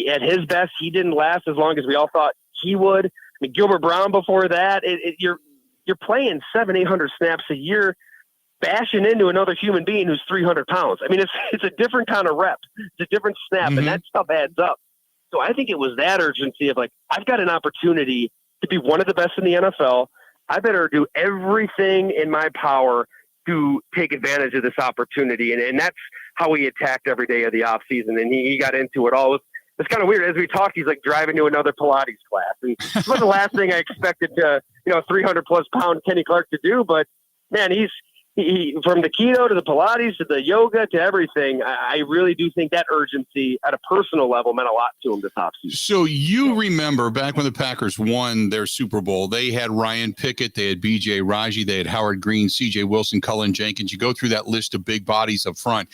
at his best, he didn't last as long as we all thought he would. I mean, Gilbert Brown before that, you're playing 700-800 snaps a year, bashing into another human being who's 300 pounds. I mean, it's a different kind of rep. It's a different snap, and that stuff adds up. So I think it was that urgency of like, I've got an opportunity to be one of the best in the NFL. I better do everything in my power to take advantage of this opportunity. And that's how he attacked every day of the offseason. And he got into it all. It's kind of weird. As we talked, he's like driving to another Pilates class. And it was the last thing I expected to, 300+ pound Kenny Clark to do. But man, he from the keto to the Pilates to the yoga to everything, I really do think that urgency at a personal level meant a lot to him this offseason. So you remember back when the Packers won their Super Bowl, they had Ryan Pickett, they had BJ Raji, they had Howard Green, CJ Wilson, Cullen Jenkins. You go through that list of big bodies up front.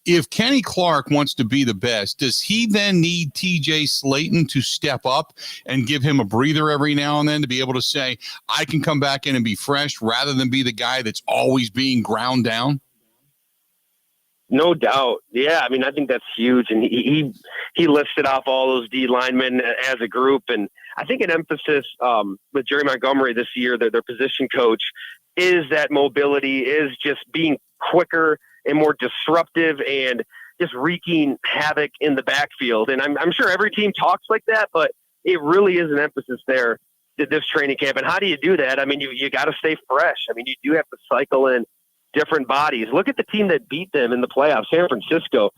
If Kenny Clark wants to be the best, does he then need TJ Slayton to step up and give him a breather every now and then to be able to say, I can come back in and be fresh rather than be the guy that's always being ground down? No doubt. Yeah. I mean, I think that's huge. And he listed off all those D linemen as a group. And I think an emphasis with Jerry Montgomery this year, their position coach, is that mobility, is just being quicker and more disruptive and just wreaking havoc in the backfield. And I'm sure every team talks like that, but it really is an emphasis there at this training camp. And how do you do that? I mean, you got to stay fresh. I mean, you do have to cycle in different bodies. Look at the team that beat them in the playoffs, San Francisco.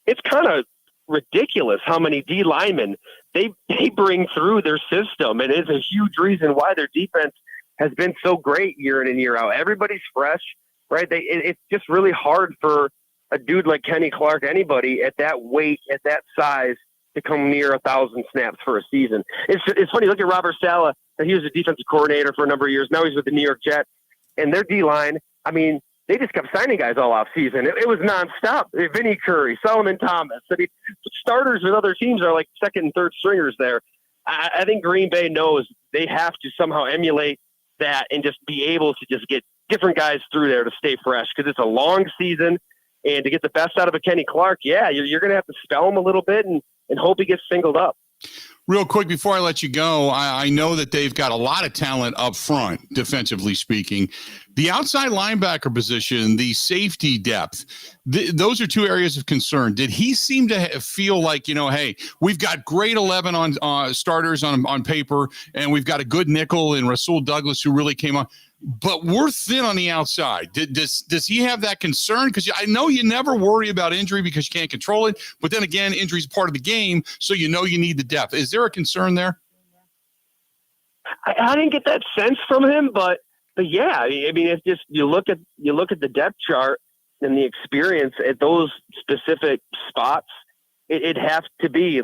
It's kind of ridiculous how many D linemen they bring through their system. And it's a huge reason why their defense has been so great year in and year out. Everybody's fresh, right? It's just really hard for a dude like Kenny Clark, anybody at that weight, at that size, to come near 1,000 snaps for a season. It's funny. Look at Robert Saleh. He was a defensive coordinator for a number of years. Now he's with the New York Jets. And their D-line, I mean, they just kept signing guys all off season. It was nonstop. Vinny Curry, Solomon Thomas. I mean, starters with other teams are like second and third stringers there. I think Green Bay knows they have to somehow emulate that and just be able to just get different guys through there to stay fresh because it's a long season. And to get the best out of a Kenny Clark, yeah, you're going to have to spell him a little bit and hope he gets singled up. Real quick before I let you go, I know that they've got a lot of talent up front, defensively speaking. The outside linebacker position, the safety depth, those are two areas of concern. Did he seem to feel like, hey, we've got great 11 on starters on paper, and we've got a good nickel in Rasul Douglas who really came on, but we're thin on the outside. Does he have that concern? Because I know you never worry about injury because you can't control it, but then again, injury is part of the game, so you need the depth. Is there a concern there? I didn't get that sense from him, but yeah, I mean, it's just you look at the depth chart and the experience at those specific spots. It has to be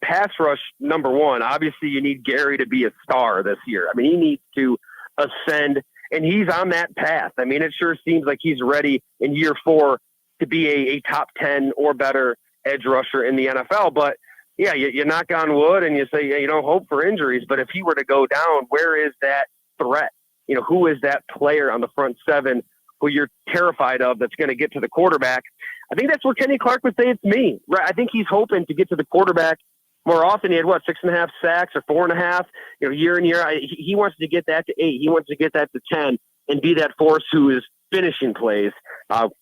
pass rush number one. Obviously, you need Gary to be a star this year. I mean, he needs to ascend, and he's on that path. I mean, it sure seems like he's ready in year 4 to be a top 10 or better edge rusher in the NFL. But yeah, you knock on wood and you say you don't hope for injuries. But if he were to go down, where is that threat? Who is that player on the front 7 who you're terrified of that's going to get to the quarterback? I think that's where Kenny Clark would say it's me. Right? I think he's hoping to get to the quarterback more often. He had 6.5 sacks or 4.5, year in year. He wants to get that to 8. He wants to get that to 10 and be that force who is finishing plays.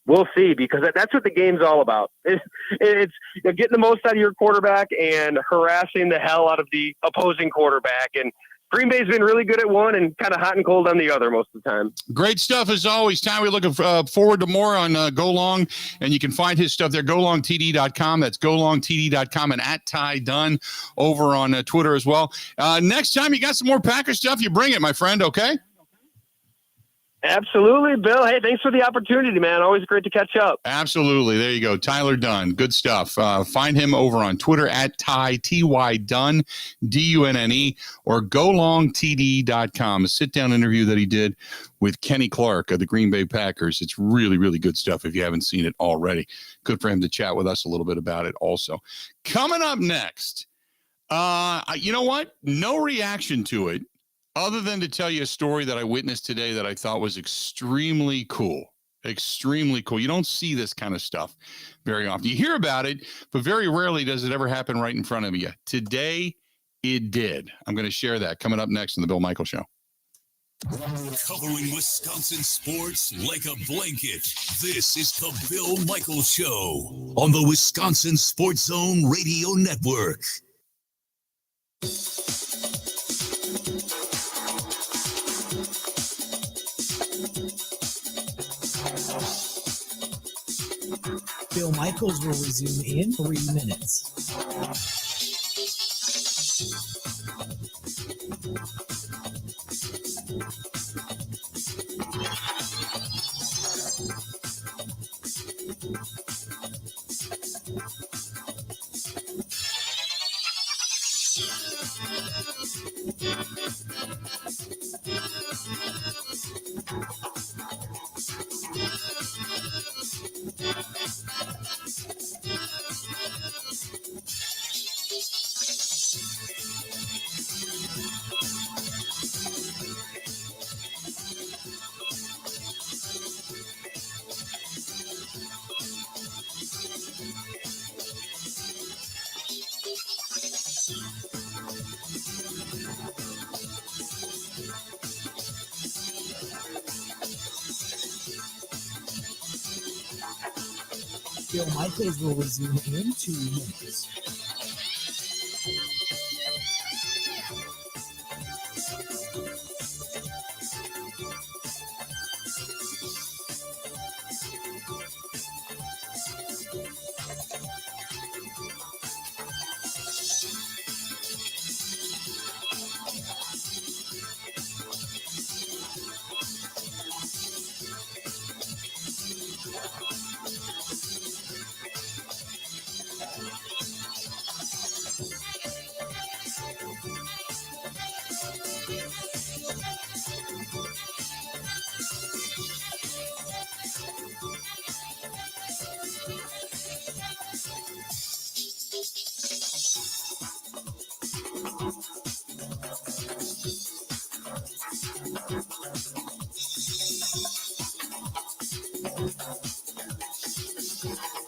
We'll see, because that's what the game's all about. It's getting the most out of your quarterback and harassing the hell out of the opposing quarterback. And Green Bay's been really good at one and kind of hot and cold on the other most of the time. Great stuff as always, Ty. We're looking forward to more on Go Long, and you can find his stuff there, golongtd.com. That's golongtd.com, and at Ty Dunn over on Twitter as well. Next time you got some more Packer stuff, you bring it, my friend, okay? Absolutely, Bill. Hey, thanks for the opportunity, man. Always great to catch up. Absolutely. There you go. Tyler Dunn. Good stuff. Find him over on Twitter at Ty, T-Y Dunn, D-U-N-N-E, or golongtd.com. A sit-down interview that he did with Kenny Clark of the Green Bay Packers. It's really, really good stuff if you haven't seen it already. Good for him to chat with us a little bit about it also. Coming up next, you know what? No reaction to it, other than to tell you a story that I witnessed today that I thought was extremely cool. Extremely cool. You don't see this kind of stuff very often. You hear about it, but very rarely does it ever happen right in front of you. Today, it did. I'm going to share that coming up next on The Bill Michaels Show. Covering Wisconsin sports like a blanket. This is The Bill Michaels Show on the Wisconsin Sports Zone Radio Network. Bill Michaels will resume in 3 minutes. Bill Michaels will resume in 2 minutes.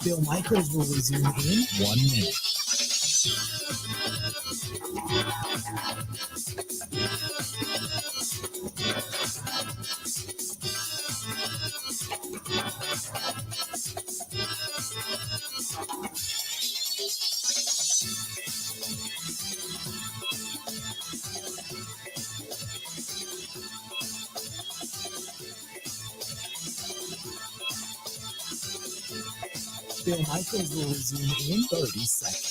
Bill Michaels will resume in 1 minute. Bill Michaels will resume in 30 seconds.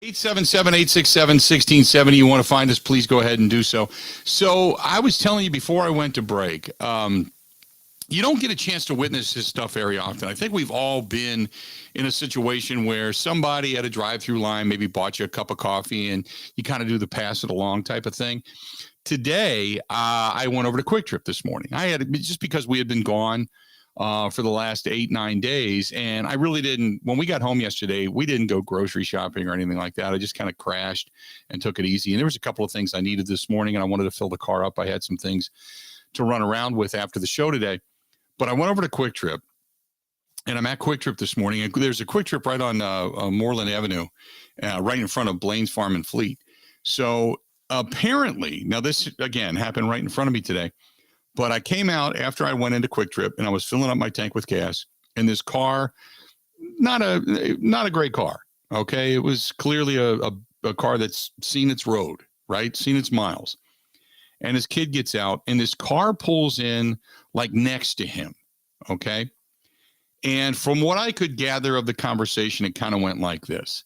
Eight 867-867-1670. You want to find us, please go ahead and do so. So I was telling you before I went to break, you don't get a chance to witness this stuff very often. I think we've all been in a situation where somebody at a drive-through line maybe bought you a cup of coffee and you kind of do the pass it along type of thing. Today, I went over to Quick Trip this morning. I had, just because we had been gone for the last 8-9 days. And I really didn't, when we got home yesterday, we didn't go grocery shopping or anything like that. I just kind of crashed and took it easy. And there was a couple of things I needed this morning and I wanted to fill the car up. I had some things to run around with after the show today, but I went over to Quick Trip and I'm at Quick Trip this morning. And there's a Quick Trip right on Moreland Avenue, right in front of Blaine's Farm and Fleet. So apparently, now this again happened right in front of me today. But I came out after I went into Quick Trip and I was filling up my tank with gas. And this car, not a great car. Okay, it was clearly a car that's seen its road, right? Seen its miles. And his kid gets out, and this car pulls in like next to him. Okay, and from what I could gather of the conversation, it kind of went like this: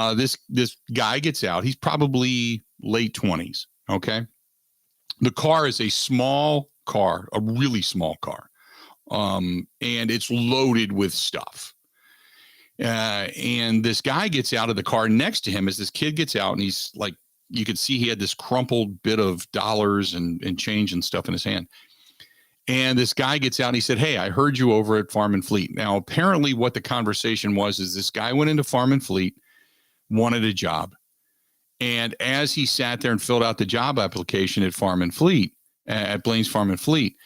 this guy gets out. He's probably late 20s. Okay. The car is a small car, a really small car. And it's loaded with stuff. And this guy gets out of the car next to him as this kid gets out, and he's like, you could see he had this crumpled bit of dollars and change and stuff in his hand. And this guy gets out and he said, "Hey, I heard you over at Farm and Fleet." Now, apparently what the conversation was is this guy went into Farm and Fleet, wanted a job. And as he sat there and filled out the job application at Farm and Fleet, at Blaine's Farm and Fleet,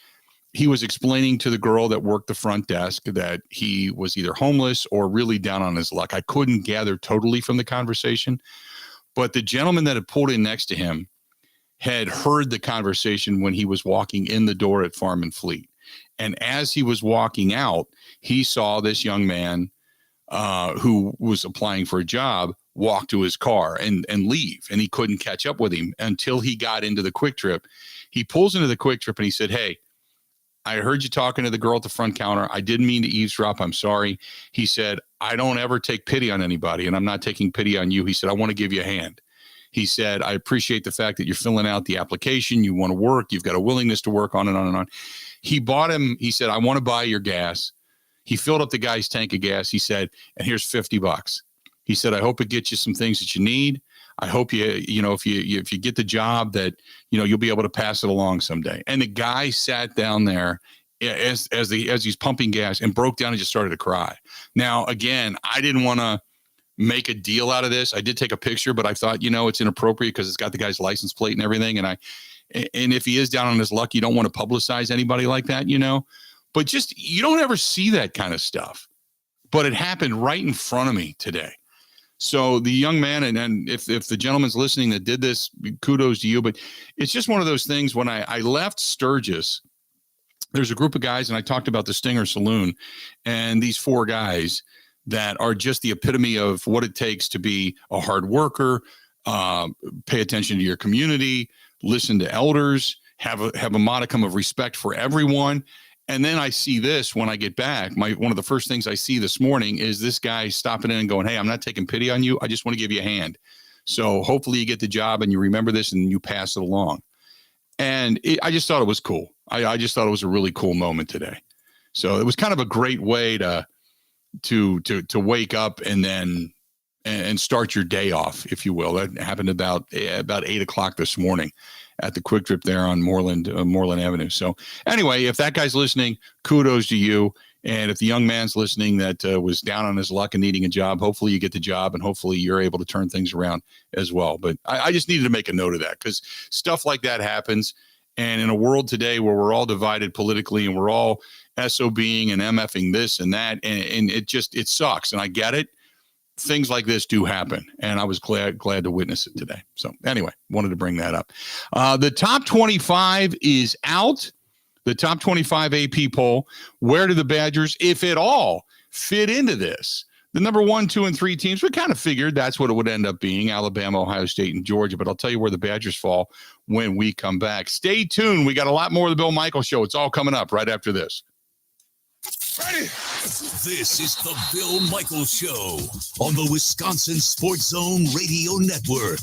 he was explaining to the girl that worked the front desk that he was either homeless or really down on his luck. I couldn't gather totally from the conversation, but the gentleman that had pulled in next to him had heard the conversation when he was walking in the door at Farm and Fleet. And as he was walking out, he saw this young man who was applying for a job walk to his car and leave. And he couldn't catch up with him until he got into the Quick Trip. He pulls into the Quick Trip and he said, "Hey, I heard you talking to the girl at the front counter. I didn't mean to eavesdrop. I'm sorry." He said, "I don't ever take pity on anybody, and I'm not taking pity on you." He said, "I want to give you a hand." He said, "I appreciate the fact that you're filling out the application. You want to work. You've got a willingness to work, on and on and on." He bought him. He said, "I want to buy your gas." He filled up the guy's tank of gas. He said, "And here's $50. He said, "I hope it gets you some things that you need. I hope if you get the job that, you'll be able to pass it along someday." And the guy sat down there as he's pumping gas and broke down and just started to cry. Now, again, I didn't want to make a deal out of this. I did take a picture, but I thought, it's inappropriate because it's got the guy's license plate and everything. And if he is down on his luck, you don't want to publicize anybody like that, but just, you don't ever see that kind of stuff. But it happened right in front of me today. So the young man, and if the gentleman's listening that did this, kudos to you. But it's just one of those things. When I left Sturgis, there's a group of guys, and I talked about the Stinger Saloon, and these 4 guys that are just the epitome of what it takes to be a hard worker, pay attention to your community, listen to elders, have a modicum of respect for everyone. And then I see this when I get back. One of the first things I see this morning is this guy stopping in and going, "Hey, I'm not taking pity on you. I just want to give you a hand. So hopefully you get the job and you remember this and you pass it along." And I just thought it was cool. I just thought it was a really cool moment today. So it was kind of a great way to wake up and start your day off, if you will. That happened about 8:00 this morning at the Quick Trip there on Moreland Avenue. So anyway, if that guy's listening, kudos to you. And if the young man's listening that was down on his luck and needing a job, hopefully you get the job and hopefully you're able to turn things around as well. But I just needed to make a note of that because stuff like that happens. And in a world today where we're all divided politically and we're all SOBing and MFing this and that, and it sucks. And I get it. Things like this do happen, and I was glad to witness it today. So anyway, wanted to bring that up. The top 25 is out. The top 25 AP poll. Where do the Badgers, if at all, fit into this? The number 1, 2, and 3 teams, we kind of figured that's what it would end up being: Alabama, Ohio State, and Georgia. But I'll tell you where the Badgers fall when we come back. Stay tuned. We got a lot more of the Bill Michaels Show. It's all coming up right after this. Ready? This is the Bill Michaels Show on the Wisconsin Sports Zone Radio Network.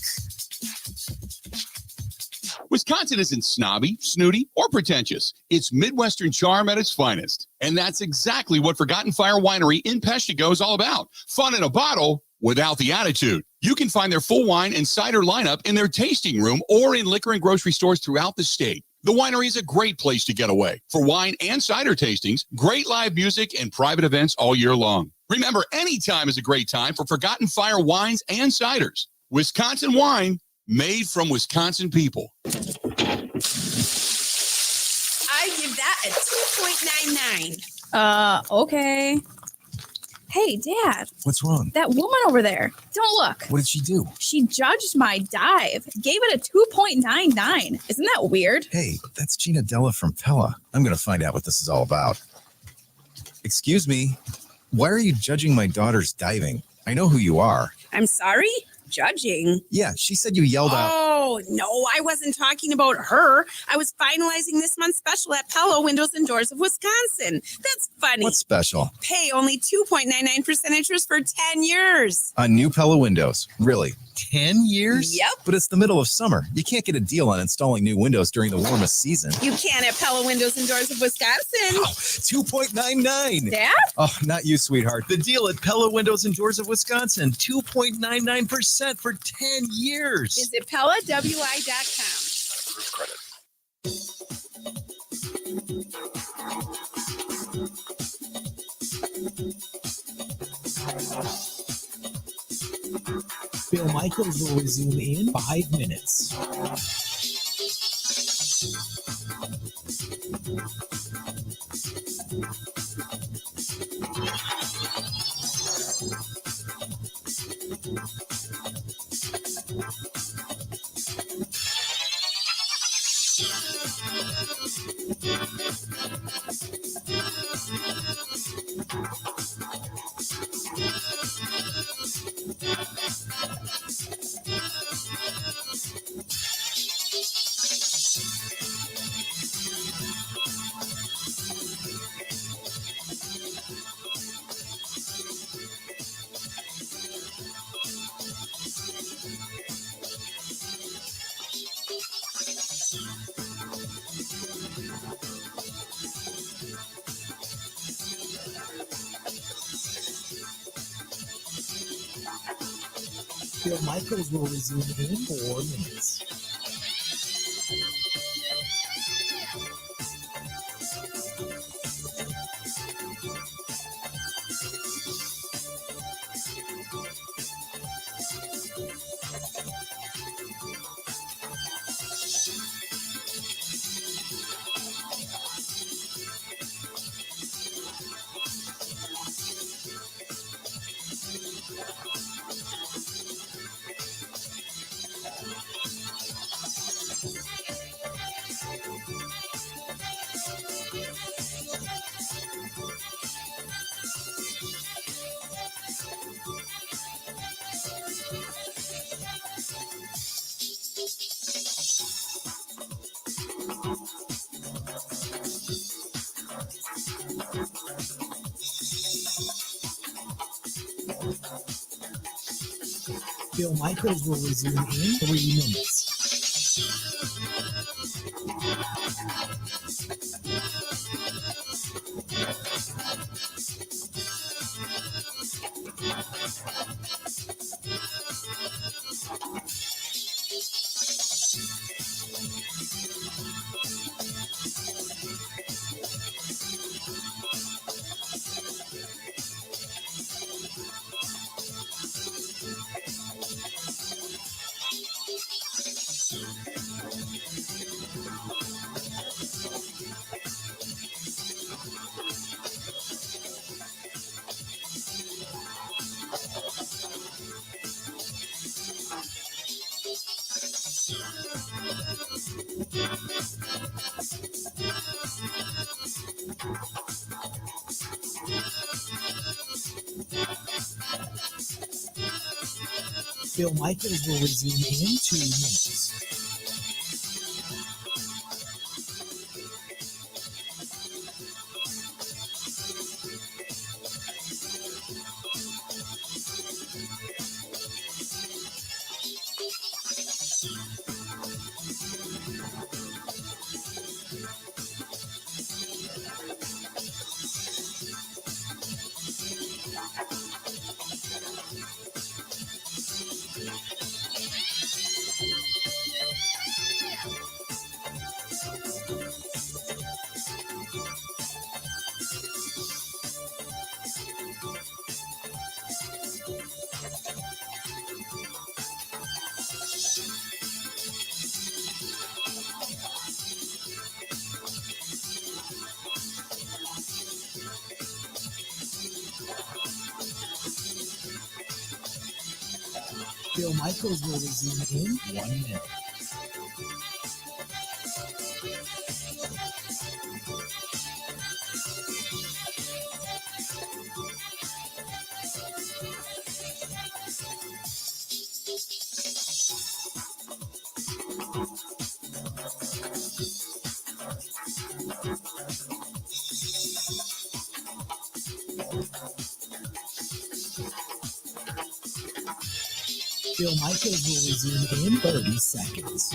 Wisconsin isn't snobby, snooty, or pretentious. It's Midwestern charm at its finest. And that's exactly what Forgotten Fire Winery in Peshtigo is all about. Fun in a bottle without the attitude. You can find their full wine and cider lineup in their tasting room or in liquor and grocery stores throughout the state. The winery is a great place to get away for wine and cider tastings, great live music, and private events all year long. Remember, any time is a great time for Forgotten Fire wines and ciders. Wisconsin wine made from Wisconsin people. I give that a 2.99. Okay. Hey, Dad. What's wrong? That woman over there. Don't look. What did she do? She judged my dive. Gave it a 2.99. Isn't that weird? Hey, that's Gina Della from Pella. I'm going to find out what this is all about. Excuse me. Why are you judging my daughter's diving? I know who you are. I'm sorry? Judging? Yeah, she said you yelled out. Oh, no, I wasn't talking about her. I was finalizing this month's special at Pella Windows and Doors of Wisconsin. That's funny. What's special? Pay only 2.99% interest for 10 years. On new Pella windows. Really? 10 years? Yep. But it's the middle of summer. You can't get a deal on installing new windows during the warmest season. You can at Pella Windows and Doors of Wisconsin. Oh, 2.99. Dad? Oh, not you, sweetheart. The deal at Pella Windows and Doors of Wisconsin. 2.99% for 10 years. Visit PellaWI.com. Approved credit. Bill Michaels will resume in 5 minutes. Bill Michaels will resume in 4 minutes. Bill Michaels will resume in 3 minutes. Bill Michaels will resume in 2 minutes. Bill Michaels will resume in 1 minute. Bill Michaels will resume in 30 seconds.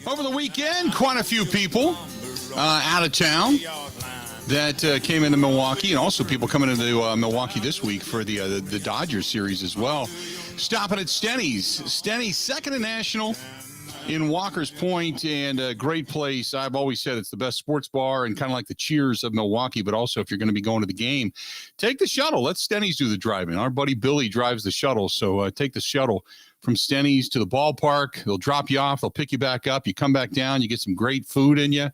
Over the weekend, quite a few people out of town that came into Milwaukee, and also people coming into Milwaukee this week for the Dodgers series as well. Stopping at Stenny's. Stenny's, second in national in Walker's Point, and a great place. I've always said it's the best sports bar and kind of like the Cheers of Milwaukee, but also if you're going to be going to the game, take the shuttle. Let Stenny's do the driving. Our buddy Billy drives the shuttle, so take the shuttle from Stenny's to the ballpark. They'll drop you off. They'll pick you back up. You come back down. You get some great food in you.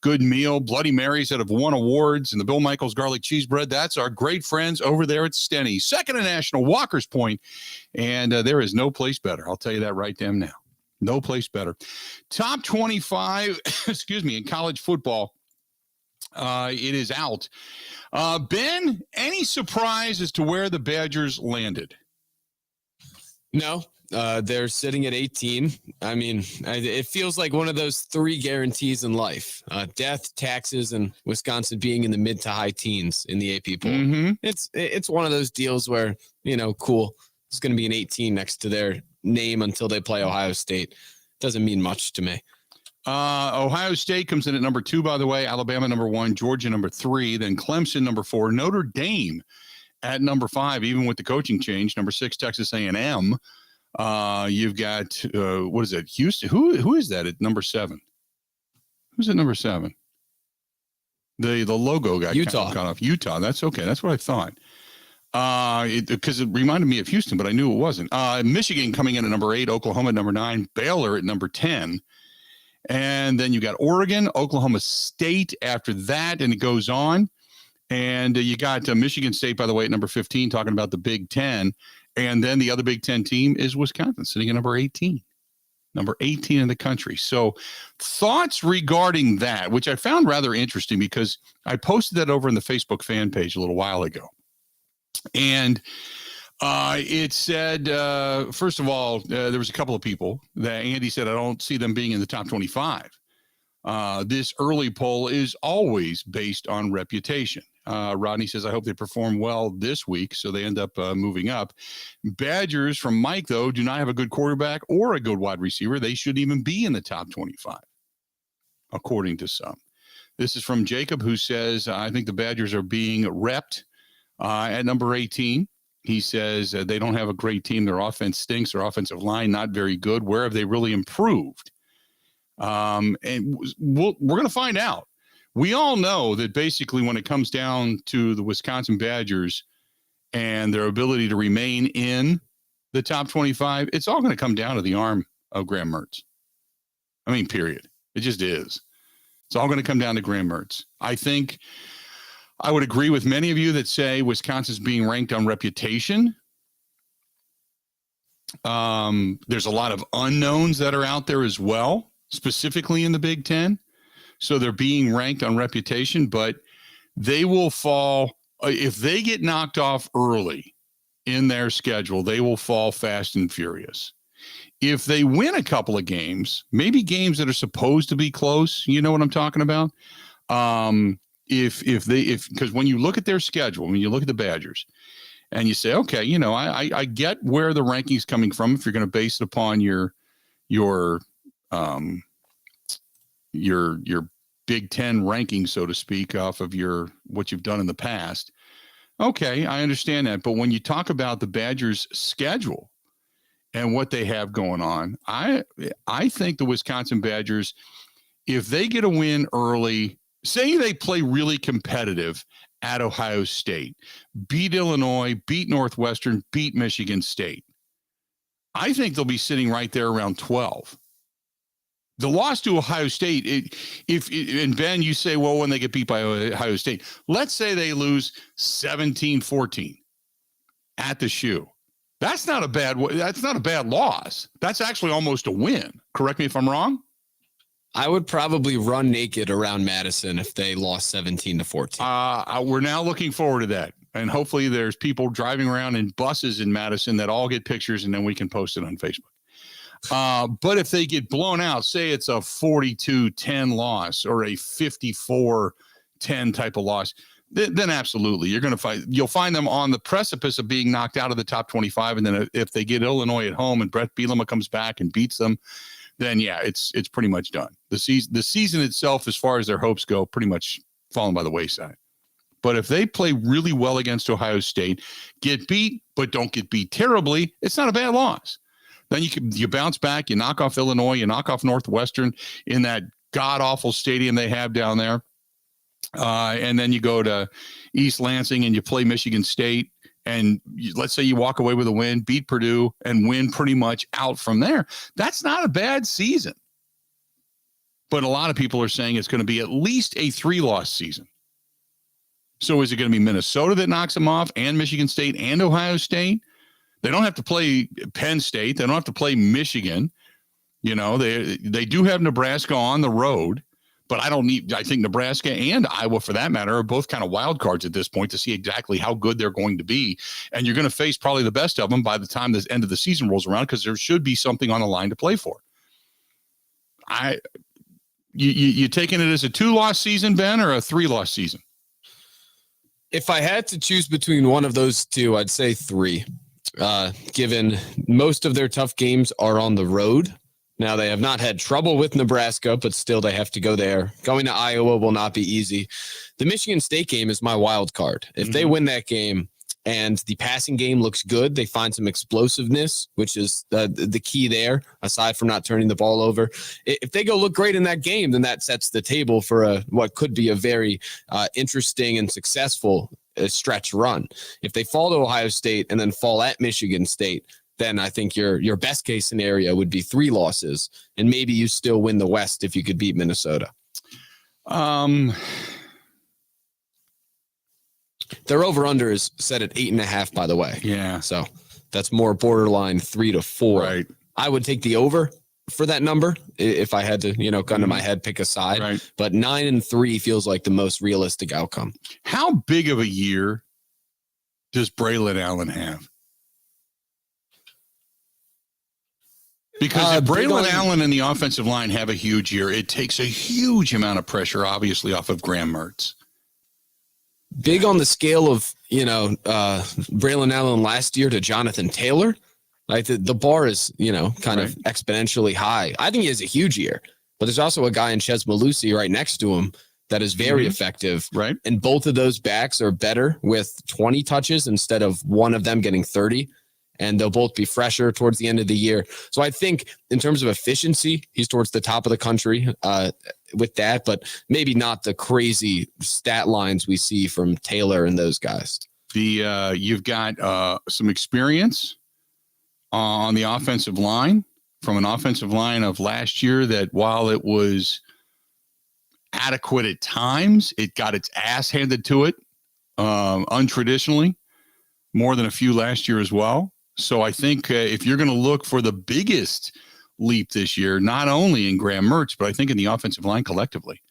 Good meal. Bloody Marys that have won awards, and the Bill Michaels garlic cheese bread. That's our great friends over there at Stenny's. Second in national, Walker's Point, and there is no place better. I'll tell you that right damn now. No place better. Top 25, excuse me, in college football. It is out. Ben, any surprise as to where the Badgers landed? No. They're sitting at 18. I mean, it feels like one of those three guarantees in life: death, taxes, and Wisconsin being in the mid to high teens in the AP poll. Mm-hmm. It's one of those deals where, cool, it's going to be an 18 next to their name until they play Ohio State. Doesn't mean much to me. Ohio State comes in at number 2, by the way. Alabama number 1, Georgia number 3, then Clemson number 4, Notre Dame at number 5, even with the coaching change. Number 6, Texas A&M. You've got what is it? Houston. Who is that at number 7? Who's at number 7? The logo got Utah. cut off. Utah. That's okay. That's what I thought. Because it reminded me of Houston, but I knew it wasn't. Michigan coming in at number 8, Oklahoma at number 9, Baylor at number 10. And then you got Oregon, Oklahoma State after that, and it goes on. And you got Michigan State, by the way, at number 15, talking about the Big Ten. And then the other Big Ten team is Wisconsin, sitting at number 18. Number 18 in the country. So thoughts regarding that, which I found rather interesting because I posted that over in the Facebook fan page a little while ago. And it said, first of all, there was a couple of people that Andy said, I don't see them being in the top 25. This early poll is always based on reputation. Rodney says, I hope they perform well this week, so they end up moving up. Badgers from Mike, though, do not have a good quarterback or a good wide receiver. They shouldn't even be in the top 25, according to some. This is from Jacob, who says, I think the Badgers are being repped at number 18. He says they don't have a great team. Their offense stinks. Their offensive line, not very good. Where have they really improved? And we're going to find out. We all know that basically when it comes down to the Wisconsin Badgers and their ability to remain in the top 25, it's all going to come down to the arm of Graham Mertz. I mean, period. It just is. It's all going to come down to Graham Mertz. I think I would agree with many of you that say Wisconsin's being ranked on reputation. There's a lot of unknowns that are out there as well, specifically in the Big Ten. So they're being ranked on reputation, but they will fall. If they get knocked off early in their schedule, they will fall fast and furious. If they win a couple of games, maybe games that are supposed to be close, you know what I'm talking about? Because when you look at their schedule, when you look at the Badgers and you say, okay, I get where the ranking's coming from. If you're going to base it upon your Big Ten ranking, so to speak, off of what you've done in the past. Okay, I understand that. But when you talk about the Badgers' schedule and what they have going on, I think the Wisconsin Badgers, if they get a win early, say they play really competitive at Ohio State, beat Illinois, beat Northwestern, beat Michigan State. I think they'll be sitting right there around 12. The loss to Ohio State, and Ben, you say, well, when they get beat by Ohio State, let's say they lose 17-14 at the shoe. That's not a bad loss. That's actually almost a win. Correct me if I'm wrong. I would probably run naked around Madison if they lost 17-14. We're now looking forward to that. And hopefully there's people driving around in buses in Madison that all get pictures and then we can post it on Facebook. But if they get blown out, say it's a 42-10 loss or a 54-10 type of loss, then absolutely you'll find them on the precipice of being knocked out of the top 25. And then if they get Illinois at home and Brett Bielema comes back and beats them, then yeah, it's pretty much done. The season itself, as far as their hopes go, pretty much fallen by the wayside. But if they play really well against Ohio State, get beat, but don't get beat terribly, it's not a bad loss. Then you bounce back, you knock off Illinois, you knock off Northwestern in that god-awful stadium they have down there. And then you go to East Lansing and you play Michigan State. And let's say you walk away with a win, beat Purdue, and win pretty much out from there. That's not a bad season. But a lot of people are saying it's going to be at least a 3-loss season. So is it going to be Minnesota that knocks them off, and Michigan State and Ohio State? They don't have to play Penn State. They don't have to play Michigan. You know, they do have Nebraska on the road, but I think Nebraska and Iowa, for that matter, are both kind of wild cards at this point to see exactly how good they're going to be. And you're going to face probably the best of them by the time the end of the season rolls around, because there should be something on the line to play for. You taking it as a 2-loss season, Ben, or a 3-loss season? If I had to choose between one of those two, I'd say 3. Given most of their tough games are on the road. Now, they have not had trouble with Nebraska, but still they have to go there. Going to Iowa will not be easy. The Michigan State game is my wild card. If they win that game and the passing game looks good, they find some explosiveness, which is the key there, aside from not turning the ball over. If they go look great in that game, then that sets the table for what could be a very interesting and successful stretch run. If they fall to Ohio State and then fall at Michigan State, then I think your best case scenario would be 3 losses, and maybe you still win the West if you could beat Minnesota. Their over-under is set at 8.5, by the way. Yeah. So that's more borderline 3 to 4. Right. I would take the over for that number if I had to, gun to my head, pick a side. Right. But 9-3 feels like the most realistic outcome. How big of a year does Braylon Allen have? Because if Braylon Allen and the offensive line have a huge year, it takes a huge amount of pressure, obviously, off of Graham Mertz. Big on the scale of, Braylon Allen last year to Jonathan Taylor. Like the bar is, kind of exponentially high. I think he has a huge year, but there's also a guy in Ches Malusi right next to him that is very effective. Right. And both of those backs are better with 20 touches instead of one of them getting 30. And they'll both be fresher towards the end of the year. So I think in terms of efficiency, he's towards the top of the country with that, but maybe not the crazy stat lines we see from Taylor and those guys. You've got some experience on the offensive line, from an offensive line of last year that while it was adequate at times, it got its ass handed to it untraditionally, more than a few last year as well. So I think if you're going to look for the biggest leap this year, not only in Graham Mertz, but I think in the offensive line collectively,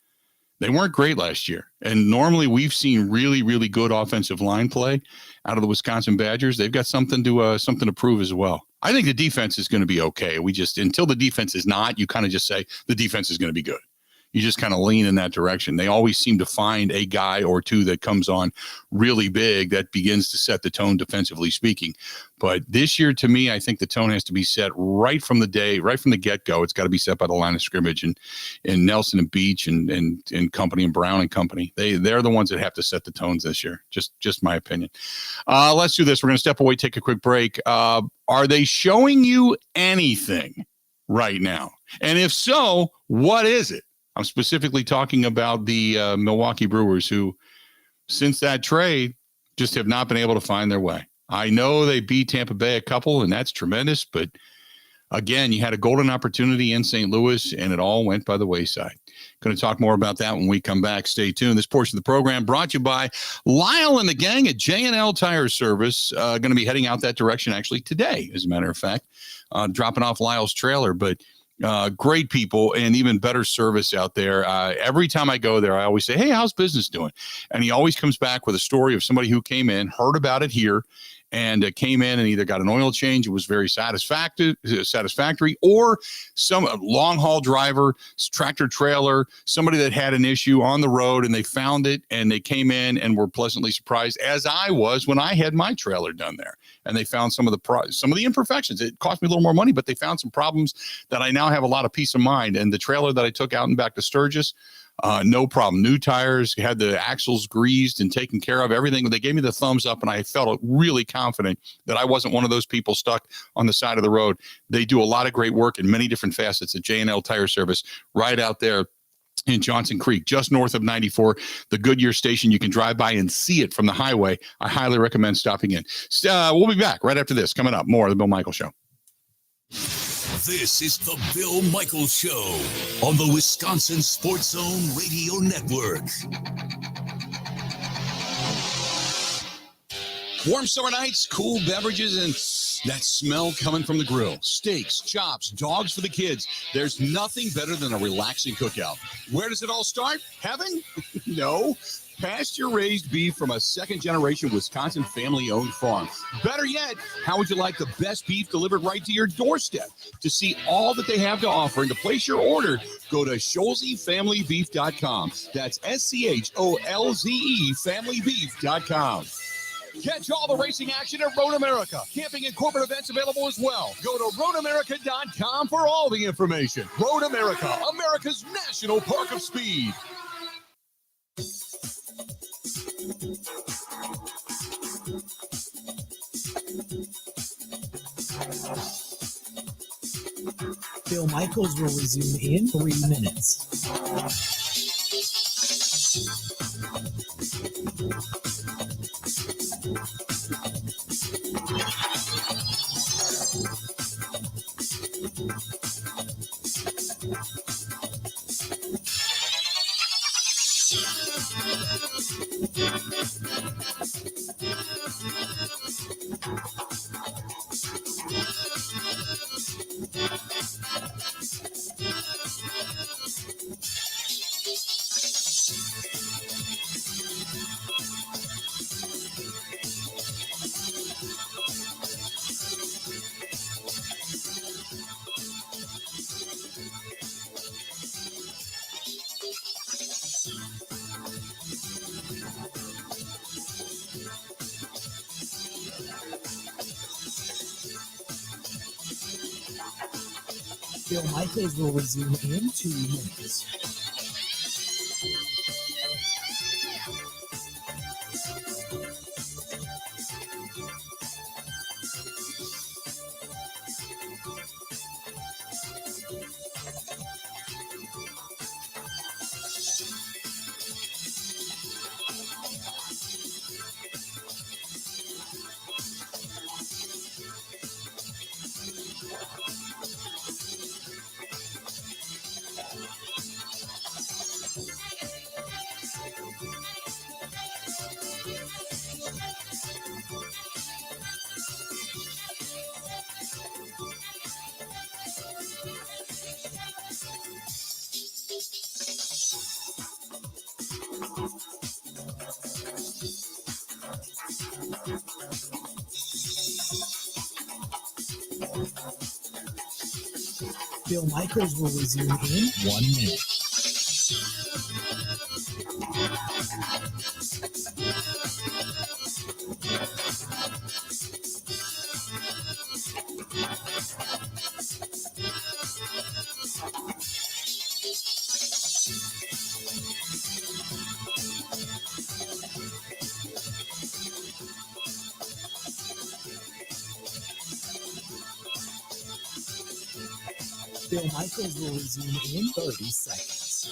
they weren't great last year. And normally we've seen really, really good offensive line play out of the Wisconsin Badgers. They've got something to prove as well. I think the defense is going to be okay. Until the defense is not, you kind of just say the defense is going to be good. You just kind of lean in that direction. They always seem to find a guy or two that comes on really big that begins to set the tone defensively speaking. But this year, to me, I think the tone has to be set right from the get-go. It's got to be set by the line of scrimmage, and Nelson and Beach and company and Brown and company. They're the ones that have to set the tones this year. Just my opinion. Let's do this. We're going to step away, take a quick break. Are they showing you anything right now? And if so, what is it? I'm specifically talking about the Milwaukee Brewers, who since that trade just have not been able to find their way. I know they beat Tampa Bay a couple, and that's tremendous. But again, you had a golden opportunity in St. Louis, and it all went by the wayside. Going to talk more about that when we come back. Stay tuned. This portion of the program brought to you by Lyle and the gang at J&L Tire Service. Going to be heading out that direction actually today, as a matter of fact, dropping off Lyle's trailer. But great people and even better service out there. Every time I go there, I always say, hey, how's business doing? And he always comes back with a story of somebody who came in, heard about it here, and came in and either got an oil change, it was very satisfactory, or some long haul driver, tractor trailer, somebody that had an issue on the road and they found it and they came in and were pleasantly surprised, as I was when I had my trailer done there. And they found some of the imperfections. It cost me a little more money, but they found some problems that I now have a lot of peace of mind. And the trailer that I took out and back to Sturgis, no problem. New tires, had the axles greased and taken care of, everything. They gave me the thumbs up, and I felt really confident that I wasn't one of those people stuck on the side of the road. They do a lot of great work in many different facets at J&L Tire Service right out there in Johnson Creek, just north of 94, the Goodyear station. You can drive by and see it from the highway. I highly recommend stopping in. We'll be back right after this. Coming up, more of the Bill Michaels Show. This is the Bill Michaels Show on the Wisconsin Sports Zone Radio Network. Warm summer nights, cool beverages, and that smell coming from the grill. Steaks, chops, dogs for the kids. There's nothing better than a relaxing cookout. Where does it all start? Heaven? No. Pasture-raised beef from a second-generation Wisconsin family-owned farm. Better yet, how would you like the best beef delivered right to your doorstep? To see all that they have to offer and to place your order, go to ScholzeFamilyBeef.com. That's SCHOLZE FamilyBeef.com. Catch all the racing action at Road America. Camping and corporate events available as well. Go to roadamerica.com for all the information. Road America, America's national park of speed. Bill Michaels will resume in 3 minutes. Bill Michaels will resume in 2 minutes. Bill Michaels will resume in 1 minute. Bill Michaels will resume in 30 seconds.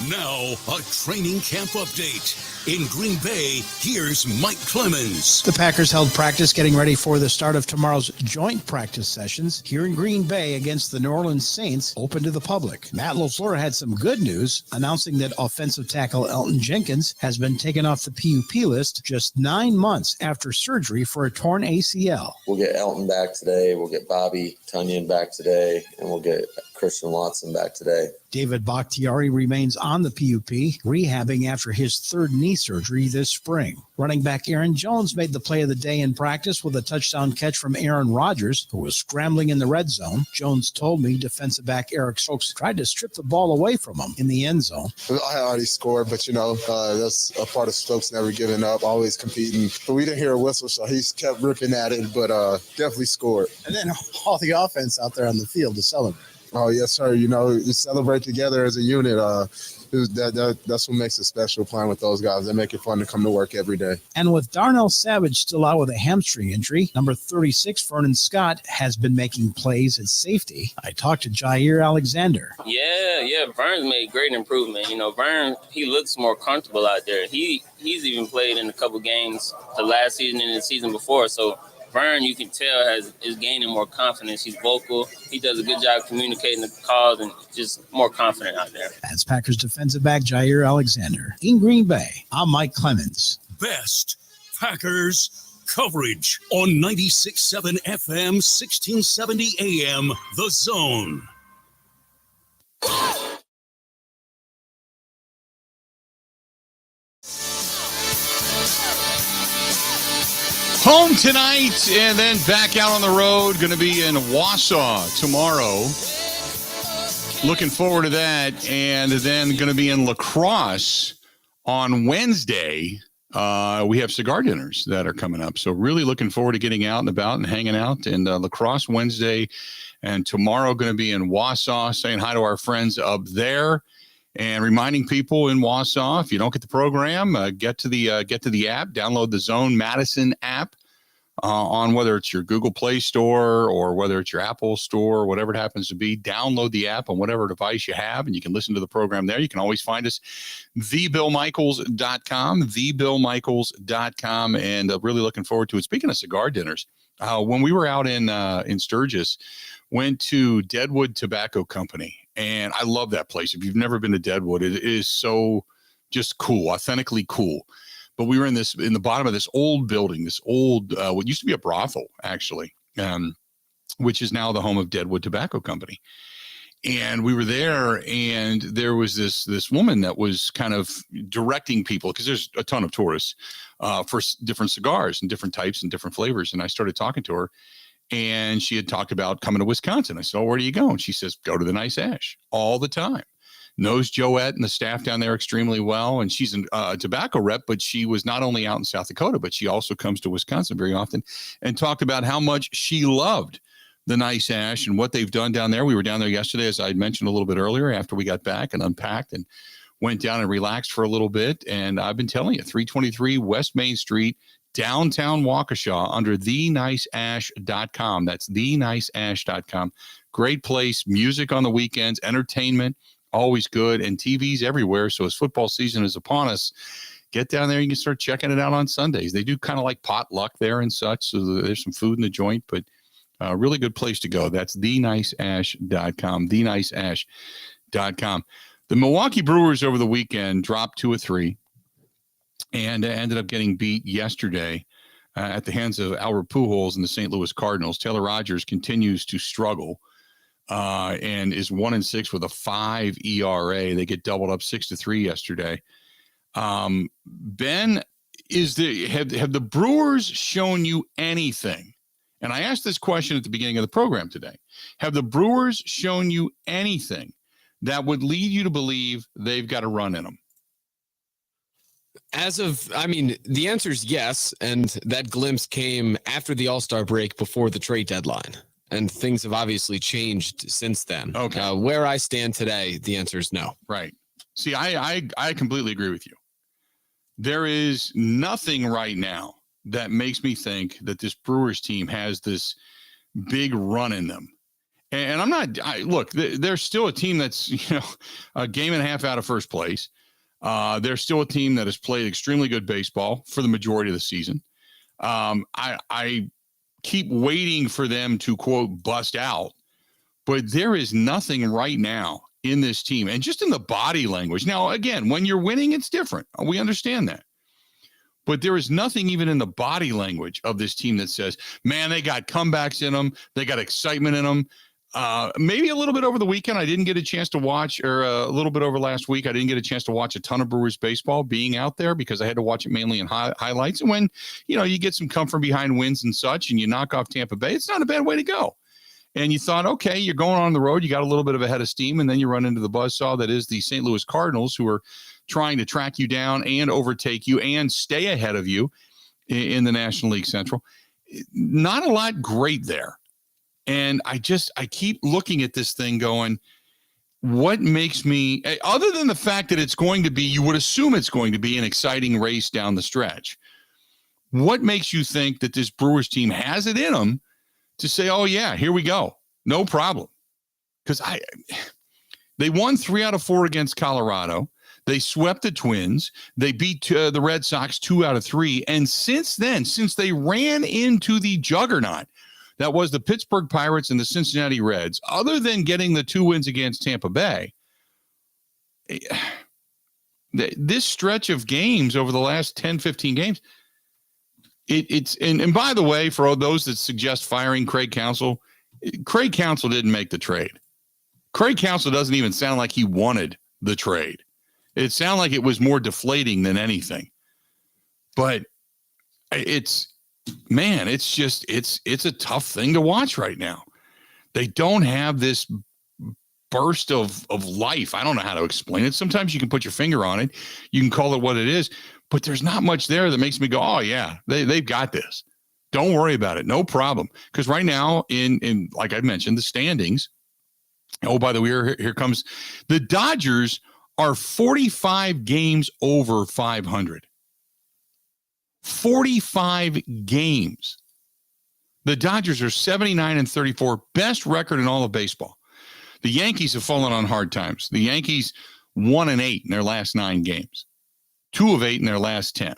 Now, a training camp update. In Green Bay, here's Mike Clemens. The Packers held practice getting ready for the start of tomorrow's joint practice sessions here in Green Bay against the New Orleans Saints, open to the public. Matt LaFleur had some good news, announcing that offensive tackle Elton Jenkins has been taken off the PUP list just 9 months after surgery for a torn ACL. We'll get Elton back today. We'll get Bobby Tunyon back today, and we'll get Christian Watson back today. David Bakhtiari remains on the PUP, rehabbing after his third knee surgery this spring. Running back Aaron Jones made the play of the day in practice with a touchdown catch from Aaron Rodgers, who was scrambling in the red zone. Jones told me defensive back Eric Stokes tried to strip the ball away from him in the end zone. I already scored, but, that's a part of Stokes never giving up, always competing. But we didn't hear a whistle, so he kept ripping at it, but definitely scored. And then all the offense out there on the field to celebrate. Oh, yes, sir. You celebrate together as a unit. That's what makes it special playing with those guys. They make it fun to come to work every day. And with Darnell Savage still out with a hamstring injury, number 36, Vernon Scott, has been making plays at safety. I talked to Jair Alexander. Yeah, Vern's made great improvement. Vern, he looks more comfortable out there. He's even played in a couple games the last season and the season before, so Vern, you can tell, is gaining more confidence. He's vocal. He does a good job communicating the calls and just more confident out there. That's Packers defensive back Jair Alexander. In Green Bay, I'm Mike Clemens. Best Packers coverage on 96.7 FM, 1670 AM, The Zone. Home tonight and then back out on the road. Going to be in Wausau tomorrow. Looking forward to that. And then going to be in La Crosse on Wednesday. We have cigar dinners that are coming up. So really looking forward to getting out and about and hanging out. And La Crosse Wednesday and tomorrow going to be in Wausau, saying hi to our friends up there. And reminding people in Wausau, if you don't get the program, get to the app, download the Zone Madison app on whether it's your Google Play Store or whether it's your Apple Store, whatever it happens to be. Download the app on whatever device you have, and you can listen to the program there. You can always find us, thebillmichaels.com, and really looking forward to it. Speaking of cigar dinners, when we were out in Sturgis, went to Deadwood Tobacco Company. And I love that place. If you've never been to Deadwood, it is so just cool, authentically cool. But we were in the bottom of this old building, what used to be a brothel, actually, which is now the home of Deadwood Tobacco Company. And we were there, and there was this woman that was kind of directing people, because there's a ton of tourists, for different cigars and different types and different flavors. And I started talking to her. And she had talked about coming to Wisconsin. I said, "Oh, where do you go?" And she says, "Go to the Nice Ash all the time." Knows Joette and the staff down there extremely well. And she's a tobacco rep, but she was not only out in South Dakota, but she also comes to Wisconsin very often, and talked about how much she loved the Nice Ash and what they've done down there. We were down there yesterday, as I had mentioned a little bit earlier, after we got back and unpacked and went down and relaxed for a little bit. And I've been telling you, 323 West Main Street, downtown Waukesha, under theniceash.com. That's theniceash.com. Great place. Music on the weekends, entertainment, always good, and TVs everywhere. So as football season is upon us, get down there. You can start checking it out on Sundays. They do kind of like potluck there and such. So there's some food in the joint, but a really good place to go. That's theniceash.com. Theniceash.com. The Milwaukee Brewers over the weekend dropped 2 of 3. And ended up getting beat yesterday at the hands of Albert Pujols and the St. Louis Cardinals. Taylor Rogers continues to struggle and is 1-6 with a 5 ERA. They get doubled up 6-3 yesterday. Ben, have the Brewers shown you anything? And I asked this question at the beginning of the program today. Have the Brewers shown you anything that would lead you to believe they've got a run in them? The answer is yes. And that glimpse came after the All-Star break before the trade deadline. And things have obviously changed since then. Okay. Where I stand today, the answer is no. Right. See, I completely agree with you. There is nothing right now that makes me think that this Brewers team has this big run in them. And look, they're still a team that's, a game and a half out of first place. They're still a team that has played extremely good baseball for the majority of the season. I keep waiting for them to, quote, bust out. But there is nothing right now in this team and just in the body language. Now, again, when you're winning, it's different. We understand that. But there is nothing even in the body language of this team that says, man, they got comebacks in them. They got excitement in them. Maybe a little bit over the weekend. I didn't get a chance to watch, or a little bit over last week. I didn't get a chance to watch a ton of Brewers baseball being out there because I had to watch it mainly in highlights. And when, you get some come from behind wins and such, and you knock off Tampa Bay, it's not a bad way to go. And you thought, okay, you're going on the road. You got a little bit of a head of steam, and then you run into the buzzsaw that is the St. Louis Cardinals, who are trying to track you down and overtake you and stay ahead of you in the National League Central. Not a lot great there. And I keep looking at this thing going, what makes me, other than the fact that it's going to be, you would assume it's going to be an exciting race down the stretch. What makes you think that this Brewers team has it in them to say, oh yeah, here we go. No problem. Because they won 3 out of 4 against Colorado. They swept the Twins. They beat the Red Sox 2 out of 3. And since then, since they ran into the juggernaut, that was the Pittsburgh Pirates and the Cincinnati Reds, other than getting the 2 wins against Tampa Bay, this stretch of games over the last 10, 15 games, and by the way, for all those that suggest firing Craig Counsell didn't make the trade. Craig Counsell doesn't even sound like he wanted the trade. It sounded like it was more deflating than anything. But it's a tough thing to watch right now. They don't have this burst of life. I don't know how to explain it. Sometimes you can put your finger on it. You can call it what it is, but there's not much there that makes me go, oh yeah, they've got this. Don't worry about it. No problem. Because right now in like I mentioned, the standings, oh, by the way, here comes the Dodgers are 45 games over 500. 45 games. The Dodgers are 79-34, best record in all of baseball. The Yankees have fallen on hard times. The Yankees 1-8 in their last 9 games, 2 of 8 in their last 10.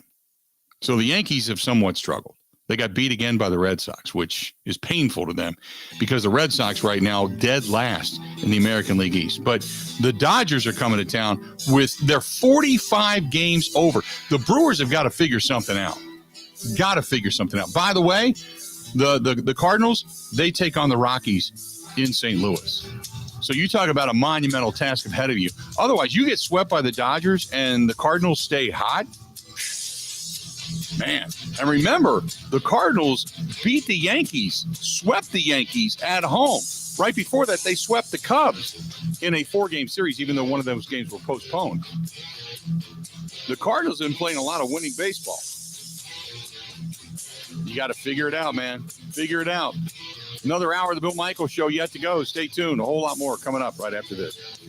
So the Yankees have somewhat struggled. They got beat again by the Red Sox, which is painful to them because the Red Sox right now dead last in the American League East. But the Dodgers are coming to town with their 45 games over. The Brewers have got to figure something out. Got to figure something out. By the way, the Cardinals, they take on the Rockies in St. Louis. So you talk about a monumental task ahead of you. Otherwise, you get swept by the Dodgers and the Cardinals stay hot. Man, and remember, the Cardinals beat the Yankees, swept the Yankees at home. Right before that, they swept the Cubs in a 4-game series, even though one of those games were postponed. The Cardinals have been playing a lot of winning baseball. You got to figure it out, man. Figure it out. Another hour of the Bill Michaels Show yet to go. Stay tuned. A whole lot more coming up right after this.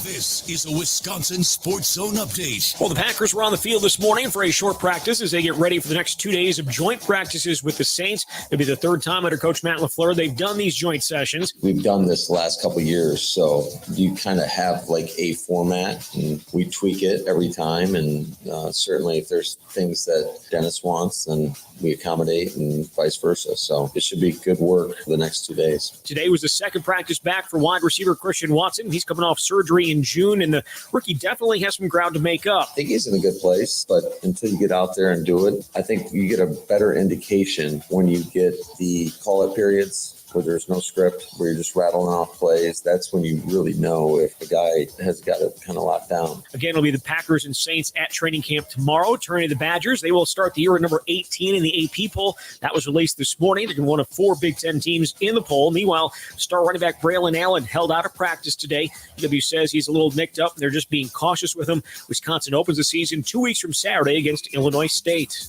This is a Wisconsin Sports Zone update. Well, the Packers were on the field this morning for a short practice as they get ready for the next 2 days of joint practices with the Saints. It'll be the third time under Coach Matt LaFleur they've done these joint sessions. We've done this the last couple of years, so you kind of have like a format, and we tweak it every time. And certainly if there's things that Dennis wants, then we accommodate and vice versa. So it should be good work for the next 2 days. Today was the second practice back for wide receiver Christian Watson. He's coming off surgery in June soon, and the rookie definitely has some ground to make up. I think he's in a good place, but until you get out there and do it, I think you get a better indication when you get the call-up periods where there's no script, where you're just rattling off plays. That's when you really know if the guy has got it kind of locked down. Again, it'll be the Packers and Saints at training camp tomorrow. Turning to the Badgers, they will start the year at number 18 in the AP poll. That was released this morning. They're one of 4 Big Ten teams in the poll. Meanwhile, star running back Braylon Allen held out of practice today. UW says he's a little nicked up, and they're just being cautious with him. Wisconsin opens the season 2 weeks from Saturday against Illinois State.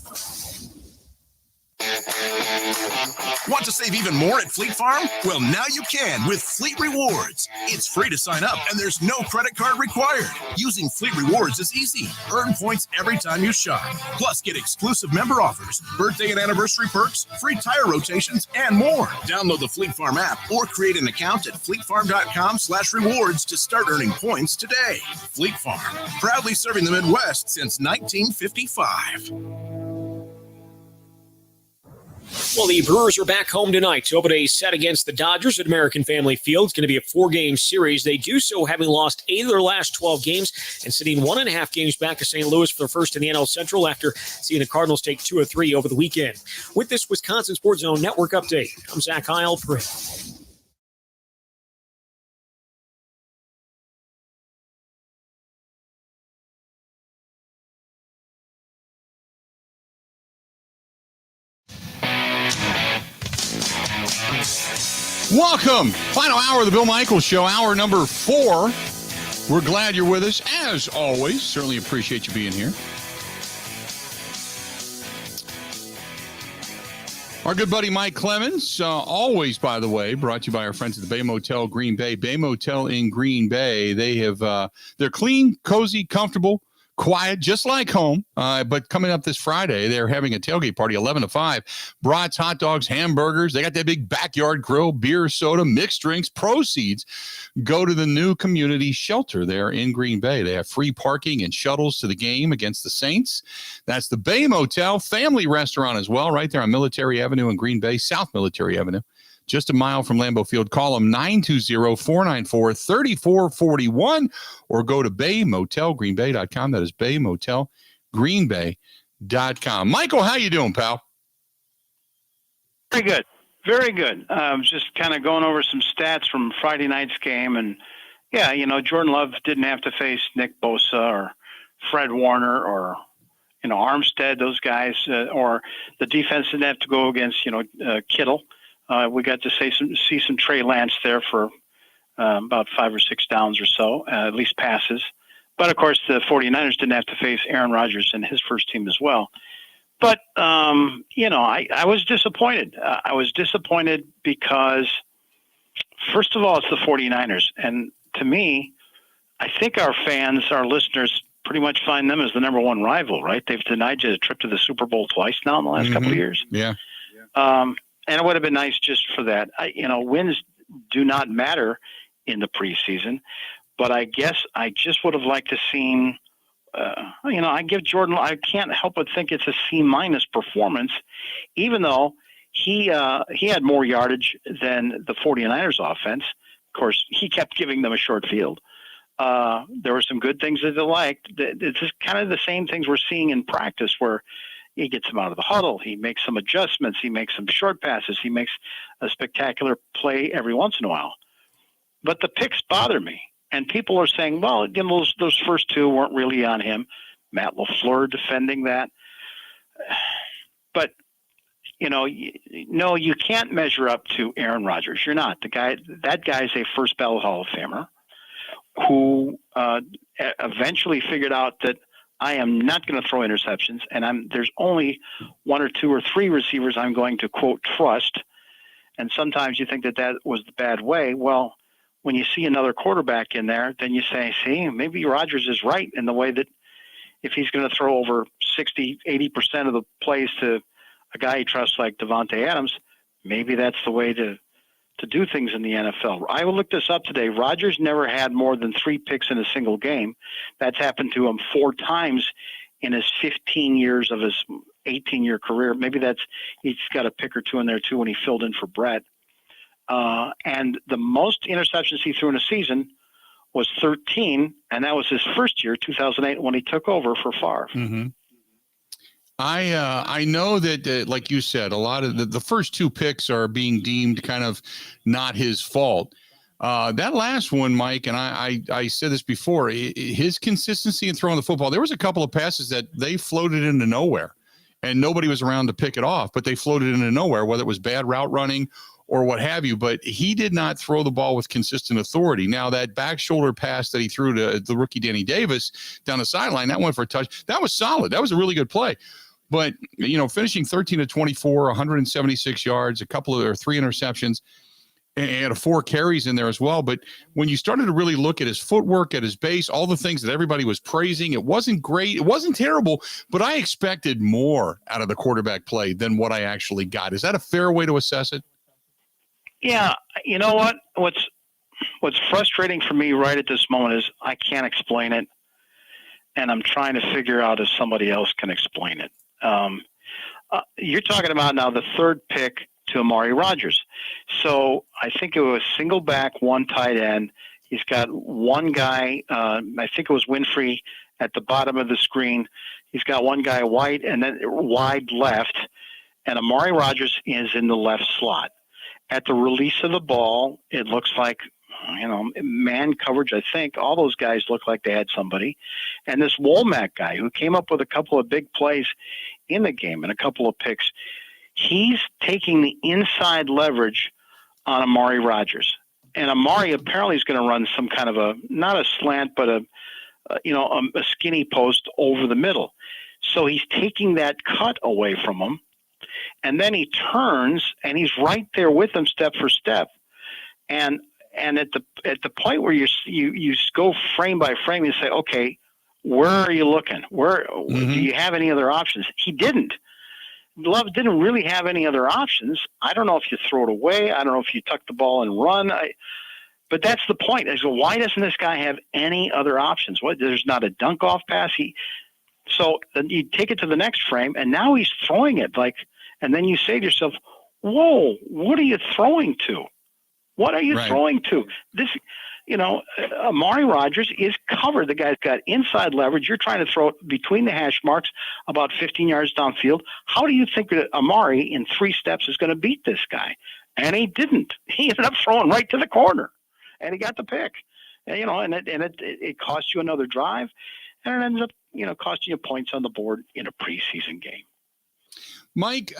Want to save even more at Fleet Farm? Well, now you can with Fleet Rewards. It's free to sign up, and there's no credit card required. Using Fleet Rewards is easy. Earn points every time you shop. Plus, get exclusive member offers, birthday and anniversary perks, free tire rotations, and more. Download the Fleet Farm app or create an account at fleetfarm.com/rewards to start earning points today. Fleet Farm, proudly serving the Midwest since 1955. Well, the Brewers are back home tonight to open a set against the Dodgers at American Family Field. It's going to be a 4-game series. They do so having lost 8 of their last 12 games and sitting 1.5 games back to St. Louis for their first in the NL Central after seeing the Cardinals take 2 of 3 over the weekend. With this Wisconsin Sports Zone Network update, I'm Zach Heil. Welcome. Final hour of the Bill Michaels Show, hour number 4. We're glad you're with us, as always. Certainly appreciate you being here. Our good buddy Mike Clemens, always, by the way, brought to you by our friends at the Bay Motel Green Bay. Bay Motel in Green Bay. They have, they're clean, cozy, comfortable, quiet, just like home. But coming up this Friday, they're having a tailgate party, 11 to 5. Brats, hot dogs, hamburgers. They got that big backyard grill, beer, soda, mixed drinks. Proceeds go to the new community shelter there in Green Bay. They have free parking and shuttles to the game against the Saints. That's the Bay Motel family restaurant as well, right there on Military Avenue in Green Bay, South Military Avenue. Just a mile from Lambeau Field. Call them 920-494-3441 or go to baymotelgreenbay.com. That is baymotelgreenbay.com. Michael, how you doing, pal? Very good. Very good. Just kind of going over some stats from Friday night's game. And, yeah, you know, Jordan Love didn't have to face Nick Bosa or Fred Warner or, you know, Armstead, those guys, or the defense didn't have to go against, you know, Kittle. We got to see some Trey Lance there for about 5 or 6 downs or so, at least passes. But, of course, the 49ers didn't have to face Aaron Rodgers and his first team as well. But, you know, I was disappointed. I was disappointed because, first of all, it's the 49ers. And to me, I think our fans, our listeners, pretty much find them as the number one rival, right? They've denied you a trip to the Super Bowl twice now in the last couple of years. Yeah. And it would have been nice just for that. You know, wins do not matter in the preseason, but I guess I just would have liked to seen, you know, I give Jordan, I can't help but think it's a C- performance, even though he had more yardage than the 49ers offense. Of course, he kept giving them a short field. There were some good things that they liked. It's just kind of the same things we're seeing in practice where he gets them out of the huddle. He makes some adjustments. He makes some short passes. He makes a spectacular play every once in a while. But the picks bother me. And people are saying, well, again, those first 2 weren't really on him. Matt LaFleur defending that. But, you know, no, you can't measure up to Aaron Rodgers. You're not. That guy's a first ballot Hall of Famer who eventually figured out that I am not going to throw interceptions, and there's only 1 or 2 or 3 receivers I'm going to, quote, trust. And sometimes you think that was the bad way. Well, when you see another quarterback in there, then you say, see, maybe Rodgers is right in the way that if he's going to throw over 60, 80% of the plays to a guy he trusts like Davante Adams, maybe that's the way to do things in the NFL. I will look this up today. Rodgers never had more than 3 picks in a single game. That's happened to him 4 times in his 15 years of his 18-year career. Maybe he's got a pick or 2 in there too when he filled in for Brett. And the most interceptions he threw in a season was 13, and that was his first year, 2008, when he took over for Favre. Mm-hmm. I know that, like you said, a lot of the first two picks are being deemed kind of not his fault. That last one, Mike, and I said this before, his consistency in throwing the football, there was a couple of passes that they floated into nowhere, and nobody was around to pick it off, but they floated into nowhere, whether it was bad route running or what have you. But he did not throw the ball with consistent authority. Now, that back shoulder pass that he threw to the rookie Danny Davis down the sideline, that went for a touch. That was solid. That was a really good play. But, finishing 13 of 24, 176 yards, three interceptions, and 4 carries in there as well. But when you started to really look at his footwork, at his base, all the things that everybody was praising, it wasn't great. It wasn't terrible, but I expected more out of the quarterback play than what I actually got. Is that a fair way to assess it? Yeah. You know what? What's frustrating for me right at this moment is I can't explain it, and I'm trying to figure out if somebody else can explain it. You're talking about now the third pick to Amari Rodgers. So I think it was single back, one tight end. He's got one guy, I think it was Winfrey at the bottom of the screen. He's got one guy wide and then wide left, and Amari Rodgers is in the left slot. At the release of the ball, it looks like, man coverage, I think. All those guys look like they had somebody. And this Womack guy who came up with a couple of big plays in the game and a couple of picks, he's taking the inside leverage on Amari Rodgers. And Amari apparently is going to run some kind of not a slant, but a skinny post over the middle. So he's taking that cut away from him. And then he turns and he's right there with him step for step. And at the point where you go frame by frame, you say, okay, where are you looking? Do you have any other options? He didn't. Love didn't really have any other options. I don't know if you throw it away. I don't know if you tuck the ball and run. But that's the point. So why doesn't this guy have any other options? There's not a dunk off pass. So then you take it to the next frame, and now he's throwing it and then you say to yourself, whoa, what are you throwing to? What are you throwing to? This, Amari Rodgers is covered. The guy's got inside leverage. You're trying to throw it between the hash marks about 15 yards downfield. How do you think that Amari in 3 steps is going to beat this guy? And he didn't. He ended up throwing right to the corner, and he got the pick. And, it cost you another drive, and it ends up, costing you points on the board in a preseason game. Mike,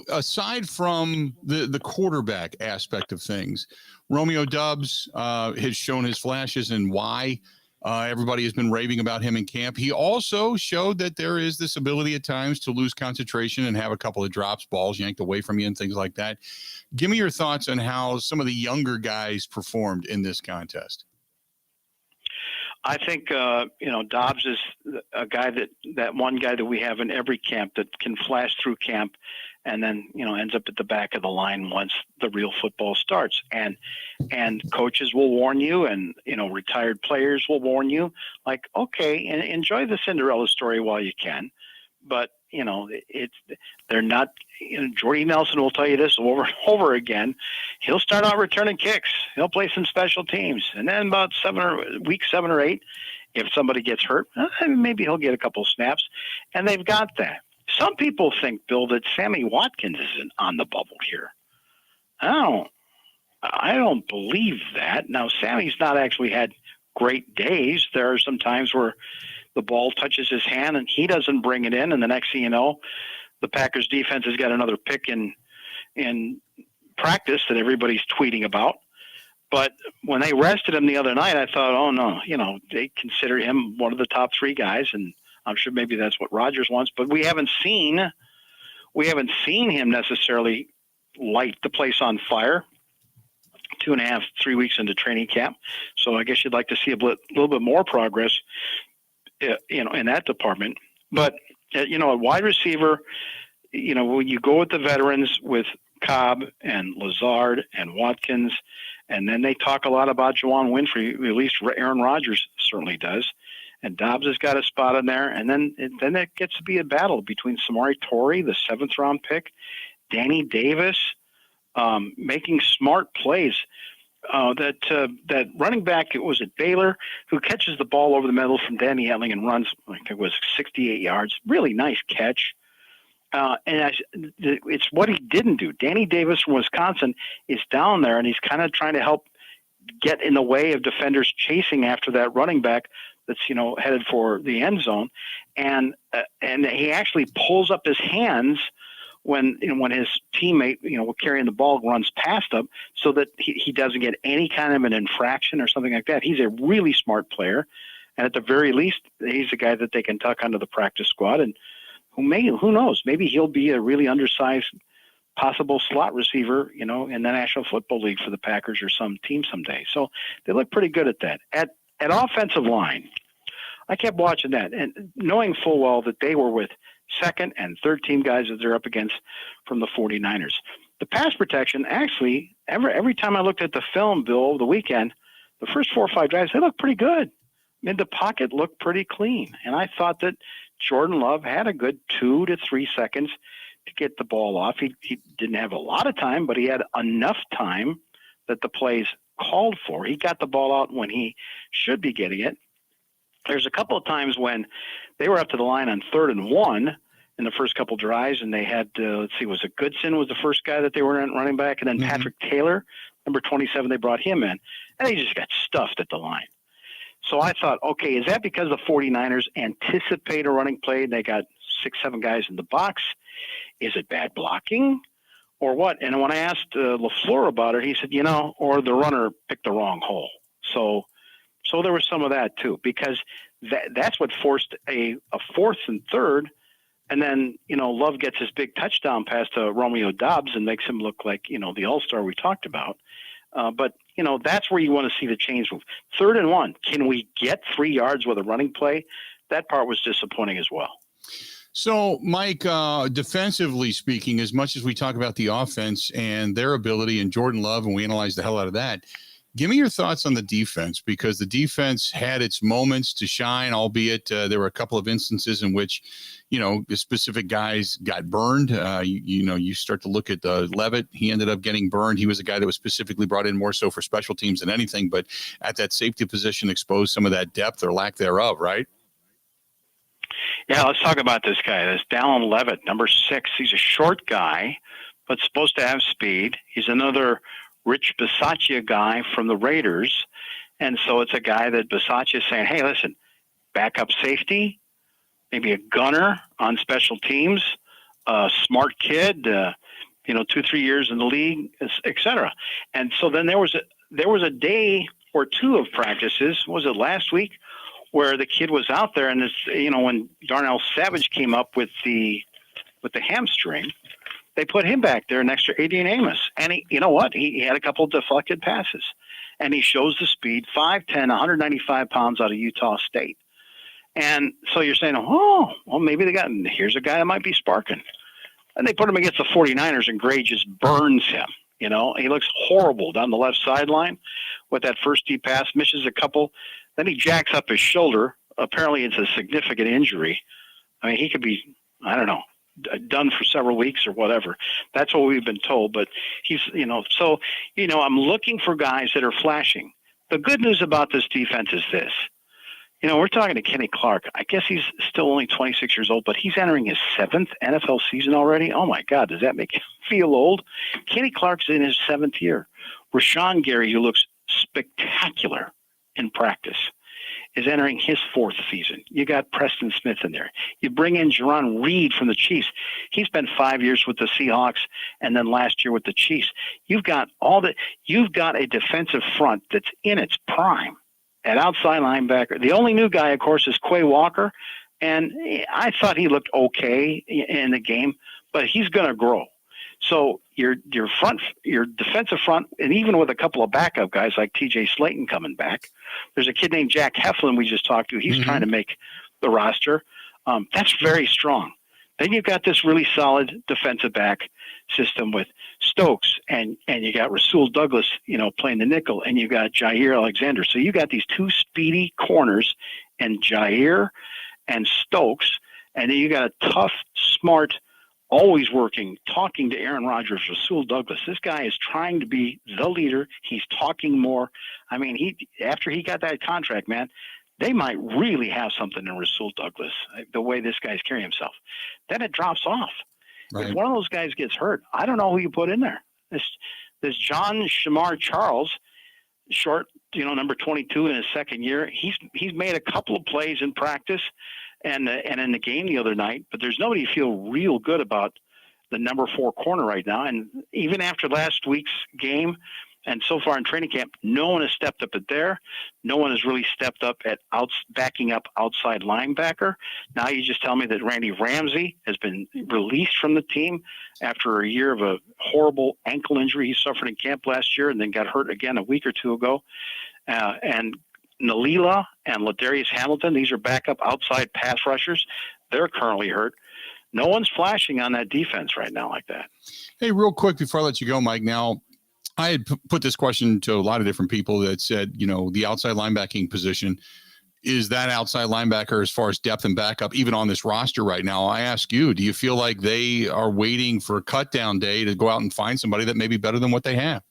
aside from the quarterback aspect of things, Romeo Doubs has shown his flashes and why everybody has been raving about him in camp. He also showed that there is this ability at times to lose concentration and have a couple of drops, balls yanked away from you and things like that. Give me your thoughts on how some of the younger guys performed in this contest. I think, Dobbs is a guy that one guy that we have in every camp that can flash through camp and then, ends up at the back of the line once the real football starts. And coaches will warn you and, retired players will warn you okay, enjoy the Cinderella story while you can. But, they're not, Jordy Nelson will tell you this over and over again. He'll start out returning kicks. He'll play some special teams. And then about week 7 or 8, if somebody gets hurt, maybe he'll get a couple snaps. And they've got that. Some people think, Bill, that Sammy Watkins is on the bubble here. I don't believe that. Now, Sammy's not actually had great days. There are some times where the ball touches his hand and he doesn't bring it in. And the next thing you know, the Packers defense has got another pick in practice that everybody's tweeting about. But when they rested him the other night, I thought, oh no, they consider him one of the top 3 guys. And I'm sure maybe that's what Rodgers wants, but we haven't seen him necessarily light the place on fire 2.5, 3 weeks into training camp. So I guess you'd like to see a little bit more progress in that department. But, at wide receiver, when you go with the veterans with Cobb and Lazard and Watkins, and then they talk a lot about Juwan Winfrey, at least Aaron Rodgers certainly does, and Dobbs has got a spot in there, and then it gets to be a battle between Samori Toure, the 7th-round pick, Danny Davis, making smart plays. that running back, it was at Baylor, who catches the ball over the middle from Danny Etling and runs, I think it was 68 yards. Really nice catch. It's what he didn't do. Danny Davis from Wisconsin is down there, and he's kind of trying to help get in the way of defenders chasing after that running back that's headed for the end zone, and he actually pulls up his hands when his teammate carrying the ball runs past him, so that he doesn't get any kind of an infraction or something like that. He's a really smart player, and at the very least, he's a guy that they can tuck under the practice squad, and who knows, maybe he'll be a really undersized possible slot receiver, in the National Football League for the Packers or some team someday. So they look pretty good at that. At offensive line, I kept watching that and knowing full well that they were with second and third team guys that they're up against from the 49ers. The pass protection, actually, every time I looked at the film, Bill, over the weekend, the first 4 or 5 drives, they looked pretty good. I mean, the pocket looked pretty clean. And I thought that Jordan Love had a good 2 to 3 seconds to get the ball off. He didn't have a lot of time, but he had enough time that the plays called for. He got the ball out when he should be getting it. There's a couple of times when they were up to the line on 3rd and 1 in the first couple drives, and they had, was it Goodson was the first guy that they were running back, and then Patrick Taylor, number 27, they brought him in, and he just got stuffed at the line. So I thought, okay, is that because the 49ers anticipate a running play and they got 6-7 guys in the box? Is it bad blocking or what? And when I asked LaFleur about it, he said, or the runner picked the wrong hole. So there was some of that too, because that's what forced a 4th and 3rd. And then, Love gets his big touchdown pass to Romeo Doubs and makes him look like, the all-star we talked about. But that's where you want to see the change move. 3rd and 1. Can we get 3 yards with a running play? That part was disappointing as well. So, Mike, defensively speaking, as much as we talk about the offense and their ability and Jordan Love, and we analyze the hell out of that, give me your thoughts on the defense, because the defense had its moments to shine, albeit there were a couple of instances in which, the specific guys got burned. You start to look at Levitt. He ended up getting burned. He was a guy that was specifically brought in more so for special teams than anything, but at that safety position exposed some of that depth or lack thereof, right? Yeah, let's talk about this guy. This Dallin Levitt, number 6. He's a short guy, but supposed to have speed. He's another Rich Bisaccia guy from the Raiders. And so it's a guy that Bisaccia is saying, hey, listen, backup safety, maybe a gunner on special teams, a smart kid, 2-3 years in the league, et cetera. And so then there was a day or two of practices, was it last week, where the kid was out there, and this, when Darnell Savage came up with the hamstring, they put him back there next to Adrian Amos. And he had a couple of deflected passes, and he shows the speed, 5'10", 195 pounds out of Utah State. And so you're saying, oh, well, maybe here's a guy that might be sparking. And they put him against the 49ers, and Gray just burns him. He looks horrible down the left sideline with that first deep pass, misses a couple. Then he jacks up his shoulder. Apparently it's a significant injury. I mean, he could be, I don't know, done for several weeks or whatever. That's what we've been told. But he's, I'm looking for guys that are flashing. The good news about this defense is this. We're talking to Kenny Clark. I guess he's still only 26 years old, but he's entering his 7th NFL season already. Oh, my God, does that make him feel old? Kenny Clark's in his 7th year. Rashawn Gary, who looks spectacular in practice, is entering his 4th season. You got Preston Smith in there. You bring in Jerron Reed from the Chiefs. He spent 5 years with the Seahawks and then last year with the Chiefs. You've got a defensive front that's in its prime. At outside linebacker, the only new guy, of course, is Quay Walker, and I thought he looked okay in the game, but he's going to grow. So your defensive front, and even with a couple of backup guys like T.J. Slayton coming back, there's a kid named Jack Heflin we just talked to. He's trying to make the roster. That's very strong. Then you've got this really solid defensive back system with Stokes, and you got Rasul Douglas, playing the nickel, and you got Jair Alexander. So you got these 2 speedy corners, and Jair and Stokes, and then you got a tough, smart always working, talking to Aaron Rodgers, Rasul Douglas. This guy is trying to be the leader. He's talking more. I mean, after he got that contract, man, they might really have something in Rasul Douglas, the way this guy's carrying himself. Then it drops off. Right. If one of those guys gets hurt, I don't know who you put in there. This John Shamar Charles, short, number 22 in his second year, he's made a couple of plays in practice and in the game the other night, but there's nobody you feel real good about the number 4 corner right now. And even after last week's game and so far in training camp, no one has stepped up at there. No one has really stepped up at backing up outside linebacker. Now you just tell me that Randy Ramsey has been released from the team after a year of a horrible ankle injury he suffered in camp last year and then got hurt again a week or two ago. And Nalila and Ladarius Hamilton, these are backup outside pass rushers. They're currently hurt. No one's flashing on that defense right now like that. Hey, real quick before I let you go, Mike, now I had put this question to a lot of different people that said, the outside linebacking position, is that outside linebacker as far as depth and backup, even on this roster right now? I ask you, do you feel like they are waiting for a cut down day to go out and find somebody that may be better than what they have?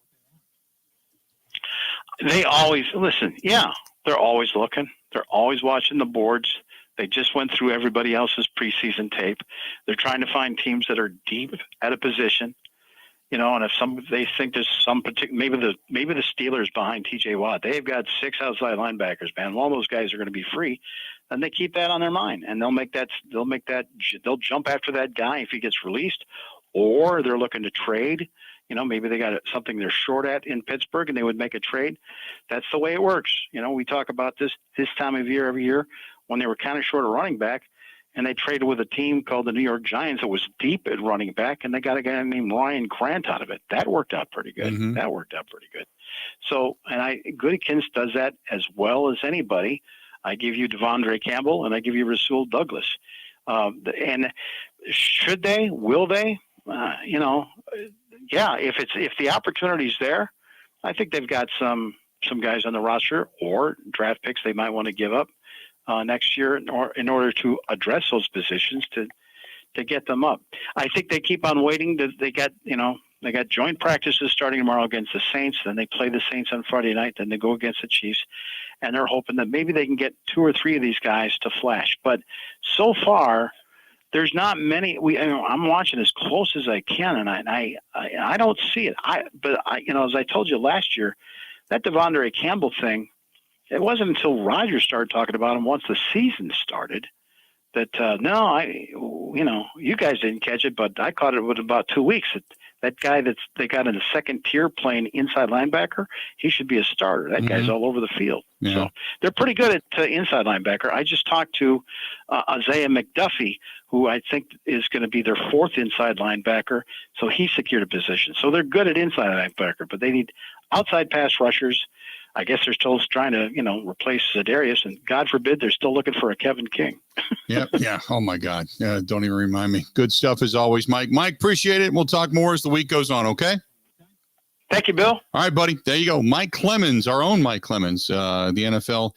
They always listen. Yeah, they're always looking. They're always watching the boards. They just went through everybody else's preseason tape. They're trying to find teams that are deep at a position, and if they think there's some particular, maybe the Steelers behind TJ Watt, they've got 6 outside linebackers, man. One of those guys are going to be free, and they keep that on their mind, and they'll jump after that guy if he gets released, or they're looking to trade. Maybe they got something they're short at in Pittsburgh and they would make a trade. That's the way it works. We talk about this time of year every year when they were kind of short of running back and they traded with a team called the New York Giants that was deep at running back and they got a guy named Ryan Grant out of it. That worked out pretty good. Mm-hmm. So, Goodikins does that as well as anybody. I give you Devondre Campbell and I give you Rasul Douglas. And should they, will they, yeah, if the opportunity's there, I think they've got some guys on the roster or draft picks they might want to give up next year in order to address those positions to get them up. I think they keep on waiting. They got joint practices starting tomorrow against the Saints. Then they play the Saints on Friday night. Then they go against the Chiefs, and they're hoping that maybe they can get 2 or 3 of these guys to flash. But so far, there's not many. I'm watching as close as I can, and I don't see it. As I told you last year, that Devondre Campbell thing, it wasn't until Rodgers started talking about him once the season started that you guys didn't catch it, but I caught it with about 2 weeks. That guy they got in the second tier playing inside linebacker, he should be a starter. That guy's all over the field. Yeah. So they're pretty good at inside linebacker. I just talked to Isaiah McDuffie, who I think is going to be their 4th inside linebacker. So he secured a position. So they're good at inside linebacker, but they need outside pass rushers. I guess they're still trying to, replace Za'Darius, and God forbid they're still looking for a Kevin King. Yeah. Oh my God. Don't even remind me. Good stuff as always, Mike. Mike, appreciate it. We'll talk more as the week goes on. Okay. Thank you, Bill. All right, buddy. There you go. Mike Clemens, our own Mike Clemens, the NFL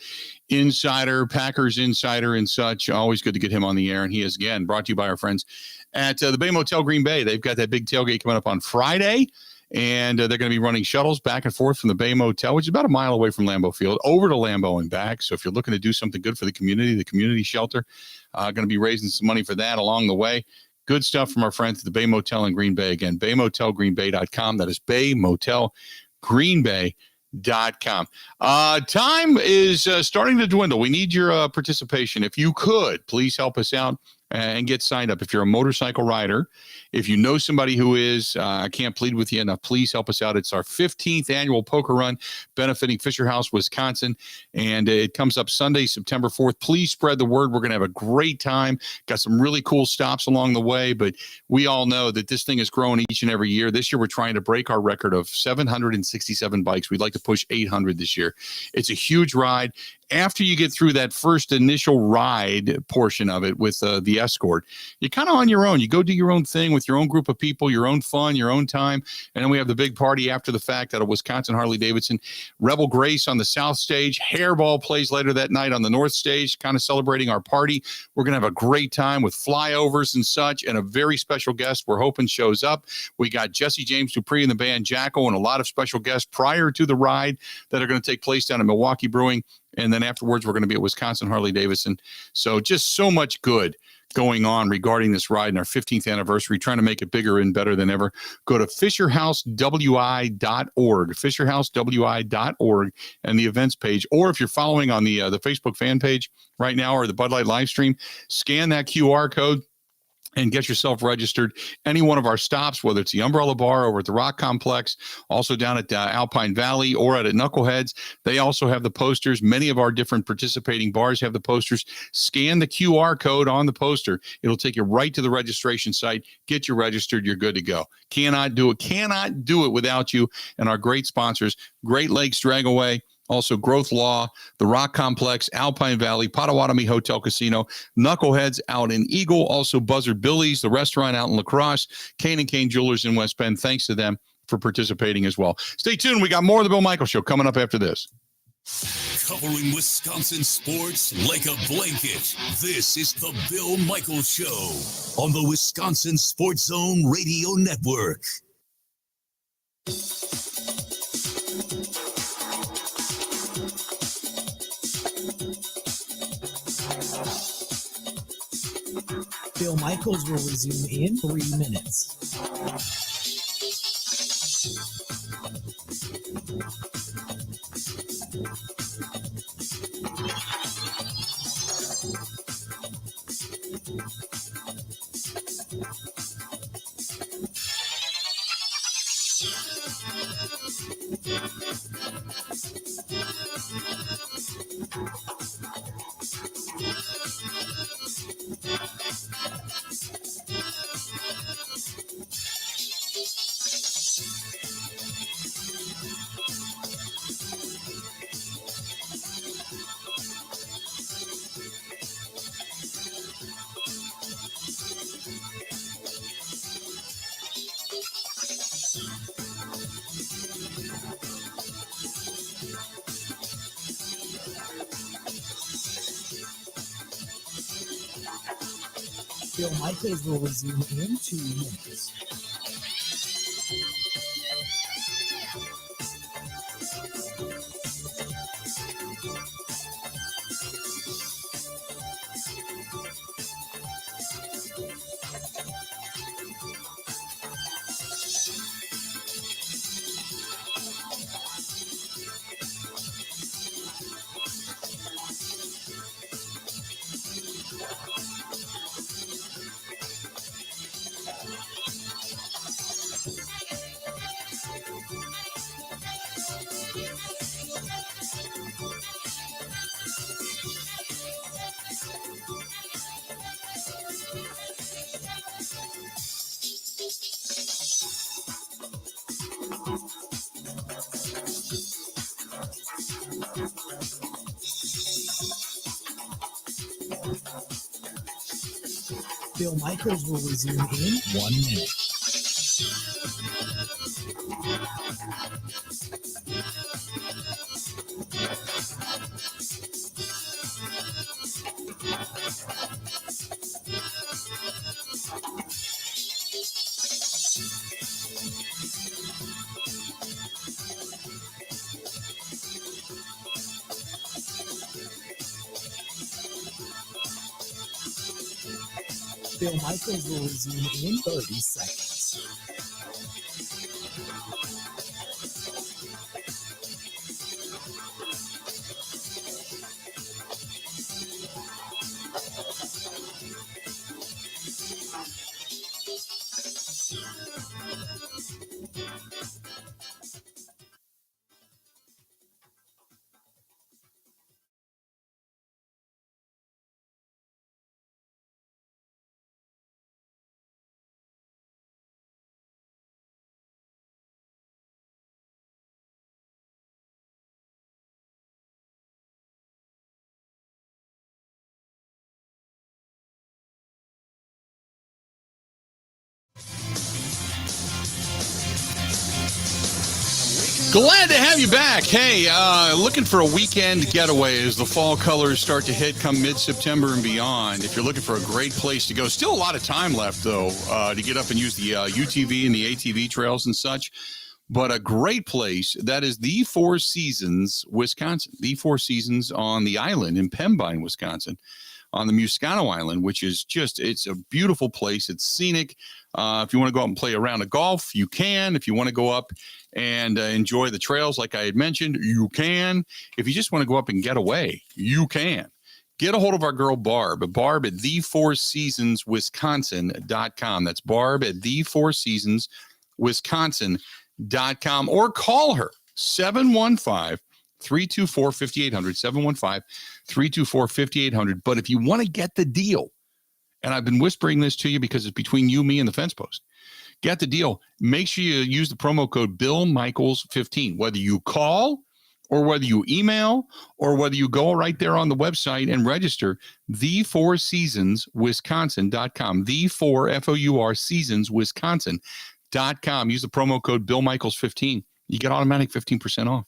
insider, Packers insider and such. Always good to get him on the air. And he is, again, brought to you by our friends at the Bay Motel Green Bay. They've got that big tailgate coming up on Friday. And they're going to be running shuttles back and forth from the Bay Motel, which is about a mile away from Lambeau Field, over to Lambeau and back. So if you're looking to do something good for the community shelter, going to be raising some money for that along the way. Good stuff from our friends at the Bay Motel in Green Bay. Again, baymotelgreenbay.com. That is baymotelgreenbay.com. Time is starting to dwindle. We need your participation. If you could, please help us out and get signed up. If you're a motorcycle rider, if you know somebody who is, I can't plead with you enough, please help us out. It's our 15th annual poker run benefiting Fisher House, Wisconsin, and it comes up Sunday, September 4th. Please spread the word. We're going to have a great time. Got some really cool stops along the way, but we all know that this thing is growing each and every year. This year, we're trying to break our record of 767 bikes. We'd like to push 800 this year. It's a huge ride. After you get through that first initial ride portion of it with the be escort. You're kind of on your own. You go do your own thing with your own group of people, your own fun, your own time. And then we have the big party after the fact out of Wisconsin Harley-Davidson. Rebel Grace on the south stage. Hairball plays later that night on the north stage, kind of celebrating our party. We're going to have a great time with flyovers and such, and a very special guest we're hoping shows up. We got Jesse James Dupree and the band Jacko and a lot of special guests prior to the ride that are going to take place down at Milwaukee Brewing. And then afterwards, we're going to be at Wisconsin Harley-Davidson. So just so much good going on regarding this ride and our 15th anniversary, trying to make it bigger and better than ever. Go to fisherhousewi.org, fisherhousewi.org, and the events page. Or if you're following on the Facebook fan page right now or the Bud Light live stream, scan that QR code and get yourself registered. Any one of our stops, whether it's the Umbrella Bar over at the Rock Complex, also down at Alpine Valley or at Knuckleheads, they also have the posters. Many of our different participating bars have the posters. Scan the QR code on the poster. It'll take you right to the registration site. Get you registered. You're good to go. Cannot do it without you and our great sponsors, Great Lakes Dragaway, also Growth Law, the Rock Complex, Alpine Valley, Potawatomi Hotel Casino, Knuckleheads out in Eagle, also Buzzard Billy's, the restaurant out in La Crosse, Kane & Kane Jewelers in West Bend. Thanks to them for participating as well. Stay tuned. We got more of the Bill Michaels Show coming up after this. Covering Wisconsin sports like a blanket. This is the Bill Michaels Show on the Wisconsin Sports Zone Radio Network. Bill Michaels will resume in 3 minutes. Bill Michaels will resume in 2 minutes. Bill Michaels will resume in 1 minute. Bill Michaels will resume in 30 seconds. Glad to have you back. Hey, looking for a weekend getaway as the fall colors start to hit come mid-September and beyond. If you're looking for a great place to go, still a lot of time left, though, to get up and use the UTV and the ATV trails and such. But a great place, that is the Four Seasons, Wisconsin. The Four Seasons on the island in Pembine, Wisconsin, on the Muscano Island, which is just, it's a beautiful place. It's scenic. If you want to go out and play a round of golf, you can. If you want to go up and enjoy the trails, like I had mentioned, you can. If you just want to go up and get away, you can. Get a hold of our girl, Barb at thefourseasonswisconsin.com. That's Barb at thefourseasonswisconsin.com, or call her 715-324-5800, 715-324-5800. But if you want to get the deal, and I've been whispering this to you because it's between you, me, and the fence post, get the deal. Make sure you use the promo code BillMichaels15, whether you call or whether you email or whether you go right there on the website and register, thefourseasonswisconsin.com, seasonswisconsin.com. Use the promo code BillMichaels15. You get automatic 15% off.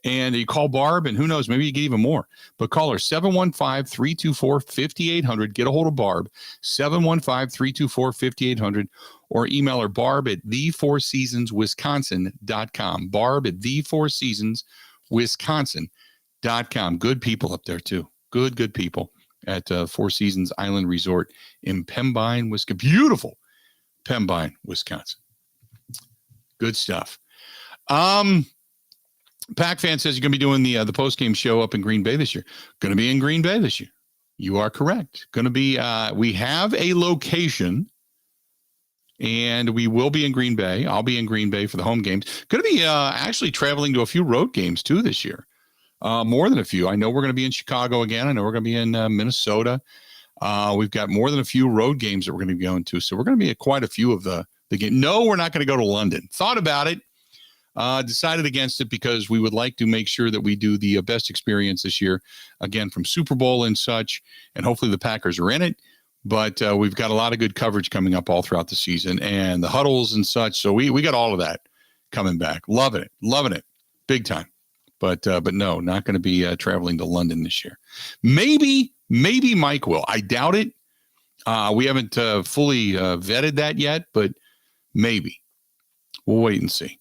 And you call Barb, and who knows, maybe you get even more. But call her 715-324-5800. Get a hold of Barb, 715-324-5800, or email her, Barb at thefourseasonswisconsin.com. Barb at thefourseasonswisconsin.com. Good people up there, too. Good people at Four Seasons Island Resort in Pembine, Wisconsin. Beautiful Pembine, Wisconsin. Good stuff. Pac Fan says you're going to be doing the post-game show up in Green Bay this year. Going to be in Green Bay this year. You are correct. Going to be, we have a location, and we will be in Green Bay. I'll be in Green Bay for the home games. Going to be actually traveling to a few road games, too, this year. More than a few. I know we're going to be in Chicago again. I know we're going to be in Minnesota. We've got more than a few road games that we're going to be going to. So we're going to be at quite a few of the game. No, we're not going to go to London. Thought about it. Decided against it because we would like to make sure that we do the best experience this year, again, from Super Bowl and such, and hopefully the Packers are in it. But we've got a lot of good coverage coming up all throughout the season and the huddles and such. So we got all of that coming back. Loving it. Big time. But no, not going to be traveling to London this year. Maybe Mike will. I doubt it. We haven't fully vetted that yet, but maybe. We'll wait and see.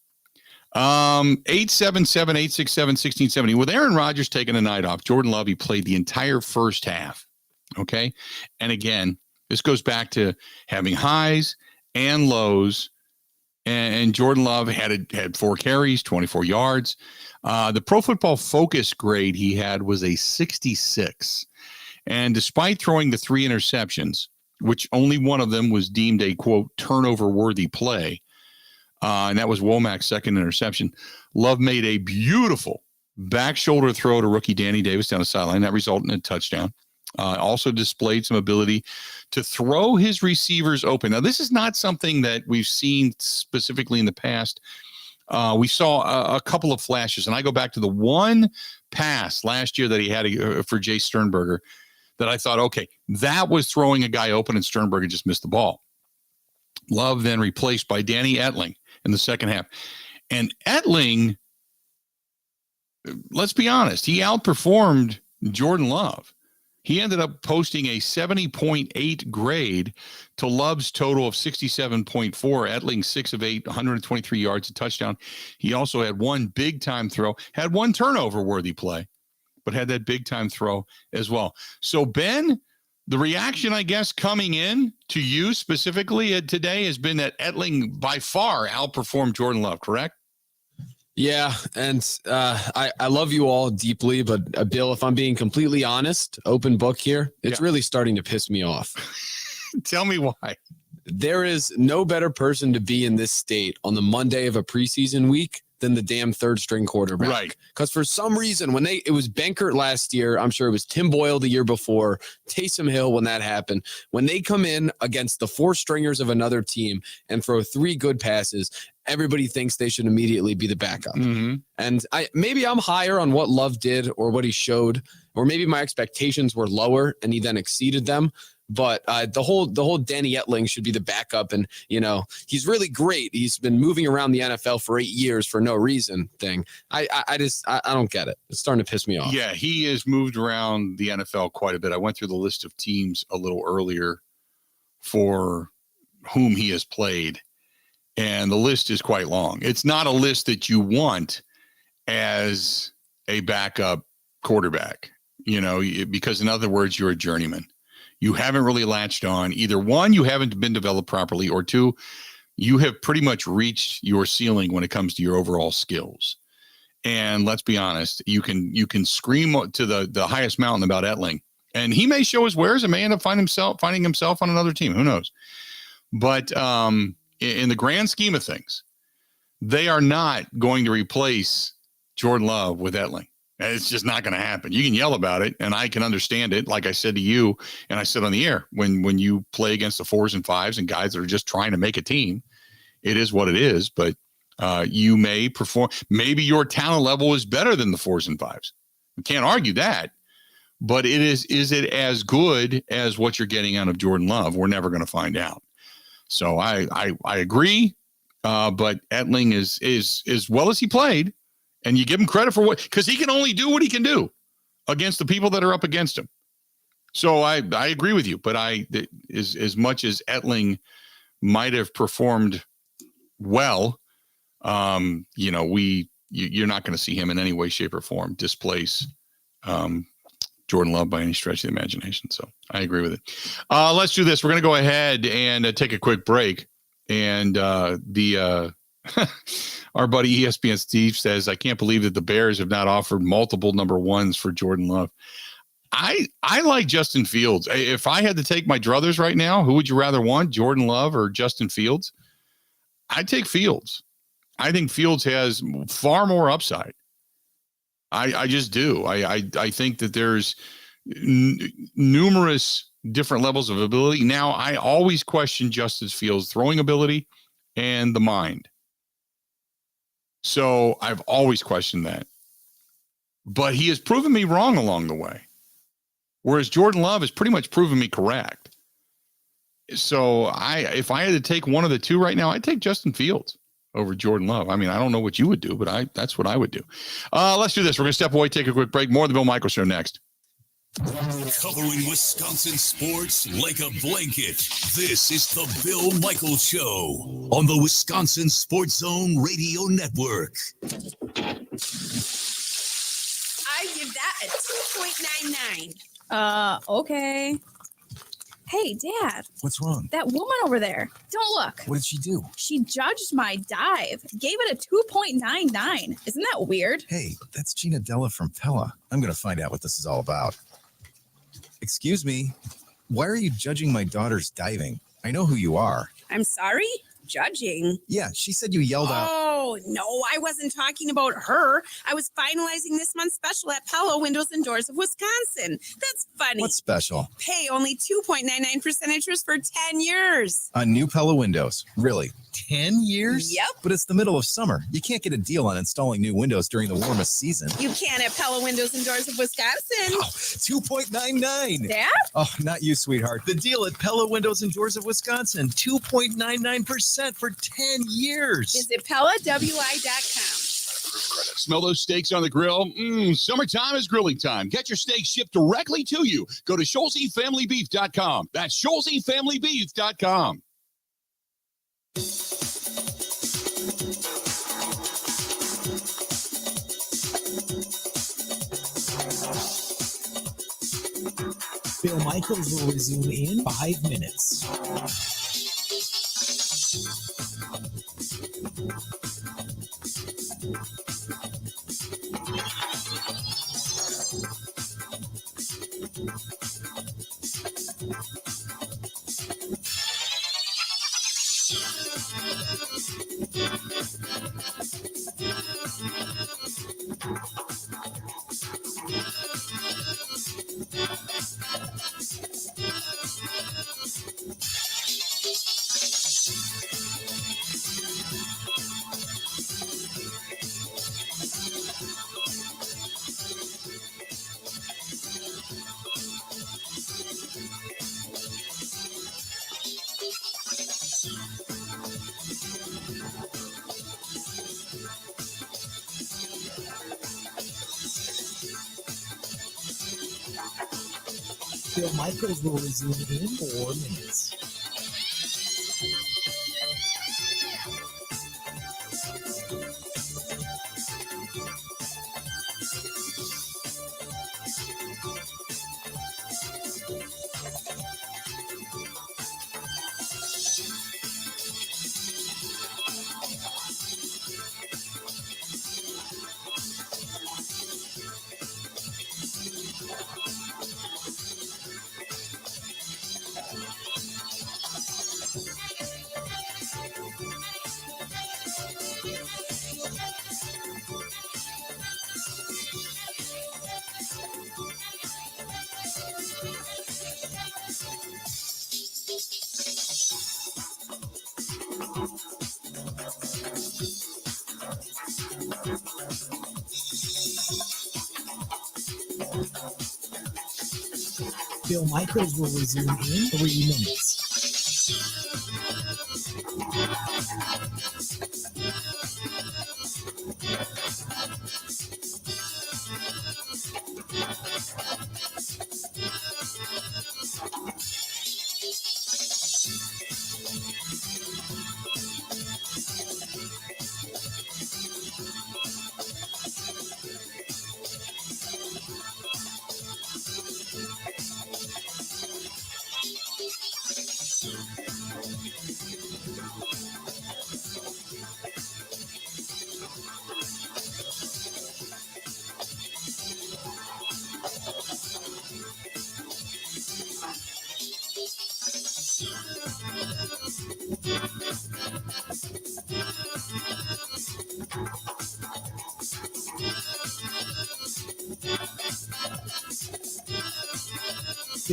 877-867-1670. With Aaron Rodgers taking a night off, Jordan Love, he played the entire first half. Okay. And again, this goes back to having highs and lows. And Jordan Love had 4 carries, 24 yards. The Pro Football Focus grade he had was a 66. And despite throwing the 3 interceptions, which only one of them was deemed a, quote, turnover-worthy play, and that was Womack's second interception, Love made a beautiful back shoulder throw to rookie Danny Davis down the sideline. That resulted in a touchdown. Also displayed some ability to throw his receivers open. Now, this is not something that we've seen specifically in the past. We saw a couple of flashes, and I go back to the one pass last year that he had for Jay Sternberger that I thought, okay, that was throwing a guy open, and Sternberger just missed the ball. Love then replaced by Danny Etling in the second half. And Etling, let's be honest, he outperformed Jordan Love. He ended up posting a 70.8 grade to Love's total of 67.4. Etling 6 of 8, 123 yards, a touchdown. He also had one big-time throw, had one turnover-worthy play, but had that big-time throw as well. So, Ben, the reaction, I guess, coming in to you specifically today has been that Etling by far outperformed Jordan Love, correct? Yeah, and I love you all deeply, but Bill, if I'm being completely honest, open book here, it's really starting to piss me off. Tell me why. There is no better person to be in this state on the Monday of a preseason week than the damn third string quarterback. Right. Because for some reason, it was Benkert last year, I'm sure it was Tim Boyle the year before, Taysom Hill when that happened. When they come in against the 4 stringers of another team and throw 3 good passes, everybody thinks they should immediately be the backup. Mm-hmm. And maybe I'm higher on what Love did or what he showed, or maybe my expectations were lower and he then exceeded them. But the whole Danny Etling should be the backup, and he's really great. He's been moving around the NFL for 8 years for no reason. Thing. I don't get it. It's starting to piss me off. Yeah, he has moved around the NFL quite a bit. I went through the list of teams a little earlier for whom he has played, and the list is quite long. It's not a list that you want as a backup quarterback, because in other words, you're a journeyman. You haven't really latched on. Either one, you haven't been developed properly, or two, you have pretty much reached your ceiling when it comes to your overall skills. And let's be honest, you can scream to the highest mountain about Etling, and he may show his wares and may end up finding himself on another team. Who knows? But in the grand scheme of things, they are not going to replace Jordan Love with Etling. It's just not going to happen. You can yell about it, and I can understand it. Like I said to you, and I said on the air, when you play against the 4s and 5s and guys that are just trying to make a team, it is what it is. But you may perform. Maybe your talent level is better than the 4s and 5s. We can't argue that. But is it as good as what you're getting out of Jordan Love? We're never going to find out. So I agree. But Etling is as well as he played. And you give him credit for because he can only do what he can do against the people that are up against him. So I agree with you, but as much as Etling might have performed well, you're not going to see him in any way, shape, or form displace Jordan Love by any stretch of the imagination. So I agree with it. Let's do this. We're going to go ahead and take a quick break. And our buddy ESPN Steve says, I can't believe that the Bears have not offered multiple number ones for Jordan Love. I like Justin Fields. If I had to take my druthers right now, who would you rather want, Jordan Love or Justin Fields? I'd take Fields. I think Fields has far more upside. I just do. I think that there's numerous different levels of ability. Now, I always question Justin Fields' throwing ability and the mind. So I've always questioned that. But he has proven me wrong along the way. Whereas Jordan Love has pretty much proven me correct. So if I had to take one of the two right now, I'd take Justin Fields over Jordan Love. I mean, I don't know what you would do, but that's what I would do. Let's do this. We're going to step away, take a quick break. More of the Bill Michaels Show next. Covering Wisconsin sports like a blanket. This is the Bill Michaels Show on the Wisconsin Sports Zone Radio Network. I give that a 2.99. Okay. Hey, Dad. What's wrong? That woman over there. Don't look. What did she do? She judged my dive. Gave it a 2.99. Isn't that weird? Hey, that's Gina Della from Pella. I'm going to find out what this is all about. Excuse me. Why are you judging my daughter's diving? I know who you are. I'm sorry? Judging? Yeah, she said you yelled out. Oh, no, I wasn't talking about her. I was finalizing this month's special at Pella Windows and Doors of Wisconsin. That's funny. What's special? Pay only 2.99% interest for 10 years. On new Pella windows. Really? 10 years? Yep. But it's the middle of summer. You can't get a deal on installing new windows during the warmest season. You can at Pella Windows and Doors of Wisconsin. Oh, 2.99. Dad? Oh, not you, sweetheart. The deal at Pella Windows and Doors of Wisconsin. 2.99% for 10 years. Visit PellaWI.com. Smell those steaks on the grill? Summertime is grilling time. Get your steaks shipped directly to you. Go to ScholzieFamilyBeef.com. That's ScholzieFamilyBeef.com. Bill Michaels will resume in 5 minutes. Bill Michaels will resume in 4 minutes. Bill Michaels will resume in 3 minutes.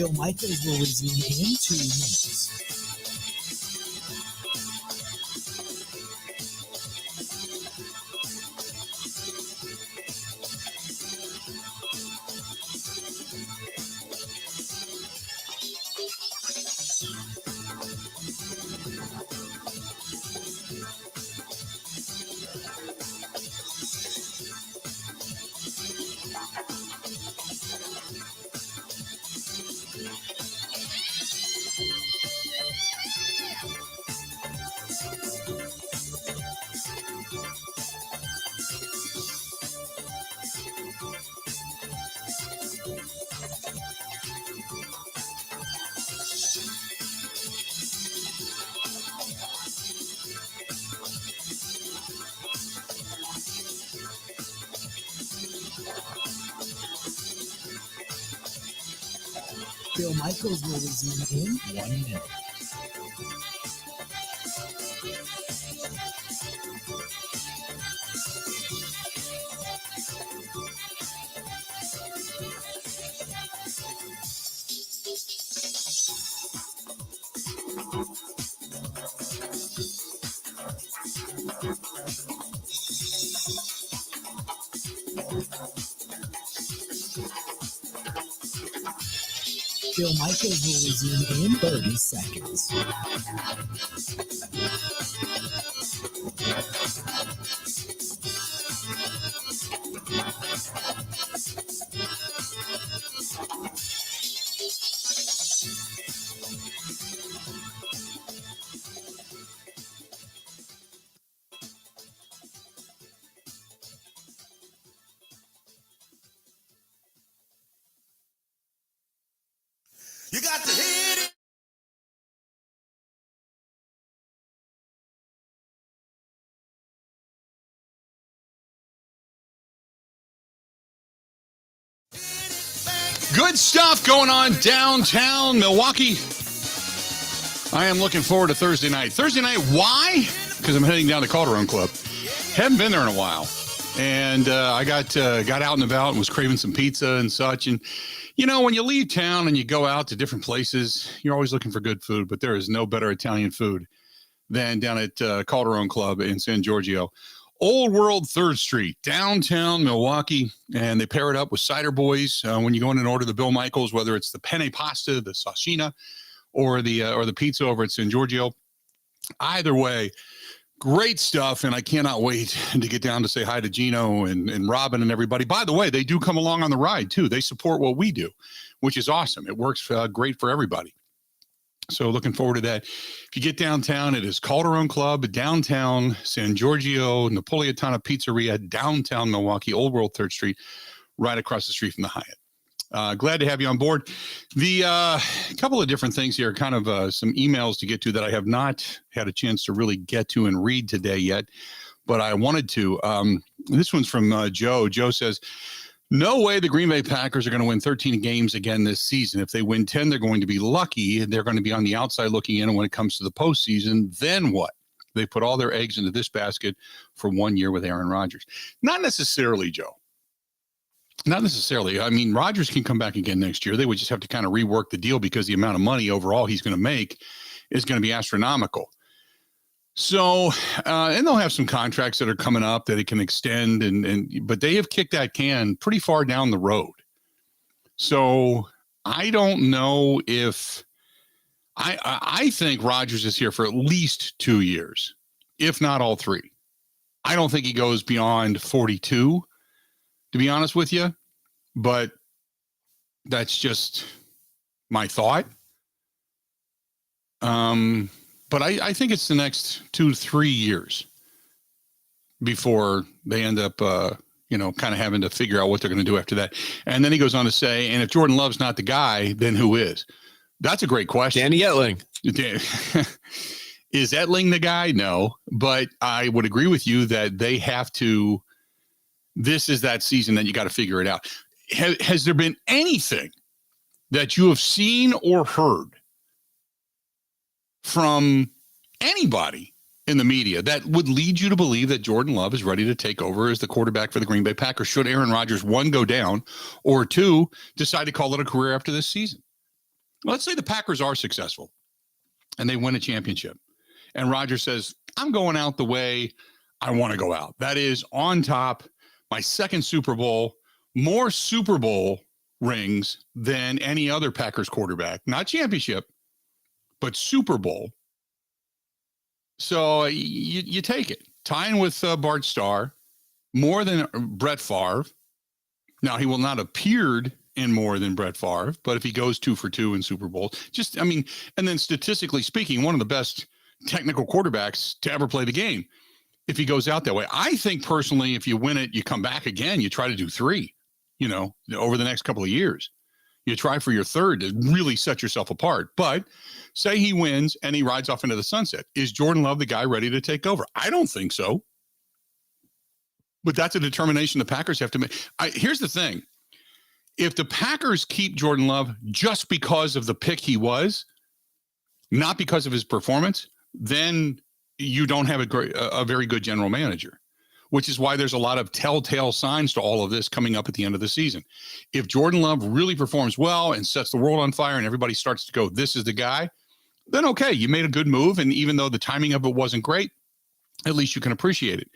Bill Michaels will resume in 2 minutes. Bill Michaels will resume in 1 minute. Bill Michaels will resume in 30 seconds. You got to hit it. Good stuff going on downtown Milwaukee. I am looking forward to Thursday night. Thursday night, why? Because I'm heading down to Calderon Club. Haven't been there in a while. And I got out and about and was craving some pizza and such. And, you know, when you leave town and you go out to different places, you're always looking for good food. But there is no better Italian food than down at Calderon Club in San Giorgio. Old World 3rd Street, downtown Milwaukee. And they pair it up with Cider Boys. When you go in and order the Bill Michaels, whether it's the penne pasta, the sashina, or the pizza over at San Giorgio. Either way, Great stuff, and I cannot wait to get down to say hi to Gino and Robin and everybody. By the way, they do come along on the ride, too. They support what we do, which is awesome. It works great for everybody. So looking forward to that. If you get downtown, it is Calderon Club, downtown San Giorgio, Napolitana Pizzeria, downtown Milwaukee, Old World 3rd Street, right across the street from the Hyatt. Glad to have you on board. The couple of different things here, kind of some emails to get to that I have not had a chance to really get to and read today yet, but I wanted to. This one's from Joe. Joe says, no way the Green Bay Packers are going to win 13 games again this season. If they win 10, they're going to be lucky. They're going to be on the outside looking in. And when it comes to the postseason, then what? They put all their eggs into this basket for 1 year with Aaron Rodgers. Not necessarily, Joe. Not necessarily. I mean, Rodgers can come back again next year. They would just have to kind of rework the deal because the amount of money overall he's going to make is going to be astronomical. So, and they'll have some contracts that are coming up that it can extend, but they have kicked that can pretty far down the road. So I don't know if I think Rodgers is here for at least 2 years, if not all 3. I don't think he goes beyond 42, to be honest with you, but that's just my thought. But I think it's the next 2-3 years before they end up, kind of having to figure out what they're going to do after that. And then he goes on to say, and if Jordan Love's not the guy, then who is? That's a great question. Danny Etling. Is Etling the guy? No, but I would agree with you that they have to. This is that season that you got to figure it out. Has there been anything that you have seen or heard from anybody in the media that would lead you to believe that Jordan Love is ready to take over as the quarterback for the Green Bay Packers should Aaron Rodgers, 1, go down, or 2, decide to call it a career after this season? Let's say the Packers are successful and they win a championship and Rodgers says, I'm going out the way I want to go out. That is on top, my second Super Bowl, more Super Bowl rings than any other Packers quarterback, not championship, but Super Bowl. So you take it. Tying with Bart Starr, more than Brett Favre. Now, he will not have appeared in more than Brett Favre, but if he goes 2 for 2 in Super Bowl, and then statistically speaking, one of the best technical quarterbacks to ever play the game, if he goes out that way. I think personally, if you win it, you come back again, you try to do 3, over the next couple of years. You try for your 3rd to really set yourself apart. But say he wins and he rides off into the sunset. Is Jordan Love the guy ready to take over? I don't think so. But that's a determination the Packers have to make. Here's the thing. If the Packers keep Jordan Love just because of the pick he was, not because of his performance, then you don't have a very good general manager, which is why there's a lot of telltale signs to all of this coming up at the end of the season. If Jordan Love really performs well and sets the world on fire and everybody starts to go, this is the guy, then okay, you made a good move. And even though the timing of it wasn't great, at least you can appreciate it.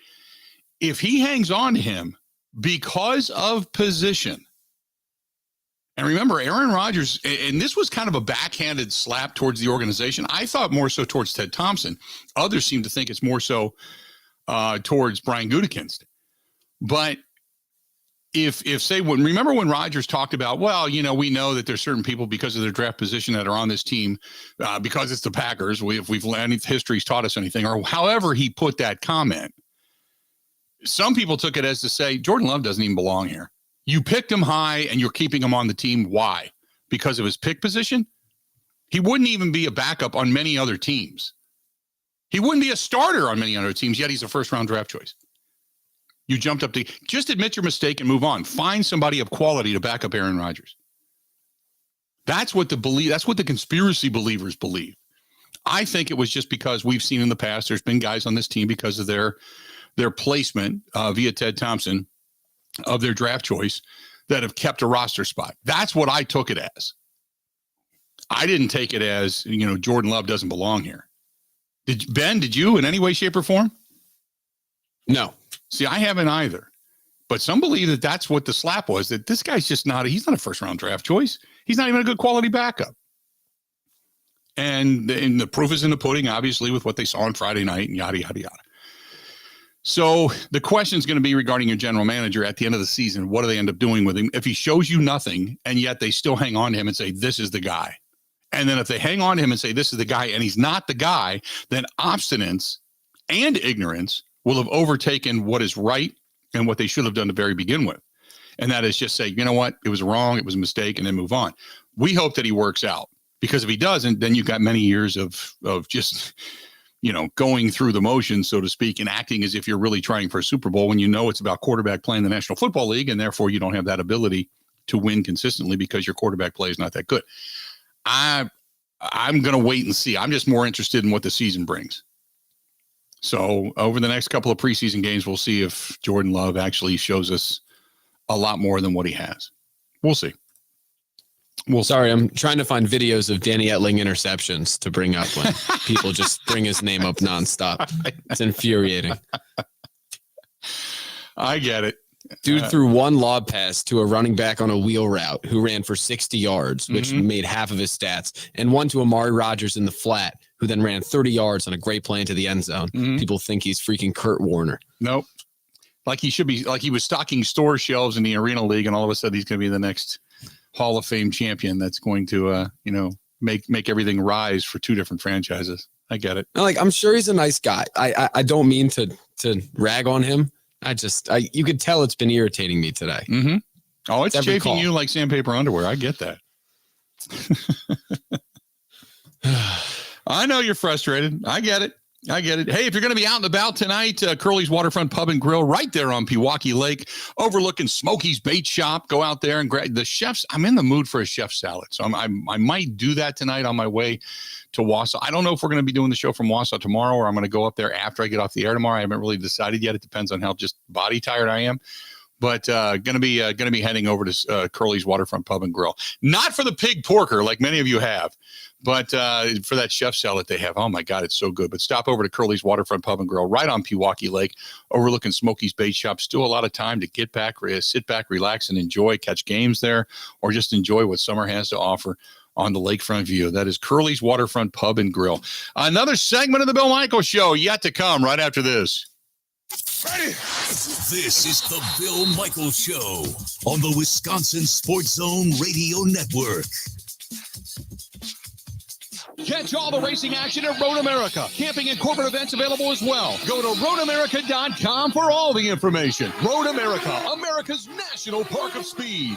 If he hangs on to him because of position, and remember, Aaron Rodgers, and this was kind of a backhanded slap towards the organization. I thought more so towards Ted Thompson. Others seem to think it's more so towards Brian Gutekunst. But remember when Rodgers talked about, we know that there's certain people because of their draft position that are on this team, because it's the Packers, if history's taught us anything, or however he put that comment. Some people took it as to say, Jordan Love doesn't even belong here. You picked him high and you're keeping him on the team. Why? Because of his pick position? He wouldn't even be a backup on many other teams. He wouldn't be a starter on many other teams, yet he's a first-round draft choice. You jumped up to just admit your mistake and move on. Find somebody of quality to back up Aaron Rodgers. That's what the conspiracy believers believe. I think it was just because we've seen in the past there's been guys on this team because of their placement via Ted Thompson of their draft choice that have kept a roster spot. That's what I took it as. I didn't take it as, Jordan Love doesn't belong here. Did you in any way, shape, or form? No. See, I haven't either. But some believe that that's what the slap was, that this guy's just he's not a first-round draft choice. He's not even a good quality backup. And the proof is in the pudding, obviously, with what they saw on Friday night and yada, yada, yada. So the question is going to be regarding your general manager at the end of the season. What do they end up doing with him? If he shows you nothing and yet they still hang on to him and say, this is the guy. And then if they hang on to him and say, this is the guy, and he's not the guy, then obstinance and ignorance will have overtaken what is right and what they should have done to very begin with. And that is just say, you know what, it was wrong, it was a mistake, and then move on. We hope that he works out, because if he doesn't, then you've got many years of just, going through the motions, so to speak, and acting as if you're really trying for a Super Bowl when you know it's about quarterback play in the National Football League, and therefore you don't have that ability to win consistently because your quarterback play is not that good. I'm going to wait and see. I'm just more interested in what the season brings. So over the next couple of preseason games, we'll see if Jordan Love actually shows us a lot more than what he has. We'll see. Sorry, I'm trying to find videos of Danny Etling interceptions to bring up when people just bring his name up nonstop. It's infuriating. I get it. Dude threw one lob pass to a running back on a wheel route who ran for 60 yards, which made half of his stats, and one to Amari Rodgers in the flat, who then ran 30 yards on a great play into the end zone. People think he's freaking Kurt Warner. Nope. Like he should be, like he was stocking store shelves in the Arena League, and all of a sudden he's going to be the next Hall of Fame champion that's going to, make everything rise for two different franchises. I get it. I'm sure he's a nice guy. I don't mean to rag on him. You could tell it's been irritating me today. Oh, it's chafing you like sandpaper underwear. I get that. I know you're frustrated. I get it. Hey, if you're going to be out and about tonight, Curly's Waterfront Pub and Grill right there on Pewaukee Lake, overlooking Smokey's Bait Shop. Go out there and grab the chef's. I'm in the mood for a chef salad, so I might do that tonight on my way to Wausau. I don't know if we're going to be doing the show from Wausau tomorrow, or I'm going to go up there after I get off the air tomorrow. I haven't really decided yet. It depends on how just body tired I am. But going to be heading over to Curly's Waterfront Pub and Grill. Not for the pig porker like many of you have, but for that chef salad they have. Oh, my God, it's so good. But stop over to Curly's Waterfront Pub and Grill right on Pewaukee Lake, overlooking Smokey's Bait Shop. Still a lot of time to get back, sit back, relax, and enjoy, catch games there, or just enjoy what summer has to offer on the lakefront view. That is Curly's Waterfront Pub and Grill. Another segment of the Bill Michaels Show yet to come right after this. Ready? This is the Bill Michaels Show on the Wisconsin Sports Zone Radio Network. Catch all the racing action at Road America. Camping and corporate events available as well. Go to roadamerica.com for all the information. Road America, America's National Park of Speed.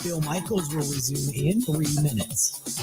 Bill Michaels will resume in 3 minutes.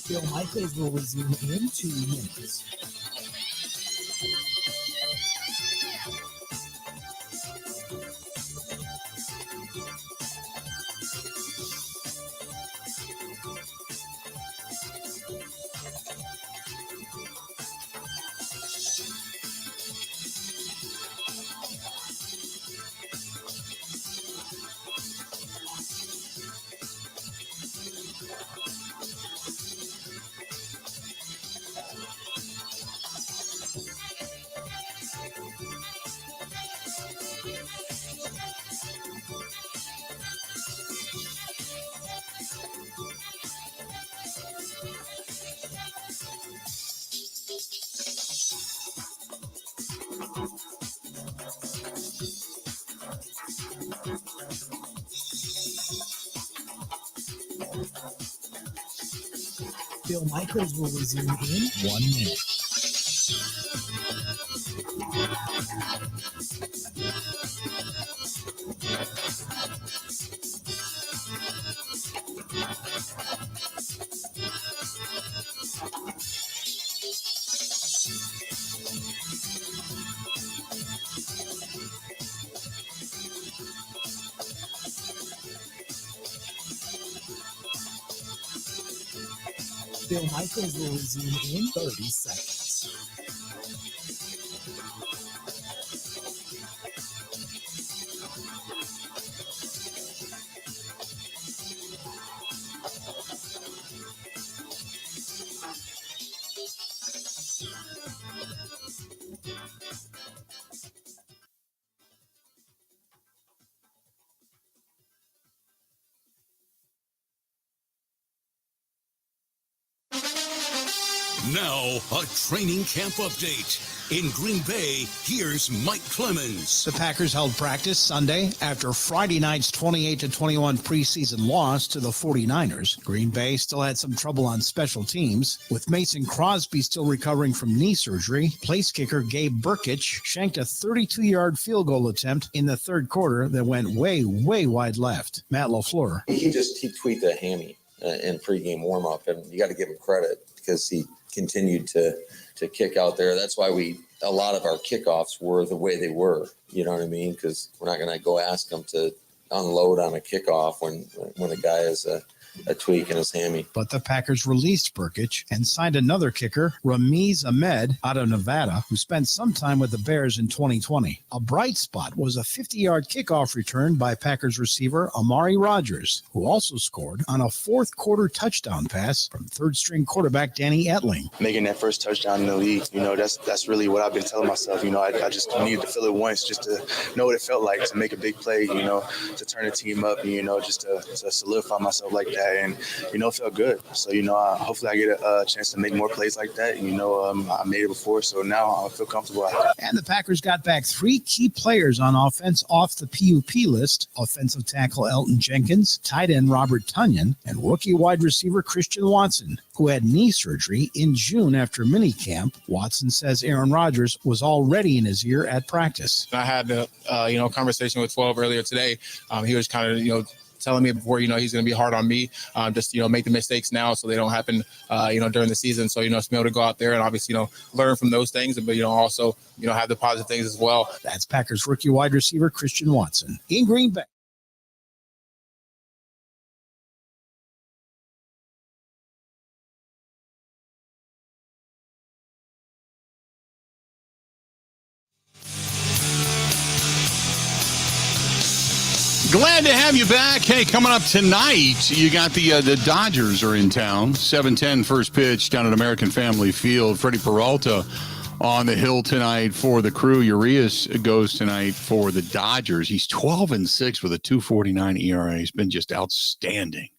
Bill Michaels will resume in 2 minutes. Bill Michaels will resume in 1 minute. Bill Michaels will resume in 30 seconds. Now, a training camp update. In Green Bay, here's Mike Clemens. The Packers held practice Sunday after Friday night's 28-21 preseason loss to the 49ers. Green Bay still had some trouble on special teams, with Mason Crosby still recovering from knee surgery. Place kicker Gabe Burkich shanked a 32-yard field goal attempt in the third quarter that went way wide left. Matt LaFleur. He tweaked a hammy in pregame warmup, and you got to give him credit because he continued to kick out there. That's why a lot of our kickoffs were the way they were. You know what I mean? Because we're not going to go ask them to unload on a kickoff when a guy has a tweak in his hammy. But the Packers released Burkich and signed another kicker, Ramiz Ahmed, out of Nevada, who spent some time with the Bears in 2020. A bright spot was a 50-yard kickoff return by Packers receiver Amari Rodgers, who also scored on a fourth-quarter touchdown pass from third-string quarterback Danny Etling. Making that first touchdown in the league, that's really what I've been telling myself. I just needed to feel it once just to know what it felt like to make a big play, to turn the team up, just to solidify myself like that. And, it felt good. So, hopefully I get a chance to make more plays like that. I made it before, so now I feel comfortable. And the Packers got back 3 key players on offense off the PUP list: offensive tackle Elton Jenkins, tight end Robert Tunyon, and rookie wide receiver Christian Watson, who had knee surgery in June after minicamp. Watson says Aaron Rodgers was already in his ear at practice. I had a conversation with 12 earlier today. He was kind of, telling me before, he's going to be hard on me. Just, make the mistakes now so they don't happen, during the season. So, to be able to go out there and obviously, learn from those things, but, also, have the positive things as well. That's Packers rookie wide receiver Christian Watson in Green Bay. Glad to have you back. Hey, coming up tonight, you got the Dodgers are in town. 7:10 first pitch down at American Family Field. Freddie Peralta on the hill tonight for the Crew. Urias goes tonight for the Dodgers. He's 12-6 with a 2.49 ERA. He's been just outstanding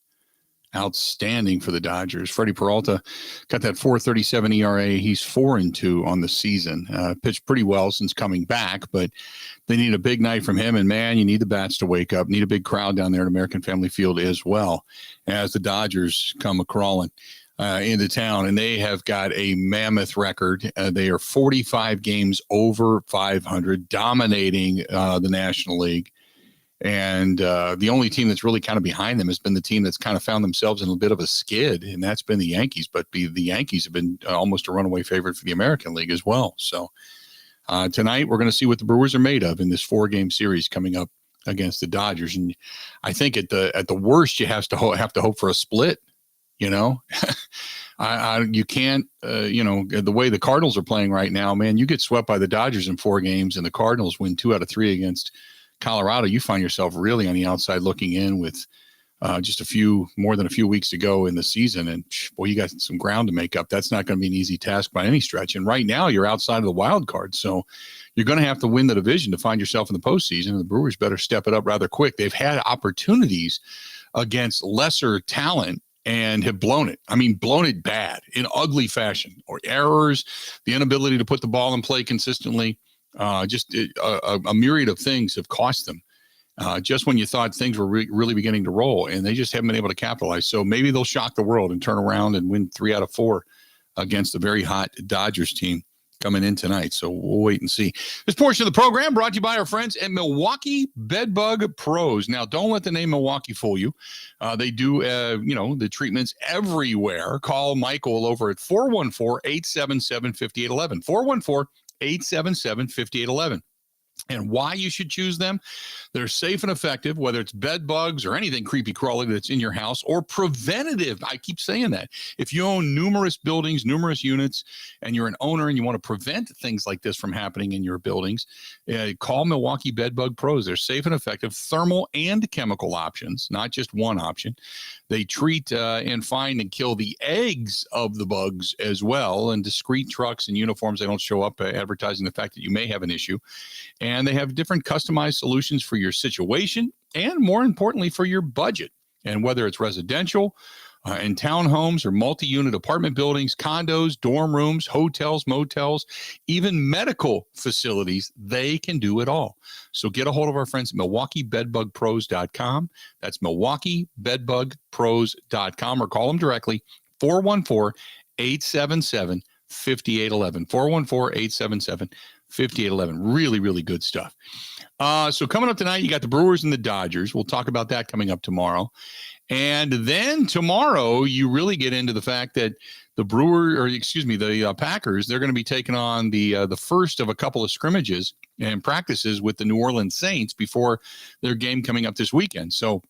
for the Dodgers. Freddie Peralta got that 4.37 ERA. He's 4-2 on the season. Pitched pretty well since coming back, but they need a big night from him. And man, you need the bats to wake up. Need a big crowd down there at American Family Field as well, as the Dodgers come a-crawling into town. And they have got a mammoth record. They are 45 games over 500, dominating the National League. And the only team that's really kind of behind them has been the team that's kind of found themselves in a bit of a skid, and that's been the Yankees. But the Yankees have been almost a runaway favorite for the American League as well. So tonight we're going to see what the Brewers are made of in this 4-game series coming up against the Dodgers. And I think at the worst, you have to hope for a split. You can't, the way the Cardinals are playing right now, man, you get swept by the Dodgers in 4 games and the Cardinals win 2 out of 3 against Colorado, you find yourself really on the outside looking in with just more than a few weeks to go in the season. And boy, you got some ground to make up. That's not going to be an easy task by any stretch. And right now you're outside of the wild card. So you're going to have to win the division to find yourself in the postseason. And the Brewers better step it up rather quick. They've had opportunities against lesser talent and have blown it. I mean, blown it bad in ugly fashion, or errors, the inability to put the ball in play consistently. Just a myriad of things have cost them. just when you thought things were really beginning to roll, and they just haven't been able to capitalize. So maybe they'll shock the world and turn around and win 3 out of 4 against a very hot Dodgers team coming in tonight. So we'll wait and see. This portion of the program brought to you by our friends at Milwaukee Bedbug Pros. Now, don't let the name Milwaukee fool you. They do, the treatments everywhere. Call Michael over at 414-877-5811. 414-877-5811. And why you should choose them? They're safe and effective, whether it's bed bugs or anything creepy crawly that's in your house, or preventative. I keep saying that. If you own numerous buildings, numerous units, and you're an owner and you want to prevent things like this from happening in your buildings, call Milwaukee Bedbug Pros. They're safe and effective thermal and chemical options, not just one option. They treat and find and kill the eggs of the bugs as well. In discreet trucks and uniforms, they don't show up advertising the fact that you may have an issue. And they have different customized solutions for your situation and, more importantly, for your budget. And whether it's residential, in townhomes or multi-unit apartment buildings, condos, dorm rooms, hotels, motels, even medical facilities, they can do it all. So get a hold of our friends at MilwaukeeBedbugPros.com. That's MilwaukeeBedbugPros.com, or call them directly, 414-877-5811. 414-877-5811. Really, really good stuff. So coming up tonight, you got the Brewers and the Dodgers. We'll talk about that coming up tomorrow. And then tomorrow, you really get into the fact that the Packers, they're going to be taking on the first of a couple of scrimmages and practices with the New Orleans Saints before their game coming up this weekend. So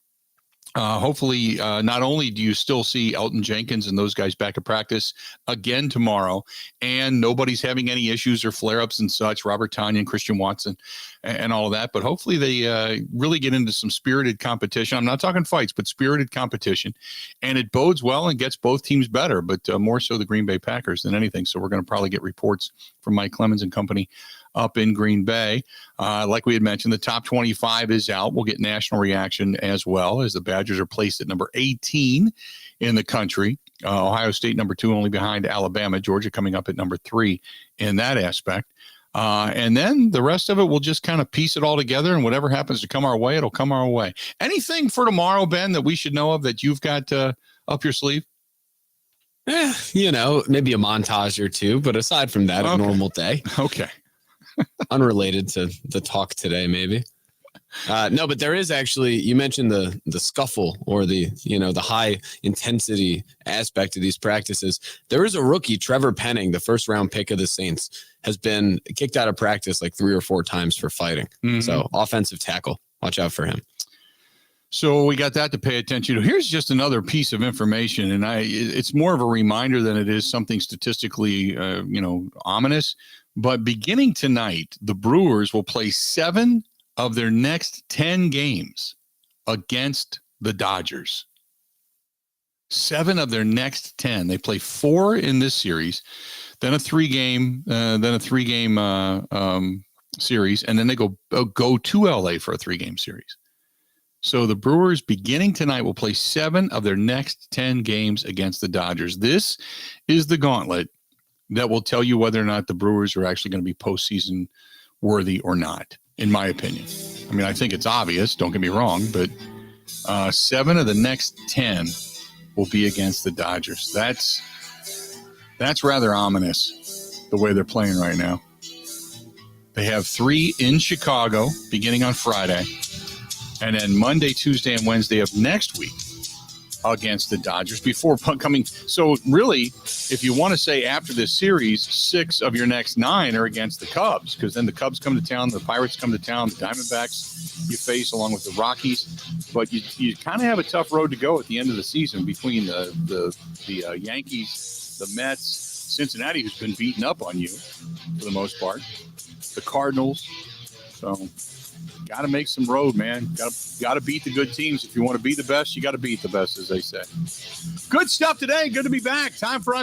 hopefully, not only do you still see Elton Jenkins and those guys back at practice again tomorrow, and nobody's having any issues or flare-ups and such, Robert Tonyan and Christian Watson and all of that, but hopefully they really get into some spirited competition. I'm not talking fights, but spirited competition, and it bodes well and gets both teams better, but more so the Green Bay Packers than anything. So we're going to probably get reports from Mike Clemens and company up in Green Bay. Like we had mentioned, the top 25 is out. We'll get national reaction as well, as the Badgers are placed at number 18 in the country. Ohio State number 2, only behind Alabama. Georgia coming up at number 3 in that aspect. And then the rest of it, we'll just kind of piece it all together, and whatever happens to come our way, it'll come our way. Anything for tomorrow, Ben, that we should know of that you've got up your sleeve? Maybe a montage or two, but aside from that, a normal day. Okay. Unrelated to the talk today, maybe. No, but there is actually, you mentioned the scuffle or the high intensity aspect of these practices. There is a rookie, Trevor Penning, the first round pick of the Saints, has been kicked out of practice like 3 or 4 times for fighting. Mm-hmm. So offensive tackle, watch out for him. So we got that to pay attention to. Here's just another piece of information, and it's more of a reminder than it is something statistically, ominous. But beginning tonight, the Brewers will play 7 of their next 10 games against the Dodgers. 7 of their next 10. They play 4 in this series, then a 3-game, series, and then they go to LA for a 3-game series. So the Brewers, beginning tonight, will play 7 of their next 10 games against the Dodgers. This is the gauntlet that will tell you whether or not the Brewers are actually going to be postseason worthy or not, in my opinion. I mean, I think it's obvious, don't get me wrong, but 7 of the next 10 will be against the Dodgers. That's rather ominous, the way they're playing right now. They have 3 in Chicago beginning on Friday, and then Monday, Tuesday, and Wednesday of next week against the Dodgers before coming. So really, if you want to say after this series, 6 of your next 9 are against the Cubs, because then the Cubs come to town, the Pirates come to town, the Diamondbacks you face along with the Rockies. But you kind of have a tough road to go at the end of the season between the Yankees, the Mets, Cincinnati, who's been beaten up on you for the most part, the Cardinals. So got to make some road, man. Got to beat the good teams. If you want to be the best, you got to beat the best, as they say. Good stuff today. Good to be back. Time for us